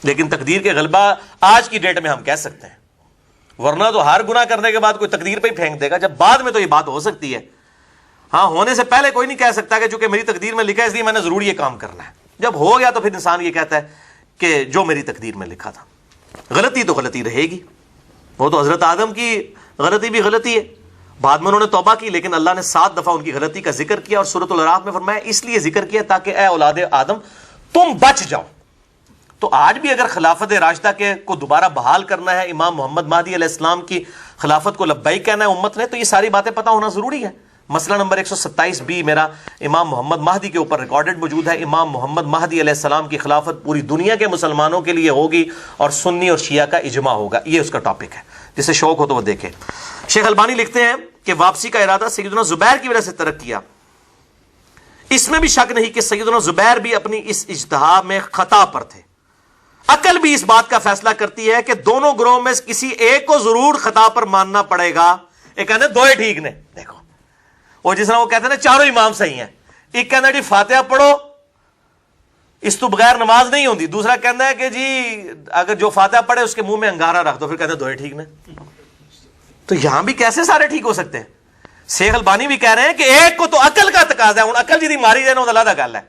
لیکن تقدیر کے غلبہ آج کی ڈیٹ میں ہم کہہ سکتے ہیں، ورنہ تو ہر گناہ کرنے کے بعد کوئی تقدیر پہ ہی پھینک دے گا، جب بعد میں تو یہ بات ہو سکتی ہے۔ ہاں ہونے سے پہلے کوئی نہیں کہہ سکتا کہ چونکہ میری تقدیر میں لکھا ہے اس لیے میں نے ضرور یہ کام کرنا ہے۔ جب ہو گیا تو پھر انسان یہ کہتا ہے کہ جو میری تقدیر میں لکھا تھا۔ غلطی تو غلطی رہے گی، وہ تو حضرت آدم کی غلطی بھی غلطی ہے، بعد میں انہوں نے توبہ کی، لیکن اللہ نے 7 دفعہ ان کی غلطی کا ذکر کیا، اور سورۃ الاعراف میں فرمایا اس لیے ذکر کیا تاکہ اے اولاد آدم تم بچ جاؤ۔ تو آج بھی اگر خلافت راشدہ کے کو دوبارہ بحال کرنا ہے، امام محمد مہدی علیہ السلام کی خلافت کو لبیک کہنا ہے امت نے، تو یہ ساری باتیں پتہ ہونا ضروری ہے۔ مسئلہ نمبر 127 میرا امام محمد مہدی کے اوپر ریکارڈڈ موجود ہے۔ امام محمد مہدی علیہ السلام کی خلافت پوری دنیا کے مسلمانوں کے لیے ہوگی اور سنی اور شیعہ کا اجماع ہوگا، یہ اس کا ٹاپک ہے، جسے شوق ہو تو وہ دیکھے۔ شیخ البانی لکھتے ہیں کہ واپسی کا ارادہ سیدنا زبیر کی وجہ سے ترک کیا۔ اس میں بھی شک نہیں کہ سیدنا زبیر بھی اپنی اس اجتہاد میں خطا پر تھے۔ عقل بھی اس بات کا فیصلہ کرتی ہے کہ دونوں گروہوں میں کسی ایک کو ضرور خطا پر ماننا پڑے گا۔ ایک کہتے ہیں دو ہی ٹھیک نے، دیکھو وہ جس طرح وہ کہتے ہیں نا چاروں امام صحیح ہیں، ایک کہنا جی فاتحہ پڑھو اس تو بغیر نماز نہیں ہوتی، دوسرا کہنا ہے کہ جی اگر جو فاتحہ پڑھے اس کے منہ میں انگارہ رکھ دو، پھر کہتے ہیں دو ہی ٹھیک نے۔ تو یہاں بھی کیسے سارے ٹھیک ہو سکتے ہیں؟ شیخ البانی بھی کہہ رہے ہیں کہ ایک کو تو عقل کا تقاضا ہے، ہوں عقل جی ماری جائے نا علیحدہ گل ہے،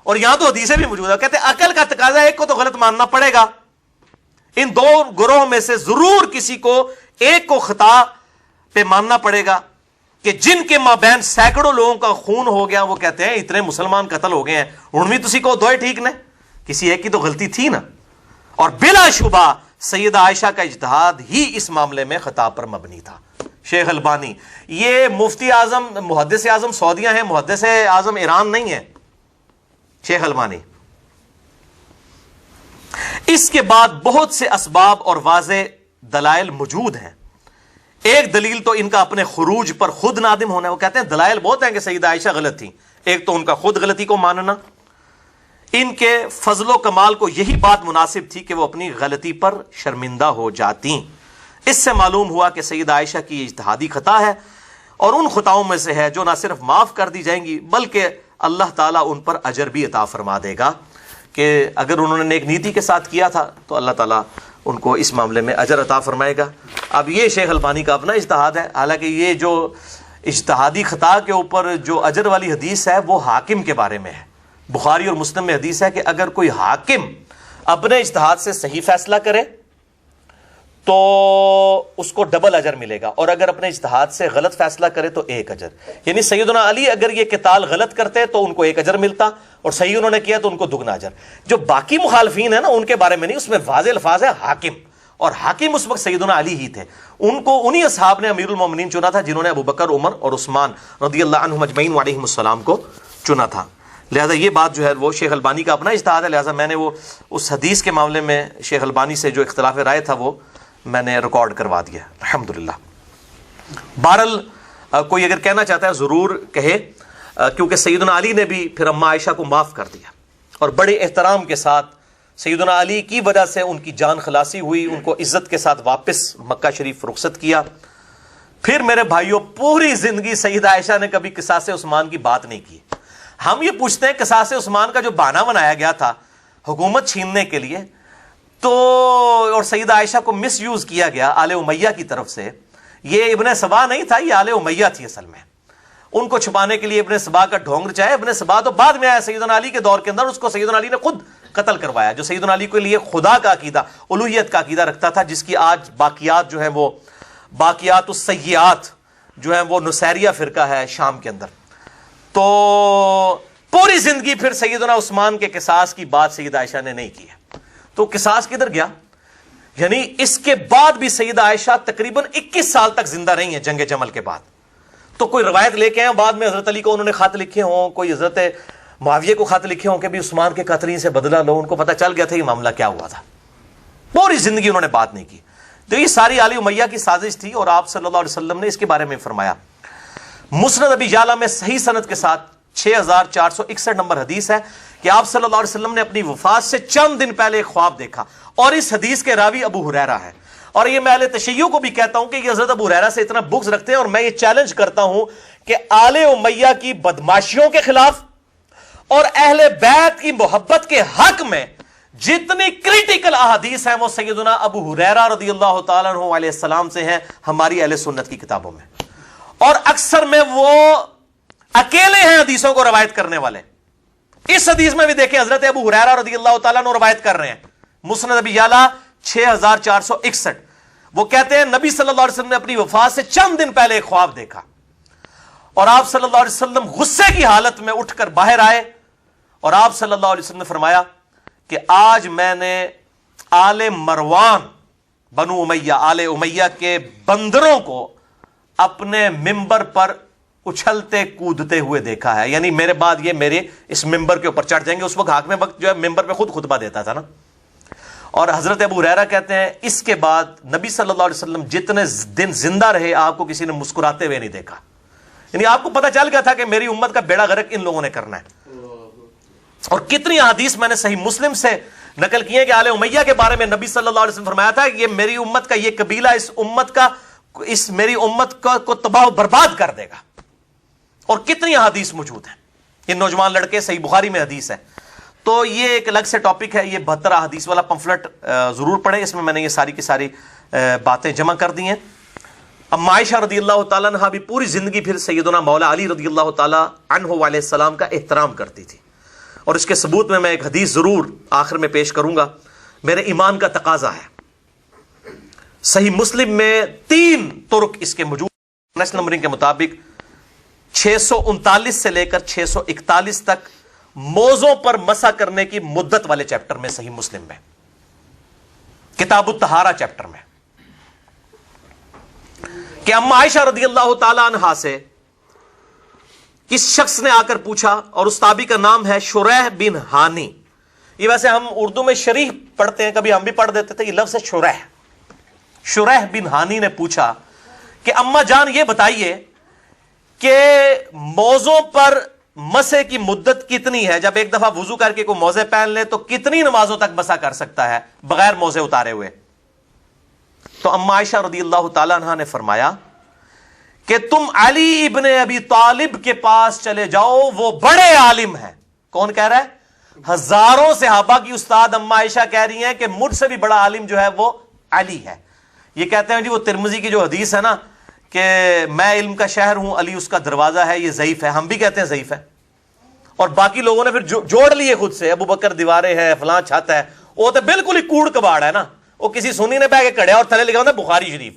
اور یہاں تو حدیثیں بھی موجود ہے، کہتے ہیں عقل کا تقاضا ہے، ایک کو تو غلط ماننا پڑے گا۔ ان دو گروہوں میں سے ضرور کسی کو ایک کو خطا پہ ماننا پڑے گا کہ جن کے مابین سینکڑوں لوگوں کا خون ہو گیا، وہ کہتے ہیں اتنے مسلمان قتل ہو گئے ہیں، ہن بھی تسی کو دو ہی ٹھیک نے، کسی ایک کی تو غلطی تھی نا۔ اور بلا شبہ سیدہ عائشہ کا اجتہاد ہی اس معاملے میں خطا پر مبنی تھا۔ شیخ البانی یہ مفتی اعظم محدث اعظم سعودیہ ہیں، محدث اعظم ایران نہیں ہے شیخ البانی۔ اس کے بعد بہت سے اسباب اور واضح دلائل موجود ہیں۔ ایک دلیل تو ان کا اپنے خروج پر خود نادم ہونا ہے۔ وہ کہتے ہیں دلائل بہت ہیں کہ سیدہ عائشہ غلط تھی۔ ایک تو ان کا خود غلطی کو ماننا، ان کے فضل و کمال کو یہی بات مناسب تھی کہ وہ اپنی غلطی پر شرمندہ ہو جاتی۔ اس سے معلوم ہوا کہ سیدہ عائشہ کی اجتہادی خطا ہے، اور ان خطاؤں میں سے ہے جو نہ صرف معاف کر دی جائیں گی بلکہ اللہ تعالیٰ ان پر اجر بھی عطا فرما دے گا، کہ اگر انہوں نے نیک نیتی کے ساتھ کیا تھا تو اللہ تعالیٰ ان کو اس معاملے میں اجر عطا فرمائے گا۔ اب یہ شیخ البانی کا اپنا اجتہاد ہے، حالانکہ یہ جو اجتہادی خطا کے اوپر جو اجر والی حدیث ہے وہ حاکم کے بارے میں ہے۔ بخاری اور مسلم میں حدیث ہے کہ اگر کوئی حاکم اپنے اجتہاد سے صحیح فیصلہ کرے تو اس کو ڈبل اجر ملے گا، اور اگر اپنے اجتہاد سے غلط فیصلہ کرے تو ایک اجر۔ یعنی سیدنا علی اگر یہ قتال غلط کرتے تو ان کو ایک اجر ملتا، اور صحیح انہوں نے کیا تو ان کو دگنا اجر۔ جو باقی مخالفین ہیں نا ان کے بارے میں نہیں، اس میں واضح الفاظ ہے حاکم، اور حاکم اس وقت سیدنا علی ہی تھے۔ ان کو انہی اصحاب نے امیر المومنین چنا تھا جنہوں نے ابو بکر، عمر اور عثمان رضی اللہ عنہم اجمعین وعلیہم السلام کو چنا تھا۔ لہذا یہ بات جو ہے وہ شیخ البانی کا اپنا اجتہاد ہے، لہذا میں نے وہ اس حدیث کے معاملے میں شیخ البانی سے جو اختلاف رائے تھا وہ میں نے ریکارڈ کروا دیا الحمدللہ۔ بہرحال کوئی اگر کہنا چاہتا ہے ضرور کہے، کیونکہ سیدنا علی نے بھی پھر اما عائشہ کو معاف کر دیا، اور بڑے احترام کے ساتھ سیدنا علی کی وجہ سے ان کی جان خلاصی ہوئی، ان کو عزت کے ساتھ واپس مکہ شریف رخصت کیا۔ پھر میرے بھائیوں، پوری زندگی سیدہ عائشہ نے کبھی قصاص عثمان کی بات نہیں کی۔ ہم یہ پوچھتے ہیں قصاص عثمان کا جو بہانہ بنایا گیا تھا حکومت چھیننے کے لیے، تو اور سیدہ عائشہ کو مس یوز کیا گیا آل امیہ کی طرف سے، یہ ابن سبا نہیں تھا، یہ آل امیہ تھی اصل میں۔ ان کو چھپانے کے لیے ابن سبا کا ڈھونگ رچایا۔ ابن سبا تو بعد میں آیا سیدنا علی کے دور کے اندر، اس کو سیدنا علی نے خود قتل کروایا، جو سیدنا علی کے لیے خدا کا عقیدہ، الوہیت کا عقیدہ رکھتا تھا، جس کی آج باقیات جو ہیں وہ باقیات السیئات جو ہیں وہ نصیریہ فرقہ ہے شام کے اندر۔ تو پوری زندگی پھر سیدنا عثمان کے قصاص کی بات سیدہ عائشہ نے نہیں کی ہے۔ تو قصاص کدھر گیا؟ یعنی اس کے بعد بھی سیدہ عائشہ تقریباً 21 سال تک زندہ رہی ہیں جنگ جمل کے بعد۔ تو کوئی روایت لے کے ہیں بعد میں حضرت علی کو انہوں نے خط لکھے ہوں، کوئی حضرت معاویہ کو خط لکھے ہوں کہ بھی عثمان کے قاتلین سے بدلہ لو، ان کو پتہ چل گیا تھا یہ معاملہ کیا ہوا تھا۔ پوری زندگی انہوں نے بات نہیں کی۔ تو یہ ساری آل امیہ کی سازش تھی، اور آپ صلی اللہ علیہ وسلم نے اس کے بارے میں فرمایا۔ مسند ابی یعلا میں صحیح سند کے ساتھ 6461 نمبر حدیث ہے کہ آپ صلی اللہ علیہ وسلم نے اپنی وفات سے چند دن پہلے ایک خواب دیکھا، اور اس حدیث کے راوی ابو ہریرہ ہے۔ اور یہ میں اہل تشیع کو بھی کہتا ہوں کہ یہ حضرت ابو ہریرہ سے اتنا بغض رکھتے ہیں، اور میں یہ چیلنج کرتا ہوں کہ آل امیہ کی بدماشیوں کے خلاف اور اہل بیت کی محبت کے حق میں جتنی کریٹیکل احادیث ہیں وہ سیدنا ابو ہریرہ رضی اللہ تعالیٰ عنہ علیہ السلام سے ہیں ہماری اہل سنت کی کتابوں میں، اور اکثر میں وہ اکیلے ہیں حدیثوں کو روایت کرنے والے۔ اس حدیث میں بھی دیکھیں حضرت ابو ہریرہ رضی اللہ تعالیٰ عنہ روایت کر رہے ہیں، مسند ابی یعلا 6461۔ وہ کہتے ہیں نبی صلی اللہ علیہ وسلم نے اپنی وفات سے چند دن پہلے ایک خواب دیکھا، اور آپ صلی اللہ علیہ وسلم غصے کی حالت میں اٹھ کر باہر آئے، اور آپ صلی اللہ علیہ وسلم نے فرمایا کہ آج میں نے آل مروان بنو امیہ، آل امیہ کے بندروں کو اپنے ممبر پر اچھلتے کودتے ہوئے دیکھا ہے، یعنی میرے بعد یہ میرے اس ممبر کے اوپر چڑھ جائیں گے۔ اس وقت حاکم وقت جو ہے ممبر پہ خود خطبہ دیتا تھا نا۔ اور حضرت ابو ہریرہ کہتے ہیں اس کے بعد نبی صلی اللہ علیہ وسلم جتنے دن زندہ رہے آپ کو کسی نے مسکراتے ہوئے نہیں دیکھا، یعنی آپ کو پتہ چل گیا تھا کہ میری امت کا بیڑا غرق ان لوگوں نے کرنا ہے۔ اور کتنی احادیث میں نے صحیح مسلم سے نقل کی ہے کہ آل امیہ کے بارے میں نبی صلی اللہ علیہ وسلم فرمایا تھا کہ یہ میری امت کا یہ قبیلہ اس میری امت کو تباہ و برباد کر دے گا۔ اور کتنی احادیث موجود ہیں، یہ نوجوان لڑکے صحیح بخاری میں حدیث ہے۔ تو یہ ایک الگ سے ٹاپک ہے، یہ 72 احادیث والا پمفلٹ ضرور پڑھیں، اس میں نے یہ ساری کی ساری باتیں جمع کر دی ہیں۔ اما عائشہ رضی اللہ تعالیٰ عنہ بھی پوری زندگی پھر سیدنا مولا علی رضی اللہ تعالیٰ عنہ علیہ السلام کا احترام کرتی تھی، اور اس کے ثبوت میں ایک حدیث ضرور آخر میں پیش کروں گا، میرے ایمان کا تقاضا ہے۔ صحیح مسلم میں 3 طرق اس کے موجود، نیشنل نمبرنگ کے مطابق 639 سے لے کر 641 تک موضوع پر مسح کرنے کی مدت والے چیپٹر میں، صحیح مسلم میں کتاب الطہارہ چیپٹر میں، کہ اما عائشہ رضی اللہ تعالی عنہا سے کس شخص نے آ کر پوچھا، اور اس تابعی کا نام ہے شریح بن ہانی۔ یہ ویسے ہم اردو میں شریح پڑھتے ہیں، کبھی ہم بھی پڑھ دیتے تھے، یہ لفظ ہے شریح۔ شریح بن ہانی نے پوچھا کہ اما جان یہ بتائیے کہ موضوع پر مسح کی مدت کتنی ہے؟ جب ایک دفعہ وضو کر کے کوئی موزے پہن لے تو کتنی نمازوں تک مسح کر سکتا ہے بغیر موزے اتارے ہوئے؟ تو اما عائشہ رضی اللہ تعالیٰ عنہ نے فرمایا کہ تم علی ابن ابی طالب کے پاس چلے جاؤ، وہ بڑے عالم ہیں۔ کون کہہ رہا ہے؟ ہزاروں صحابہ کی استاد اما عائشہ کہہ رہی ہیں کہ مجھ سے بھی بڑا عالم جو ہے وہ علی ہے۔ یہ کہتے ہیں جی وہ ترمذی کی جو حدیث ہے نا کہ میں علم کا شہر ہوں، علی اس کا دروازہ ہے، یہ ضعیف ہے، ہم بھی کہتے ہیں ضعیف ہے، اور باقی لوگوں نے پھر جوڑ لیے خود سے، ابو بکر دیواریں ہے، فلاں چھت ہے، وہ تو بالکل ہی کوڑ کباڑ ہے نا، وہ کسی سنی نے بہ کے کڑیا اور تھلے لکھا ہوتا ہے بخاری شریف۔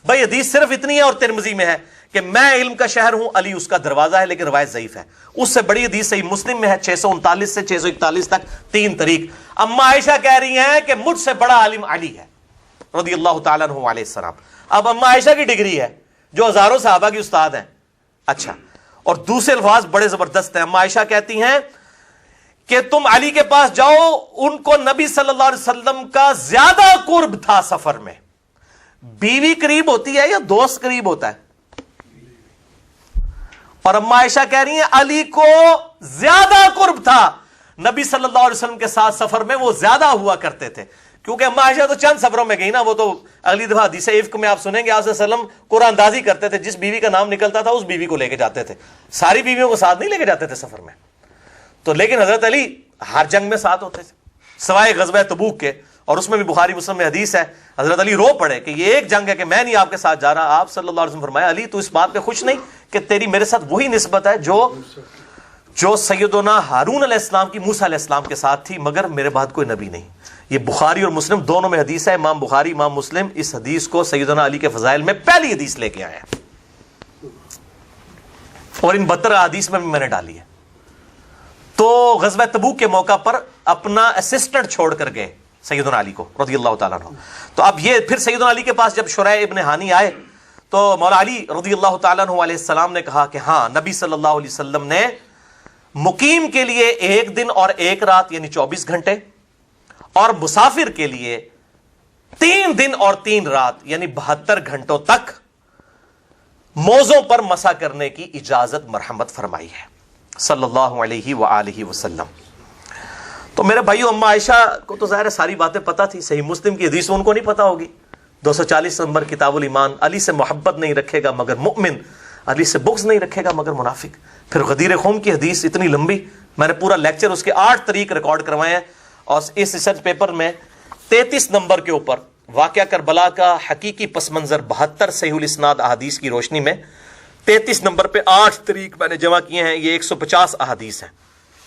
بھائی حدیث صرف اتنی ہے اور ترمذی میں ہے کہ میں علم کا شہر ہوں، علی اس کا دروازہ ہے، لیکن روایت ضعیف ہے۔ اس سے بڑی حدیث صحیح مسلم میں ہے 639 سے 641 تک 3 طریق۔ اما عائشہ کہہ رہی ہیں کہ مجھ سے بڑا عالم علی ہے رضی اللہ تعالیٰ عنہ علیہ السلام۔ اب اما عائشہ کی ڈگری ہے جو ہزاروں صحابہ کی استاد ہیں۔ اچھا، اور دوسرے الفاظ بڑے زبردست ہیں۔ اما عائشہ کہتی ہیں کہ تم علی کے پاس جاؤ، ان کو نبی صلی اللہ علیہ وسلم کا زیادہ قرب تھا سفر میں۔ بیوی قریب ہوتی ہے یا دوست قریب ہوتا ہے؟ اور اما عائشہ کہہ رہی ہیں علی کو زیادہ قرب تھا نبی صلی اللہ علیہ وسلم کے ساتھ سفر میں وہ زیادہ ہوا کرتے تھے، کیونکہ اما عائشہ تو چند سفروں میں گئی نا، وہ تو اگلی دفعہ حدیث افک میں آپ سنیں گے آپ صلی اللہ علیہ وسلم قرآن اندازی کرتے تھے، جس بیوی کا نام نکلتا تھا اس بیوی کو لے کے جاتے تھے، ساری بیویوں کو ساتھ نہیں لے کے جاتے تھے سفر میں. تو لیکن حضرت علی ہر جنگ میں ساتھ ہوتے تھے سوائے غزوہ تبوک کے، اور اس میں بھی بخاری مسلم میں حدیث ہے، حضرت علی رو پڑے کہ یہ ایک جنگ ہے کہ میں نہیں آپ کے ساتھ جا رہا. آپ صلی اللہ علیہ وسلم فرمایا علی تو اس بات پہ خوش نہیں کہ تیری میرے ساتھ وہی نسبت ہے جو سیدنا ہارون علیہ السلام کی موسیٰ علیہ السلام کے ساتھ تھی، مگر میرے بعد کوئی نبی نہیں. یہ بخاری اور مسلم دونوں میں حدیث ہے. امام بخاری امام مسلم اس حدیث کو سیدنا علی کے فضائل میں پہلی حدیث لے کے آئے ہیں، اور ان 72 حدیث میں بھی میں نے ڈالی ہے. تو غزوہ تبوک کے موقع پر اپنا اسسٹنٹ چھوڑ کر گئے سیدنا علی کو رضی اللہ تعالیٰ عنہ. تو اب یہ پھر سیدنا علی کے پاس جب شریح ابن ہانی آئے تو مولا علی رضی اللہ تعالیٰ عنہ علیہ السلام نے کہا کہ ہاں نبی صلی اللہ علیہ وسلم نے مقیم کے لیے 1 دن اور 1 رات یعنی 24 گھنٹے، اور مسافر کے لیے 3 دن اور 3 رات یعنی 72 گھنٹوں تک موزوں پر مسح کرنے کی اجازت مرحمت فرمائی ہے صلی اللہ علیہ وآلہ وسلم. تو میرے بھائیو اما عائشہ کو تو ظاہر ہے ساری باتیں پتہ تھی، صحیح مسلم کی حدیث ان کو نہیں پتہ ہوگی. 240 نمبر کتاب الایمان، علی سے محبت نہیں رکھے گا مگر مؤمن، علی سے بغض نہیں رکھے گا مگر منافق. پھر غدیر خم کی حدیث اتنی لمبی، میں نے پورا لیکچر اس کے 8 طریق ریکارڈ کروائے ہیں، اور اس ریسرچ پیپر میں 33 نمبر کے اوپر واقعہ کربلا کا حقیقی پس منظر 72 صحیح الاسناد احادیث کی روشنی میں 33 نمبر پہ 8 طریق میں نے جمع کیے ہیں. یہ 150 احادیث ہیں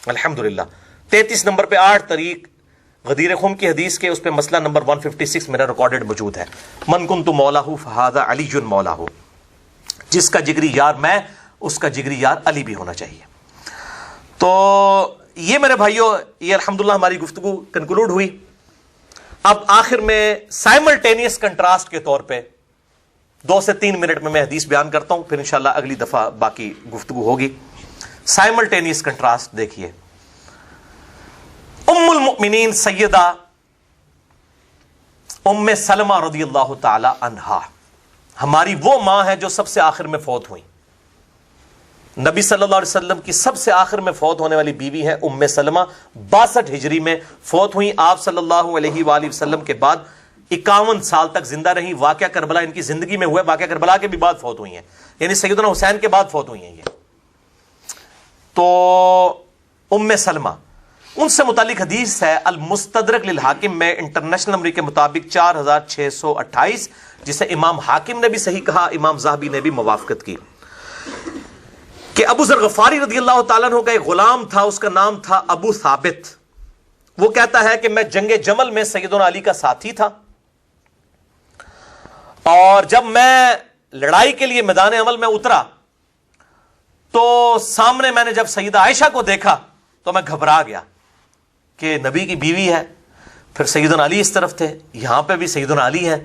الحمدللہ. 33 نمبر پہ 8 طریق غدیر خم کی حدیث کے، اس پہ مسئلہ نمبر 156 میرا ریکارڈڈ موجود ہے. من کنت مولاہ فہذا علی مولاہ، جس کا جگری یار میں اس کا جگری یار علی بھی ہونا چاہیے. تو یہ میرے بھائیوں یہ الحمدللہ ہماری گفتگو کنکلوڈ ہوئی. اب آخر میں سائملٹینیس کنٹراسٹ کے طور پہ 2 سے 3 منٹ میں حدیث بیان کرتا ہوں، پھر انشاءاللہ اگلی دفعہ باقی گفتگو ہوگی. سائملٹینیس کنٹراسٹ دیکھیے. ام المؤمنین سیدہ ام سلمہ رضی اللہ تعالی عنہا ہماری وہ ماں ہے جو سب سے آخر میں فوت ہوئی. نبی صلی اللہ علیہ وسلم کی سب سے آخر میں فوت ہونے والی بیوی ہے ام سلمہ. 62 ہجری میں فوت ہوئی. آپ صلی اللہ علیہ وآلہ وسلم کے بعد 51 سال تک زندہ رہی. واقعہ کربلا ان کی زندگی میں ہوا ہے، واقعہ کربلا کے بھی بعد فوت ہوئی ہیں، یعنی سیدنا حسین کے بعد فوت ہوئی ہیں یہ. تو ام سلمہ ان سے متعلق حدیث ہے المستدرک للحاکم میں انٹرنیشنل نمبر کے مطابق 4628، جسے امام حاکم نے بھی صحیح کہا، امام ذہبی نے بھی موافقت کی، کہ ابو ذر غفاری رضی اللہ تعالیٰ عنہ کا ایک غلام تھا، اس کا نام تھا ابو ثابت. وہ کہتا ہے کہ میں جنگ جمل میں سیدنا علی کا ساتھی تھا، اور جب میں لڑائی کے لیے میدان عمل میں اترا تو سامنے میں نے جب سیدہ عائشہ کو دیکھا تو میں گھبرا گیا کہ نبی کی بیوی ہے، پھر سیدنا علی اس طرف تھے، یہاں پہ بھی سیدنا علی ہیں.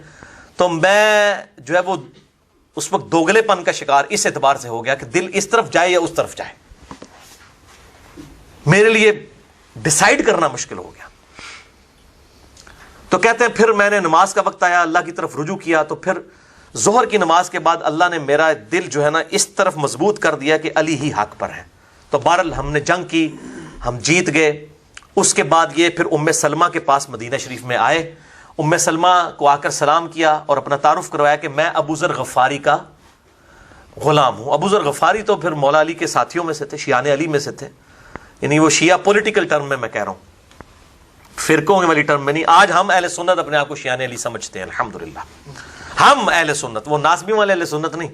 تو میں جو ہے وہ اس وقت دوگلے پن کا شکار اس اعتبار سے ہو گیا کہ دل اس طرف جائے یا اس طرف جائے، میرے لیے ڈیسائیڈ کرنا مشکل ہو گیا. تو کہتے ہیں پھر میں نے نماز کا وقت آیا، اللہ کی طرف رجوع کیا، تو پھر ظہر کی نماز کے بعد اللہ نے میرا دل جو ہے نا اس طرف مضبوط کر دیا کہ علی ہی حق پر ہے. تو بہرحال ہم نے جنگ کی، ہم جیت گئے. اس کے بعد یہ پھر ام سلمہ کے پاس مدینہ شریف میں آئے. ام سلمہ کو آ کر سلام کیا اور اپنا تعارف کروایا کہ میں ابو ذر غفاری کا غلام ہوں. ابو ذر غفاری تو پھر مولا علی کے ساتھیوں میں سے تھے، شیعان علی میں سے تھے، یعنی وہ شیعہ پولیٹیکل ٹرم میں کہہ رہا ہوں، فرقوں والی ٹرم میں نہیں. آج ہم اہل سنت اپنے آپ کو شیعان علی سمجھتے ہیں الحمدللہ، ہم اہل سنت، وہ ناسبی والے اہل سنت نہیں.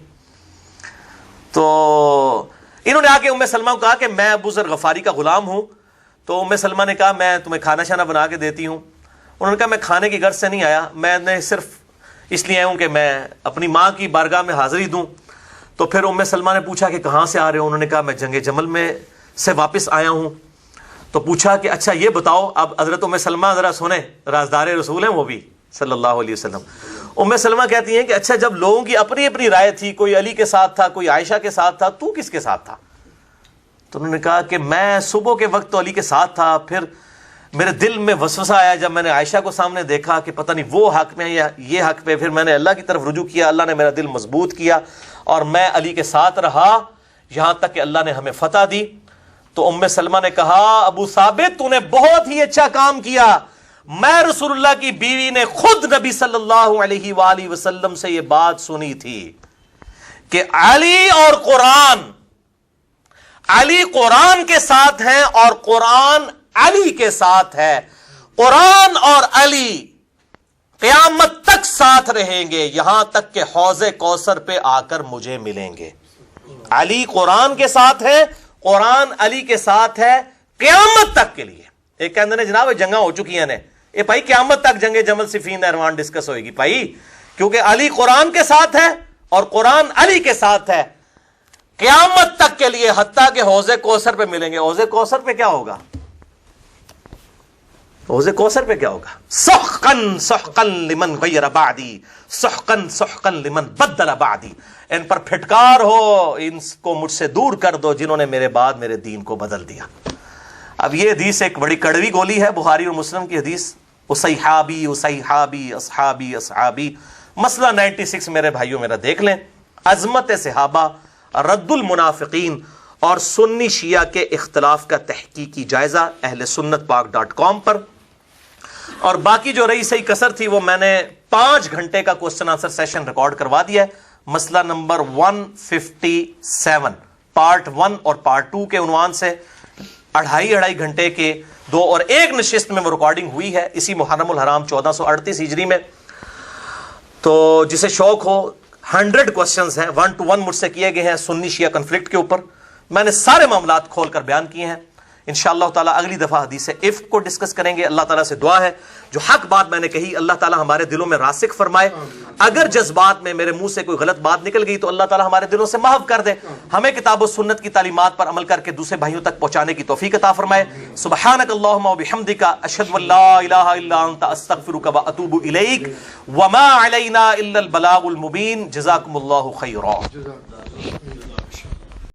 تو انہوں نے آ کے ام سلمہ کو کہا کہ میں ابو ذر غفاری کا غلام ہوں. تو ام سلمہ نے کہا میں تمہیں کھانا شانا بنا کے دیتی ہوں. انہوں نے کہا میں کھانے کی غرض سے نہیں آیا، میں نے صرف اس لیے آیا ہوں کہ میں اپنی ماں کی بارگاہ میں حاضری دوں. تو پھر ام سلمہ نے پوچھا کہ کہاں سے آ رہے ہو؟ انہوں نے کہا میں جنگ جمل میں سے واپس آیا ہوں. تو پوچھا کہ اچھا یہ بتاؤ، اب حضرت ام سلمہ ذرا سنیں، رازدار رسول ہیں وہ بھی صلی اللہ علیہ وسلم. ام سلمہ کہتی ہیں کہ اچھا جب لوگوں کی اپنی اپنی رائے تھی، کوئی علی کے ساتھ تھا، کوئی عائشہ کے ساتھ تھا، تو کس کے ساتھ تھا؟ تو انہوں نے کہا کہ میں صبح کے وقت تو علی کے ساتھ تھا، پھر میرے دل میں وسوسہ آیا جب میں نے عائشہ کو سامنے دیکھا کہ پتہ نہیں وہ حق میں یا یہ حق پہ، پھر میں نے اللہ کی طرف رجوع کیا، اللہ نے میرا دل مضبوط کیا اور میں علی کے ساتھ رہا. یہاں تک کہ اللہ نے ہمیں فتح دی. تو ام سلمہ نے کہا ابو ثابت تو نے بہت ہی اچھا کام کیا, میں رسول اللہ کی بیوی نے خود نبی صلی اللہ علیہ وآلہ وسلم سے یہ بات سنی تھی کہ علی اور قرآن, علی قرآن کے ساتھ ہیں اور قرآن علی کے ساتھ ہے, قرآن اور علی قیامت تک ساتھ رہیں گے یہاں تک کہ حوض کوثر پہ آ کر مجھے ملیں گے. علی قرآن کے ساتھ ہے, قرآن علی کے ساتھ ہے قیامت تک کے لیے. ایک کہندے نے جناب جنگاں ہو چکی ہیں نے اے بھائی قیامت تک جنگ جمل صفین نہروان ڈسکس ہوئے گی بھائی, کیونکہ علی قرآن کے ساتھ ہے اور قرآن علی کے ساتھ ہے قیامت تک کے لیے, حتیٰ کہ حوض کوثر پہ ملیں گے. حوض کوثر پہ کیا ہوگا, حوض کوثر پہ کیا ہوگا؟ سحقن سحقن لمن غیر بعدی, سحقن سحقن لمن بدل بعدی. ان پر پھٹکار ہو, ان کو مجھ سے دور کر دو جنہوں نے میرے بعد میرے دین کو بدل دیا. اب یہ حدیث ایک بڑی کڑوی گولی ہے, بخاری اور مسلم کی حدیث, اصحابی اصحابی اصحابی اصحابی. مسئلہ 96 میرے بھائیوں میرا دیکھ لیں, عظمت صحابہ, رد المنافقین اور سنی شیعہ کے اختلاف کا تحقیقی جائزہ اہل سنت پاک.com پر. اور باقی جو رہی صحیح کسر تھی وہ میں نے 5 گھنٹے کا کوسچن آنسر سیشن ریکارڈ کروا دیا ہے. مسئلہ نمبر 157 پارٹ 1 اور پارٹ 2 کے عنوان سے 2.5 گھنٹے کے 2 اور 1 نشست میں وہ ریکارڈنگ ہوئی ہے اسی محرم الحرام 1438 ہجری میں. تو جسے شوق ہو 100 کوسچنز ہیں 1 to 1 مجھ سے کیے گئے ہیں سنی شیعہ کنفلکٹ کے اوپر. میں نے سارے معاملات کھول کر بیان کیے ہیں. انشاءاللہ تعالیٰ اگلی دفعہ حدیث افک کو ڈسکس کریں گے. اللہ تعالیٰ سے دعا ہے جو حق بات میں نے کہی اللہ تعالیٰ ہمارے دلوں میں راسخ فرمائے. اگر جذبات میں میرے منہ سے کوئی غلط بات نکل گئی تو اللہ تعالیٰ ہمارے دلوں سے محو کر دے. ہمیں کتاب و سنت کی تعلیمات پر عمل کر کے دوسرے بھائیوں تک پہنچانے کی توفیق عطا فرمائے. سبحانک اللہم و بحمدک اشہد ان لا الہ الا انت استغفرک و اتوب الیک وما علینا الا البلاغ المبین. جزاکم اللہ خیرا.